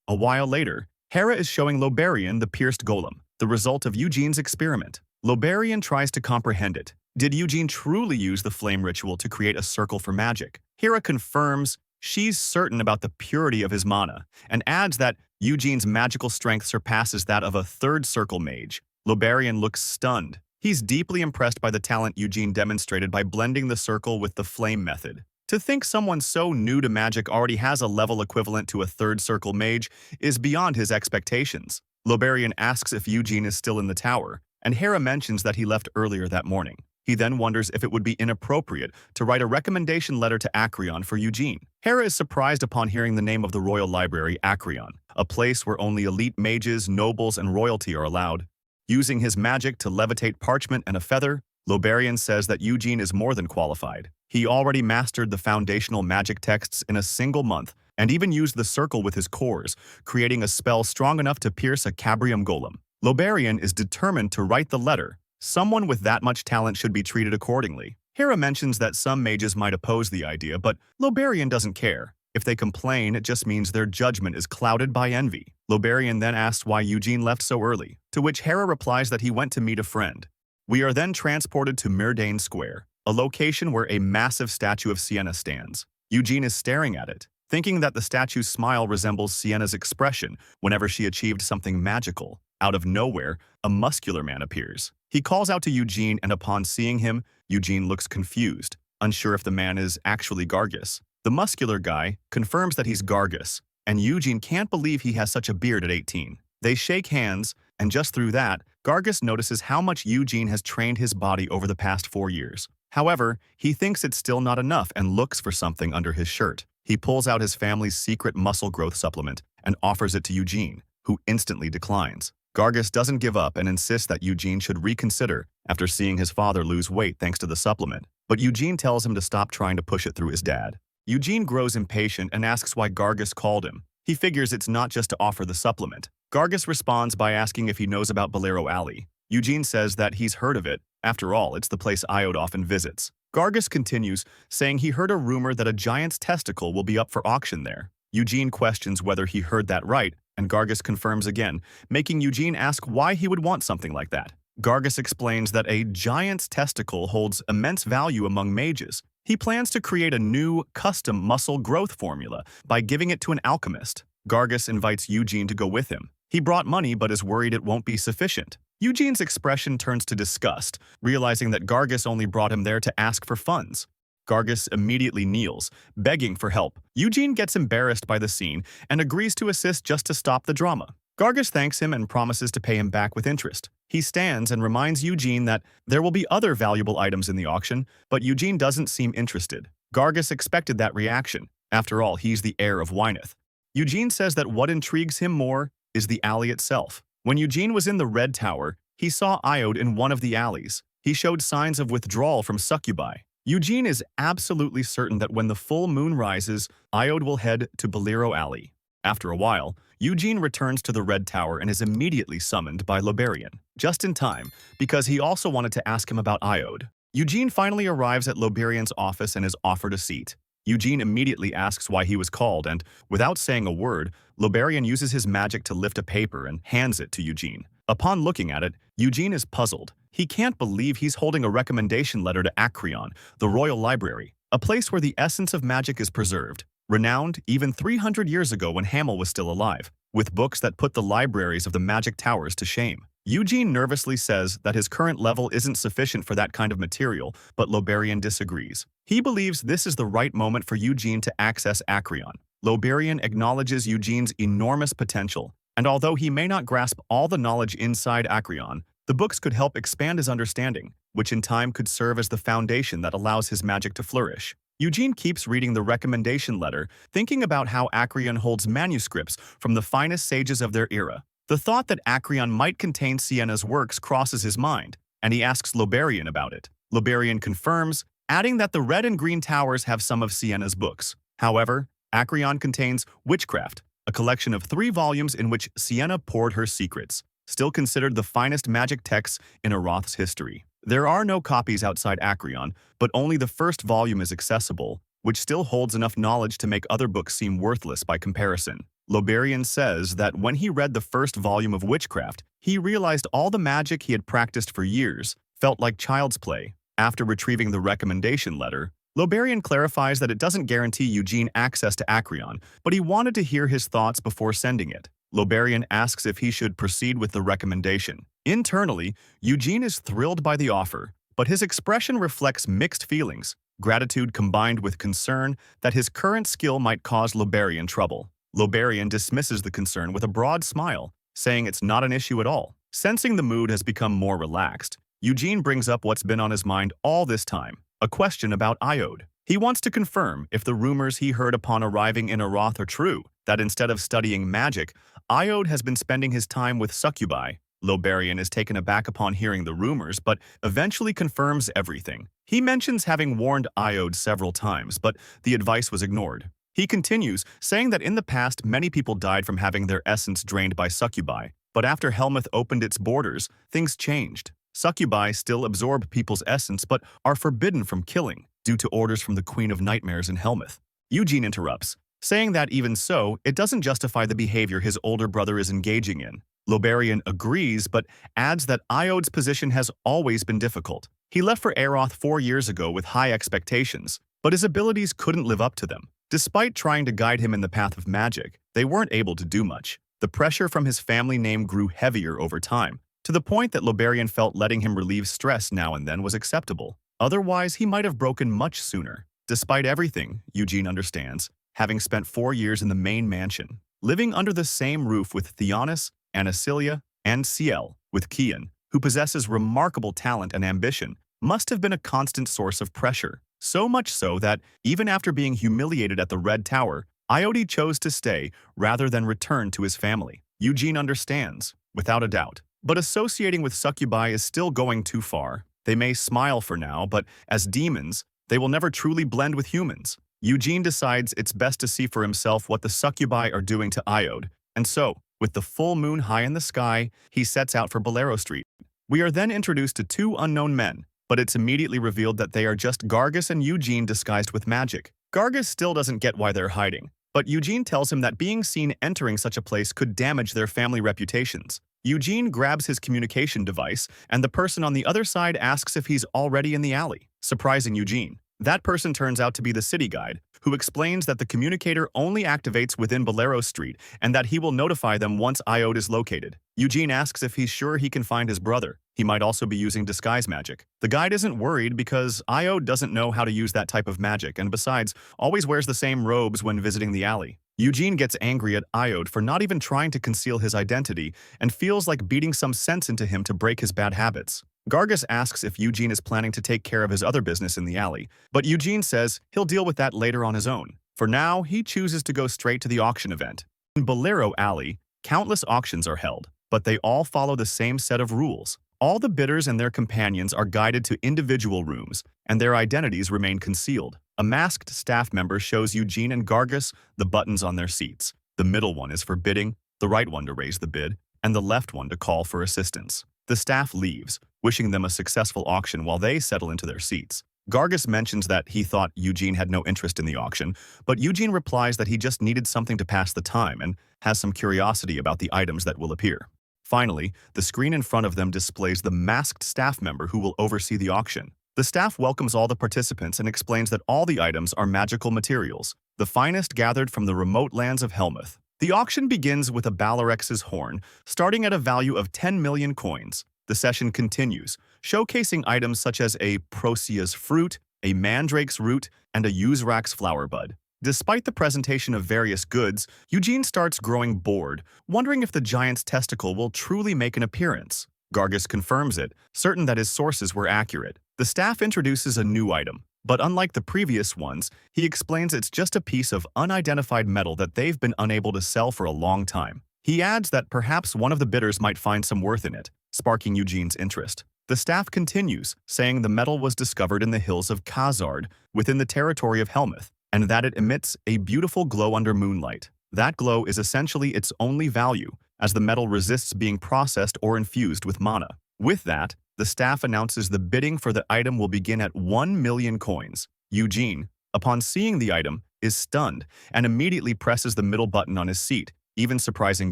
A while later, Hera is showing Lobarian the pierced golem, the result of Eugene's experiment. Lobarian tries to comprehend it. Did Eugene truly use the flame ritual to create a circle for magic? Hera confirms she's certain about the purity of his mana, and adds that Eugene's magical strength surpasses that of a 3rd circle mage. Lobarian looks stunned. He's deeply impressed by the talent Eugene demonstrated by blending the circle with the flame method. To think someone so new to magic already has a level equivalent to a 3rd circle mage is beyond his expectations. Lobarian asks if Eugene is still in the tower, and Hera mentions that he left earlier that morning. He then wonders if it would be inappropriate to write a recommendation letter to Acreon for Eugene. Hera is surprised upon hearing the name of the royal library, Acreon, a place where only elite mages, nobles, and royalty are allowed. Using his magic to levitate parchment and a feather, Lobarian says that Eugene is more than qualified. He already mastered the foundational magic texts in a single month, and even used the circle with his cores, creating a spell strong enough to pierce a cabrium golem. Lobarian is determined to write the letter. Someone with that much talent should be treated accordingly. Hera mentions that some mages might oppose the idea, but Lobarian doesn't care. If they complain, it just means their judgment is clouded by envy. Lobarian then asks why Eugene left so early, to which Hera replies that he went to meet a friend. We are then transported to Myrdain Square, a location where a massive statue of Sienna stands. Eugene is staring at it, thinking that the statue's smile resembles Sienna's expression whenever she achieved something magical. Out of nowhere, a muscular man appears. He calls out to Eugene, and upon seeing him, Eugene looks confused, unsure if the man is actually Gargus. The muscular guy confirms that he's Gargus, and Eugene can't believe he has such a beard at 18. They shake hands, and just through that, Gargus notices how much Eugene has trained his body over the past 4 years. However, he thinks it's still not enough and looks for something under his shirt. He pulls out his family's secret muscle growth supplement and offers it to Eugene, who instantly declines. Gargus doesn't give up and insists that Eugene should reconsider after seeing his father lose weight thanks to the supplement, but Eugene tells him to stop trying to push it through his dad. Eugene grows impatient and asks why Gargus called him. He figures it's not just to offer the supplement. Gargus responds by asking if he knows about Bolero Alley. Eugene says that he's heard of it. After all, it's the place Iode often visits. Gargus continues, saying he heard a rumor that a giant's testicle will be up for auction there. Eugene questions whether he heard that right, and Gargus confirms again, making Eugene ask why he would want something like that. Gargus explains that a giant's testicle holds immense value among mages. He plans to create a new, custom muscle growth formula by giving it to an alchemist. Gargus invites Eugene to go with him. He brought money but is worried it won't be sufficient. Eugene's expression turns to disgust, realizing that Gargus only brought him there to ask for funds. Gargus immediately kneels, begging for help. Eugene gets embarrassed by the scene and agrees to assist just to stop the drama. Gargus thanks him and promises to pay him back with interest. He stands and reminds Eugene that there will be other valuable items in the auction, but Eugene doesn't seem interested. Gargus expected that reaction. After all, he's the heir of Wyneth. Eugene says that what intrigues him more is the alley itself. When Eugene was in the Red Tower, he saw Iode in one of the alleys. He showed signs of withdrawal from succubi. Eugene is absolutely certain that when the full moon rises, Iode will head to Bolero Alley. After a while, Eugene returns to the Red Tower and is immediately summoned by Loberian, just in time, because he also wanted to ask him about Iode. Eugene finally arrives at Loberian's office and is offered a seat. Eugene immediately asks why he was called, and, without saying a word, Loberian uses his magic to lift a paper and hands it to Eugene. Upon looking at it, Eugene is puzzled. He can't believe he's holding a recommendation letter to Acreon, the Royal Library, a place where the essence of magic is preserved, renowned even 300 years ago when Hamel was still alive, with books that put the libraries of the magic towers to shame. Eugene nervously says that his current level isn't sufficient for that kind of material, but Loberian disagrees. He believes this is the right moment for Eugene to access Acreon. Loberian acknowledges Eugene's enormous potential, and although he may not grasp all the knowledge inside Acreon, the books could help expand his understanding, which in time could serve as the foundation that allows his magic to flourish. Eugene keeps reading the recommendation letter, thinking about how Acreon holds manuscripts from the finest sages of their era. The thought that Acreon might contain Sienna's works crosses his mind, and he asks Loberian about it. Loberian confirms, adding that the Red and Green Towers have some of Sienna's books. However, Acreon contains Witchcraft, a collection of 3 volumes in which Sienna poured her secrets, still considered the finest magic texts in Aroth's history. There are no copies outside Acreon, but only the first volume is accessible, which still holds enough knowledge to make other books seem worthless by comparison. Loberian says that when he read the first volume of Witchcraft, he realized all the magic he had practiced for years felt like child's play. After retrieving the recommendation letter, Loberian clarifies that it doesn't guarantee Eugene access to Acreon, but he wanted to hear his thoughts before sending it. Loberian asks if he should proceed with the recommendation. Internally, Eugene is thrilled by the offer, but his expression reflects mixed feelings, gratitude combined with concern that his current skill might cause Loberian trouble. Loberian dismisses the concern with a broad smile, saying it's not an issue at all. Sensing the mood has become more relaxed, Eugene brings up what's been on his mind all this time, a question about Iode. He wants to confirm if the rumors he heard upon arriving in Aroth are true, that instead of studying magic, Iode has been spending his time with succubi. Loberian is taken aback upon hearing the rumors, but eventually confirms everything. He mentions having warned Iode several times, but the advice was ignored. He continues, saying that in the past many people died from having their essence drained by succubi, but after Helmuth opened its borders, things changed. Succubi still absorb people's essence but are forbidden from killing, due to orders from the Queen of Nightmares in Helmuth. Eugene interrupts, saying that even so, it doesn't justify the behavior his older brother is engaging in. Lobarian agrees, but adds that Iod's position has always been difficult. He left for Aeroth 4 years ago with high expectations, but his abilities couldn't live up to them. Despite trying to guide him in the path of magic, they weren't able to do much. The pressure from his family name grew heavier over time, to the point that Lobarian felt letting him relieve stress now and then was acceptable. Otherwise, he might have broken much sooner. Despite everything, Eugene understands, having spent 4 years in the main mansion, living under the same roof with Theonis, Anacilia, and Ciel, with Kian, who possesses remarkable talent and ambition, must have been a constant source of pressure. So much so that, even after being humiliated at the Red Tower, Iode chose to stay rather than return to his family. Eugene understands, without a doubt. But associating with succubi is still going too far. They may smile for now, but as demons, they will never truly blend with humans. Eugene decides it's best to see for himself what the succubi are doing to Iode, and so, with the full moon high in the sky, he sets out for Bolero Street. We are then introduced to 2 unknown men, but it's immediately revealed that they are just Gargus and Eugene disguised with magic. Gargus still doesn't get why they're hiding, but Eugene tells him that being seen entering such a place could damage their family reputations. Eugene grabs his communication device, and the person on the other side asks if he's already in the alley, surprising Eugene. That person turns out to be the city guide, who explains that the communicator only activates within Bolero Street and that he will notify them once Iode is located. Eugene asks if he's sure he can find his brother. He might also be using disguise magic. The guide isn't worried because Iode doesn't know how to use that type of magic and besides, always wears the same robes when visiting the alley. Eugene gets angry at Iode for not even trying to conceal his identity and feels like beating some sense into him to break his bad habits. Gargus asks if Eugene is planning to take care of his other business in the alley, but Eugene says he'll deal with that later on his own. For now, he chooses to go straight to the auction event. In Bolero Alley, countless auctions are held, but they all follow the same set of rules. All the bidders and their companions are guided to individual rooms, and their identities remain concealed. A masked staff member shows Eugene and Gargus the buttons on their seats. The middle one is for bidding, the right one to raise the bid, and the left one to call for assistance. The staff leaves, wishing them a successful auction while they settle into their seats. Gargus mentions that he thought Eugene had no interest in the auction, but Eugene replies that he just needed something to pass the time and has some curiosity about the items that will appear. Finally, the screen in front of them displays the masked staff member who will oversee the auction. The staff welcomes all the participants and explains that all the items are magical materials, the finest gathered from the remote lands of Helmuth. The auction begins with a Balarex's horn, starting at a value of 10 million coins. The session continues, showcasing items such as a Prosea's fruit, a mandrake's root, and a Uzrak's flower bud. Despite the presentation of various goods, Eugene starts growing bored, wondering if the giant's testicle will truly make an appearance. Gargus confirms it, certain that his sources were accurate. The staff introduces a new item, but unlike the previous ones, he explains it's just a piece of unidentified metal that they've been unable to sell for a long time. He adds that perhaps one of the bidders might find some worth in it, sparking Eugene's interest. The staff continues, saying the metal was discovered in the hills of Khazard, within the territory of Helmuth, and that it emits a beautiful glow under moonlight. That glow is essentially its only value, as the metal resists being processed or infused with mana. With that, the staff announces the bidding for the item will begin at 1 million coins. Eugene, upon seeing the item, is stunned and immediately presses the middle button on his seat, even surprising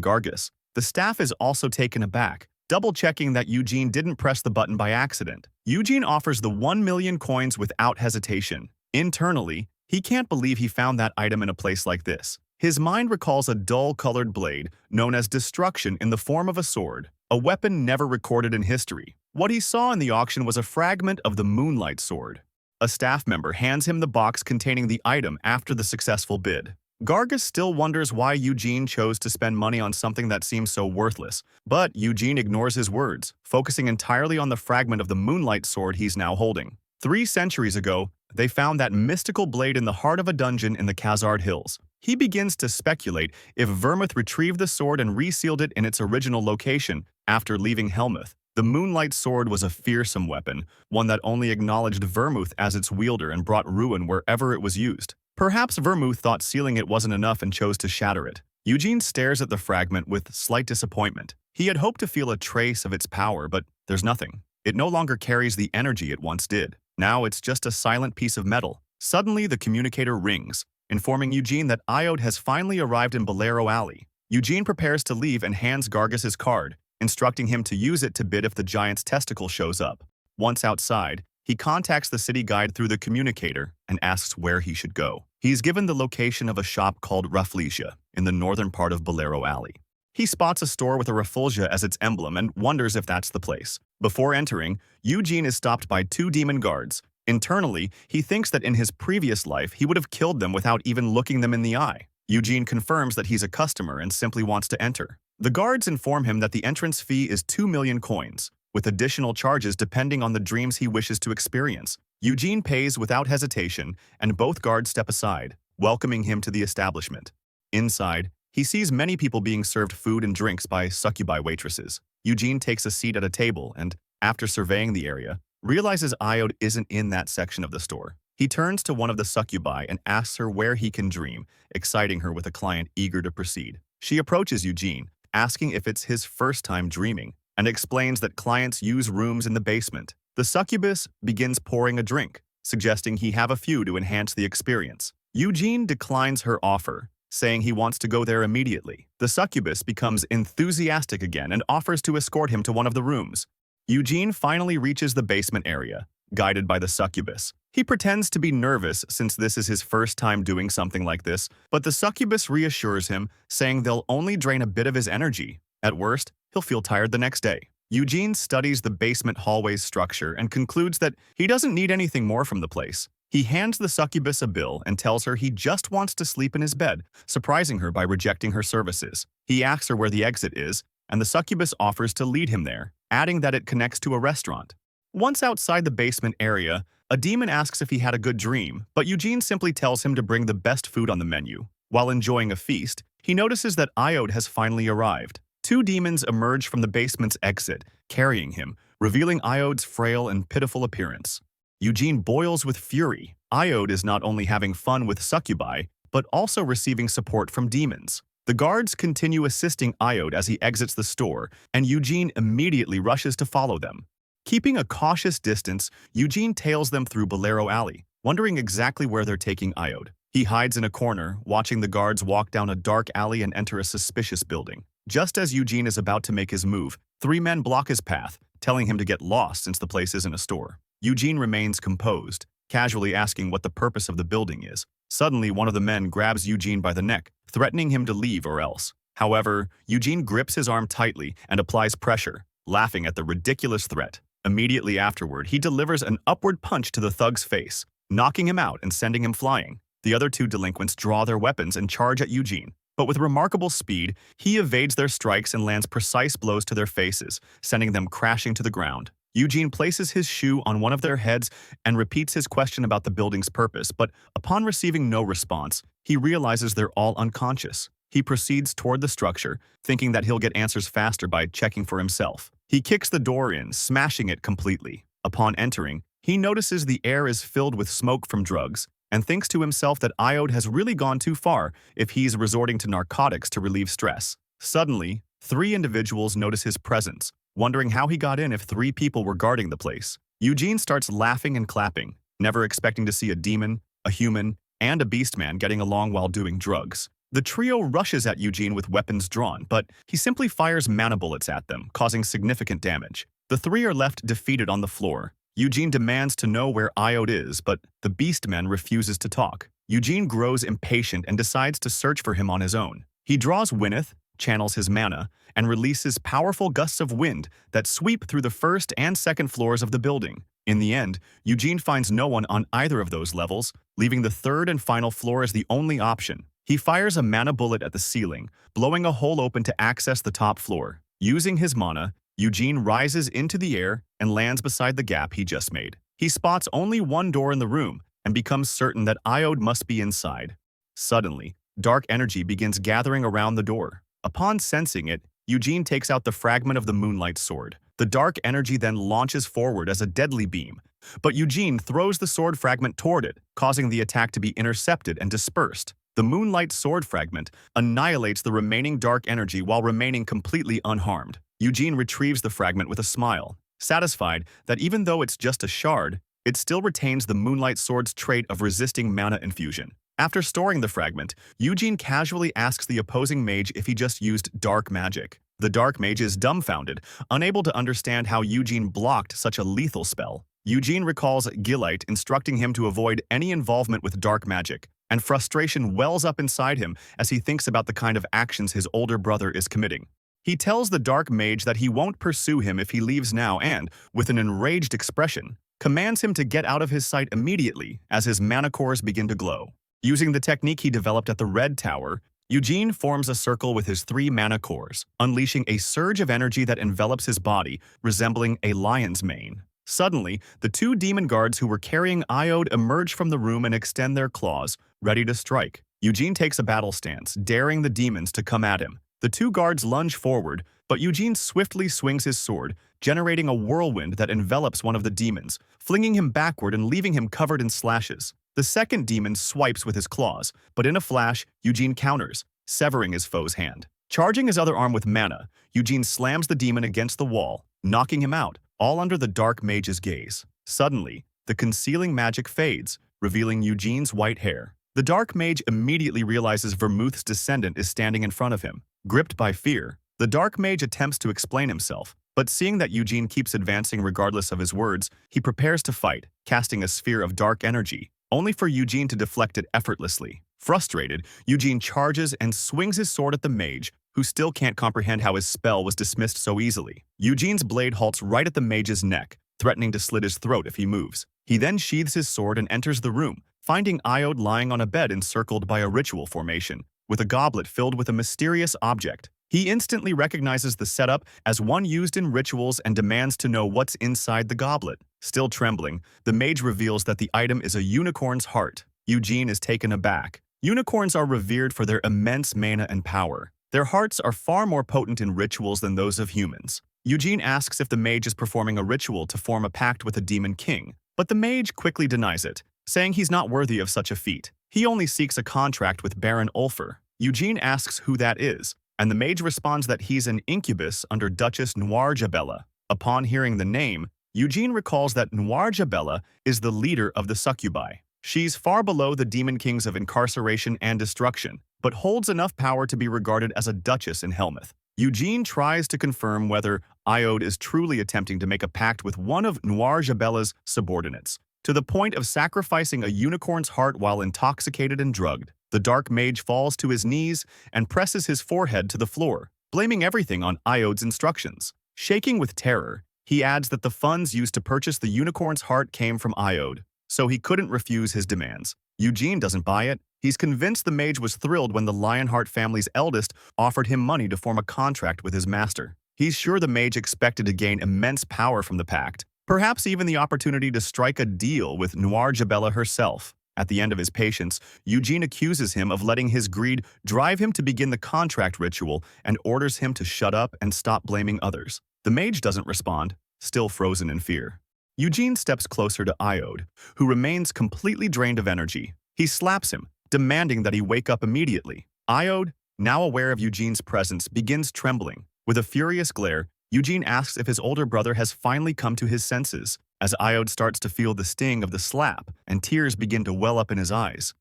Gargus. The staff is also taken aback, double-checking that Eugene didn't press the button by accident. Eugene offers the 1 million coins without hesitation. Internally, he can't believe he found that item in a place like this. His mind recalls a dull-colored blade known as destruction in the form of a sword, a weapon never recorded in history. What he saw in the auction was a fragment of the Moonlight Sword. A staff member hands him the box containing the item after the successful bid. Gargus still wonders why Eugene chose to spend money on something that seems so worthless, but Eugene ignores his words, focusing entirely on the fragment of the Moonlight Sword he's now holding. 3 centuries ago, they found that mystical blade in the heart of a dungeon in the Khazard Hills. He begins to speculate if Vermouth retrieved the sword and resealed it in its original location after leaving Helmuth. The Moonlight Sword was a fearsome weapon, one that only acknowledged Vermouth as its wielder and brought ruin wherever it was used. Perhaps Vermouth thought sealing it wasn't enough and chose to shatter it. Eugene stares at the fragment with slight disappointment. He had hoped to feel a trace of its power, but there's nothing. It no longer carries the energy it once did. Now it's just a silent piece of metal. Suddenly, the communicator rings, informing Eugene that Iode has finally arrived in Bolero Alley. Eugene prepares to leave and hands Gargus his card, instructing him to use it to bid if the giant's testicle shows up. Once outside, he contacts the city guide through the communicator and asks where he should go. He's given the location of a shop called Rafflesia in the northern part of Bolero Alley. He spots a store with a Rafflesia as its emblem and wonders if that's the place. Before entering, Eugene is stopped by two demon guards. Internally, he thinks that in his previous life, he would have killed them without even looking them in the eye. Eugene confirms that he's a customer and simply wants to enter. The guards inform him that the entrance fee is 2 million coins, with additional charges depending on the dreams he wishes to experience. Eugene pays without hesitation, and both guards step aside, welcoming him to the establishment. Inside, he sees many people being served food and drinks by succubi waitresses. Eugene takes a seat at a table and, after surveying the area, realizes Iode isn't in that section of the store. He turns to one of the succubi and asks her where he can dream, exciting her with a client eager to proceed. She approaches Eugene, asking if it's his first time dreaming, and explains that clients use rooms in the basement. The succubus begins pouring a drink, suggesting he have a few to enhance the experience. Eugene declines her offer, saying he wants to go there immediately. The succubus becomes enthusiastic again and offers to escort him to one of the rooms. Eugene finally reaches the basement area, guided by the succubus. He pretends to be nervous since this is his first time doing something like this, but the succubus reassures him, saying they'll only drain a bit of his energy. At worst, he'll feel tired the next day. Eugene studies the basement hallway's structure and concludes that he doesn't need anything more from the place. He hands the succubus a bill and tells her he just wants to sleep in his bed, surprising her by rejecting her services. He asks her where the exit is, and the succubus offers to lead him there, adding that it connects to a restaurant. Once outside the basement area, a demon asks if he had a good dream, but Eugene simply tells him to bring the best food on the menu. While enjoying a feast, he notices that Iode has finally arrived. Two demons emerge from the basement's exit, carrying him, revealing Iode's frail and pitiful appearance. Eugene boils with fury. Iode is not only having fun with succubi, but also receiving support from demons. The guards continue assisting Iode as he exits the store, and Eugene immediately rushes to follow them. Keeping a cautious distance, Eugene tails them through Bolero Alley, wondering exactly where they're taking Iode. He hides in a corner, watching the guards walk down a dark alley and enter a suspicious building. Just as Eugene is about to make his move, three men block his path, telling him to get lost since the place isn't a store. Eugene remains composed, casually asking what the purpose of the building is. Suddenly, one of the men grabs Eugene by the neck, threatening him to leave or else. However, Eugene grips his arm tightly and applies pressure, laughing at the ridiculous threat. Immediately afterward, he delivers an upward punch to the thug's face, knocking him out and sending him flying. The other two delinquents draw their weapons and charge at Eugene. But with remarkable speed, he evades their strikes and lands precise blows to their faces, sending them crashing to the ground. Eugene places his shoe on one of their heads and repeats his question about the building's purpose, but upon receiving no response, he realizes they're all unconscious. He proceeds toward the structure, thinking that he'll get answers faster by checking for himself. He kicks the door in, smashing it completely. Upon entering, he notices the air is filled with smoke from drugs, and thinks to himself that Iode has really gone too far if he's resorting to narcotics to relieve stress. Suddenly, three individuals notice his presence, wondering how he got in if three people were guarding the place. Eugene starts laughing and clapping, never expecting to see a demon, a human, and a beastman getting along while doing drugs. The trio rushes at Eugene with weapons drawn, but he simply fires mana bullets at them, causing significant damage. The three are left defeated on the floor. Eugene demands to know where Iode is, but the beastman refuses to talk. Eugene grows impatient and decides to search for him on his own. He draws Winneth, channels his mana, and releases powerful gusts of wind that sweep through the first and second floors of the building. In the end, Eugene finds no one on either of those levels, leaving the third and final floor as the only option. He fires a mana bullet at the ceiling, blowing a hole open to access the top floor. Using his mana, Eugene rises into the air and lands beside the gap he just made. He spots only one door in the room and becomes certain that Iode must be inside. Suddenly, dark energy begins gathering around the door. Upon sensing it, Eugene takes out the fragment of the moonlight sword. The dark energy then launches forward as a deadly beam, but Eugene throws the sword fragment toward it, causing the attack to be intercepted and dispersed. The moonlight sword fragment annihilates the remaining dark energy while remaining completely unharmed. Eugene retrieves the fragment with a smile, satisfied that even though it's just a shard, it still retains the moonlight sword's trait of resisting mana infusion. After storing the fragment, Eugene casually asks the opposing mage if he just used dark magic. The dark mage is dumbfounded, unable to understand how Eugene blocked such a lethal spell. Eugene recalls Gilite instructing him to avoid any involvement with dark magic, and frustration wells up inside him as he thinks about the kind of actions his older brother is committing. He tells the dark mage that he won't pursue him if he leaves now and, with an enraged expression, commands him to get out of his sight immediately as his mana cores begin to glow. Using the technique he developed at the Red Tower, Eugene forms a circle with his 3 mana cores, unleashing a surge of energy that envelops his body, resembling a lion's mane. Suddenly, the 2 demon guards who were carrying Iode emerge from the room and extend their claws, ready to strike. Eugene takes a battle stance, daring the demons to come at him. The 2 guards lunge forward, but Eugene swiftly swings his sword, generating a whirlwind that envelops one of the demons, flinging him backward and leaving him covered in slashes. The second demon swipes with his claws, but in a flash, Eugene counters, severing his foe's hand. Charging his other arm with mana, Eugene slams the demon against the wall, knocking him out, all under the dark mage's gaze. Suddenly, the concealing magic fades, revealing Eugene's white hair. The dark mage immediately realizes Vermouth's descendant is standing in front of him. Gripped by fear, the dark mage attempts to explain himself, but seeing that Eugene keeps advancing regardless of his words, he prepares to fight, casting a sphere of dark energy, only for Eugene to deflect it effortlessly. Frustrated, Eugene charges and swings his sword at the mage, who still can't comprehend how his spell was dismissed so easily. Eugene's blade halts right at the mage's neck, threatening to slit his throat if he moves. He then sheathes his sword and enters the room, finding Iode lying on a bed encircled by a ritual formation, with a goblet filled with a mysterious object. He instantly recognizes the setup as one used in rituals and demands to know what's inside the goblet. Still trembling, the mage reveals that the item is a unicorn's heart. Eugene is taken aback. Unicorns are revered for their immense mana and power. Their hearts are far more potent in rituals than those of humans. Eugene asks if the mage is performing a ritual to form a pact with a demon king, but the mage quickly denies it, saying he's not worthy of such a feat. He only seeks a contract with Baron Ulfer. Eugene asks who that is, and the mage responds that he's an incubus under Duchess Noir Jabella. Upon hearing the name, Eugene recalls that Noir Jabella is the leader of the succubi. She's far below the demon kings of incarceration and destruction, but holds enough power to be regarded as a duchess in Helmuth. Eugene tries to confirm whether Iode is truly attempting to make a pact with one of Noir Jabella's subordinates, to the point of sacrificing a unicorn's heart while intoxicated and drugged. The dark mage falls to his knees and presses his forehead to the floor, blaming everything on Iode's instructions. Shaking with terror, he adds that the funds used to purchase the unicorn's heart came from Iode, so he couldn't refuse his demands. Eugene doesn't buy it. He's convinced the mage was thrilled when the Lionheart family's eldest offered him money to form a contract with his master. He's sure the mage expected to gain immense power from the pact, perhaps even the opportunity to strike a deal with Noir Jabella herself. At the end of his patience, Eugene accuses him of letting his greed drive him to begin the contract ritual and orders him to shut up and stop blaming others. The mage doesn't respond, still frozen in fear. Eugene steps closer to Iode, who remains completely drained of energy. He slaps him, demanding that he wake up immediately. Iode, now aware of Eugene's presence, begins trembling. With a furious glare, Eugene asks if his older brother has finally come to his senses, as Iode starts to feel the sting of the slap and tears begin to well up in his eyes.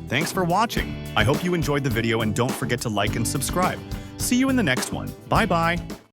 Thanks for watching. I hope you enjoyed the video and don't forget to like and subscribe. See you in the next one. Bye-bye.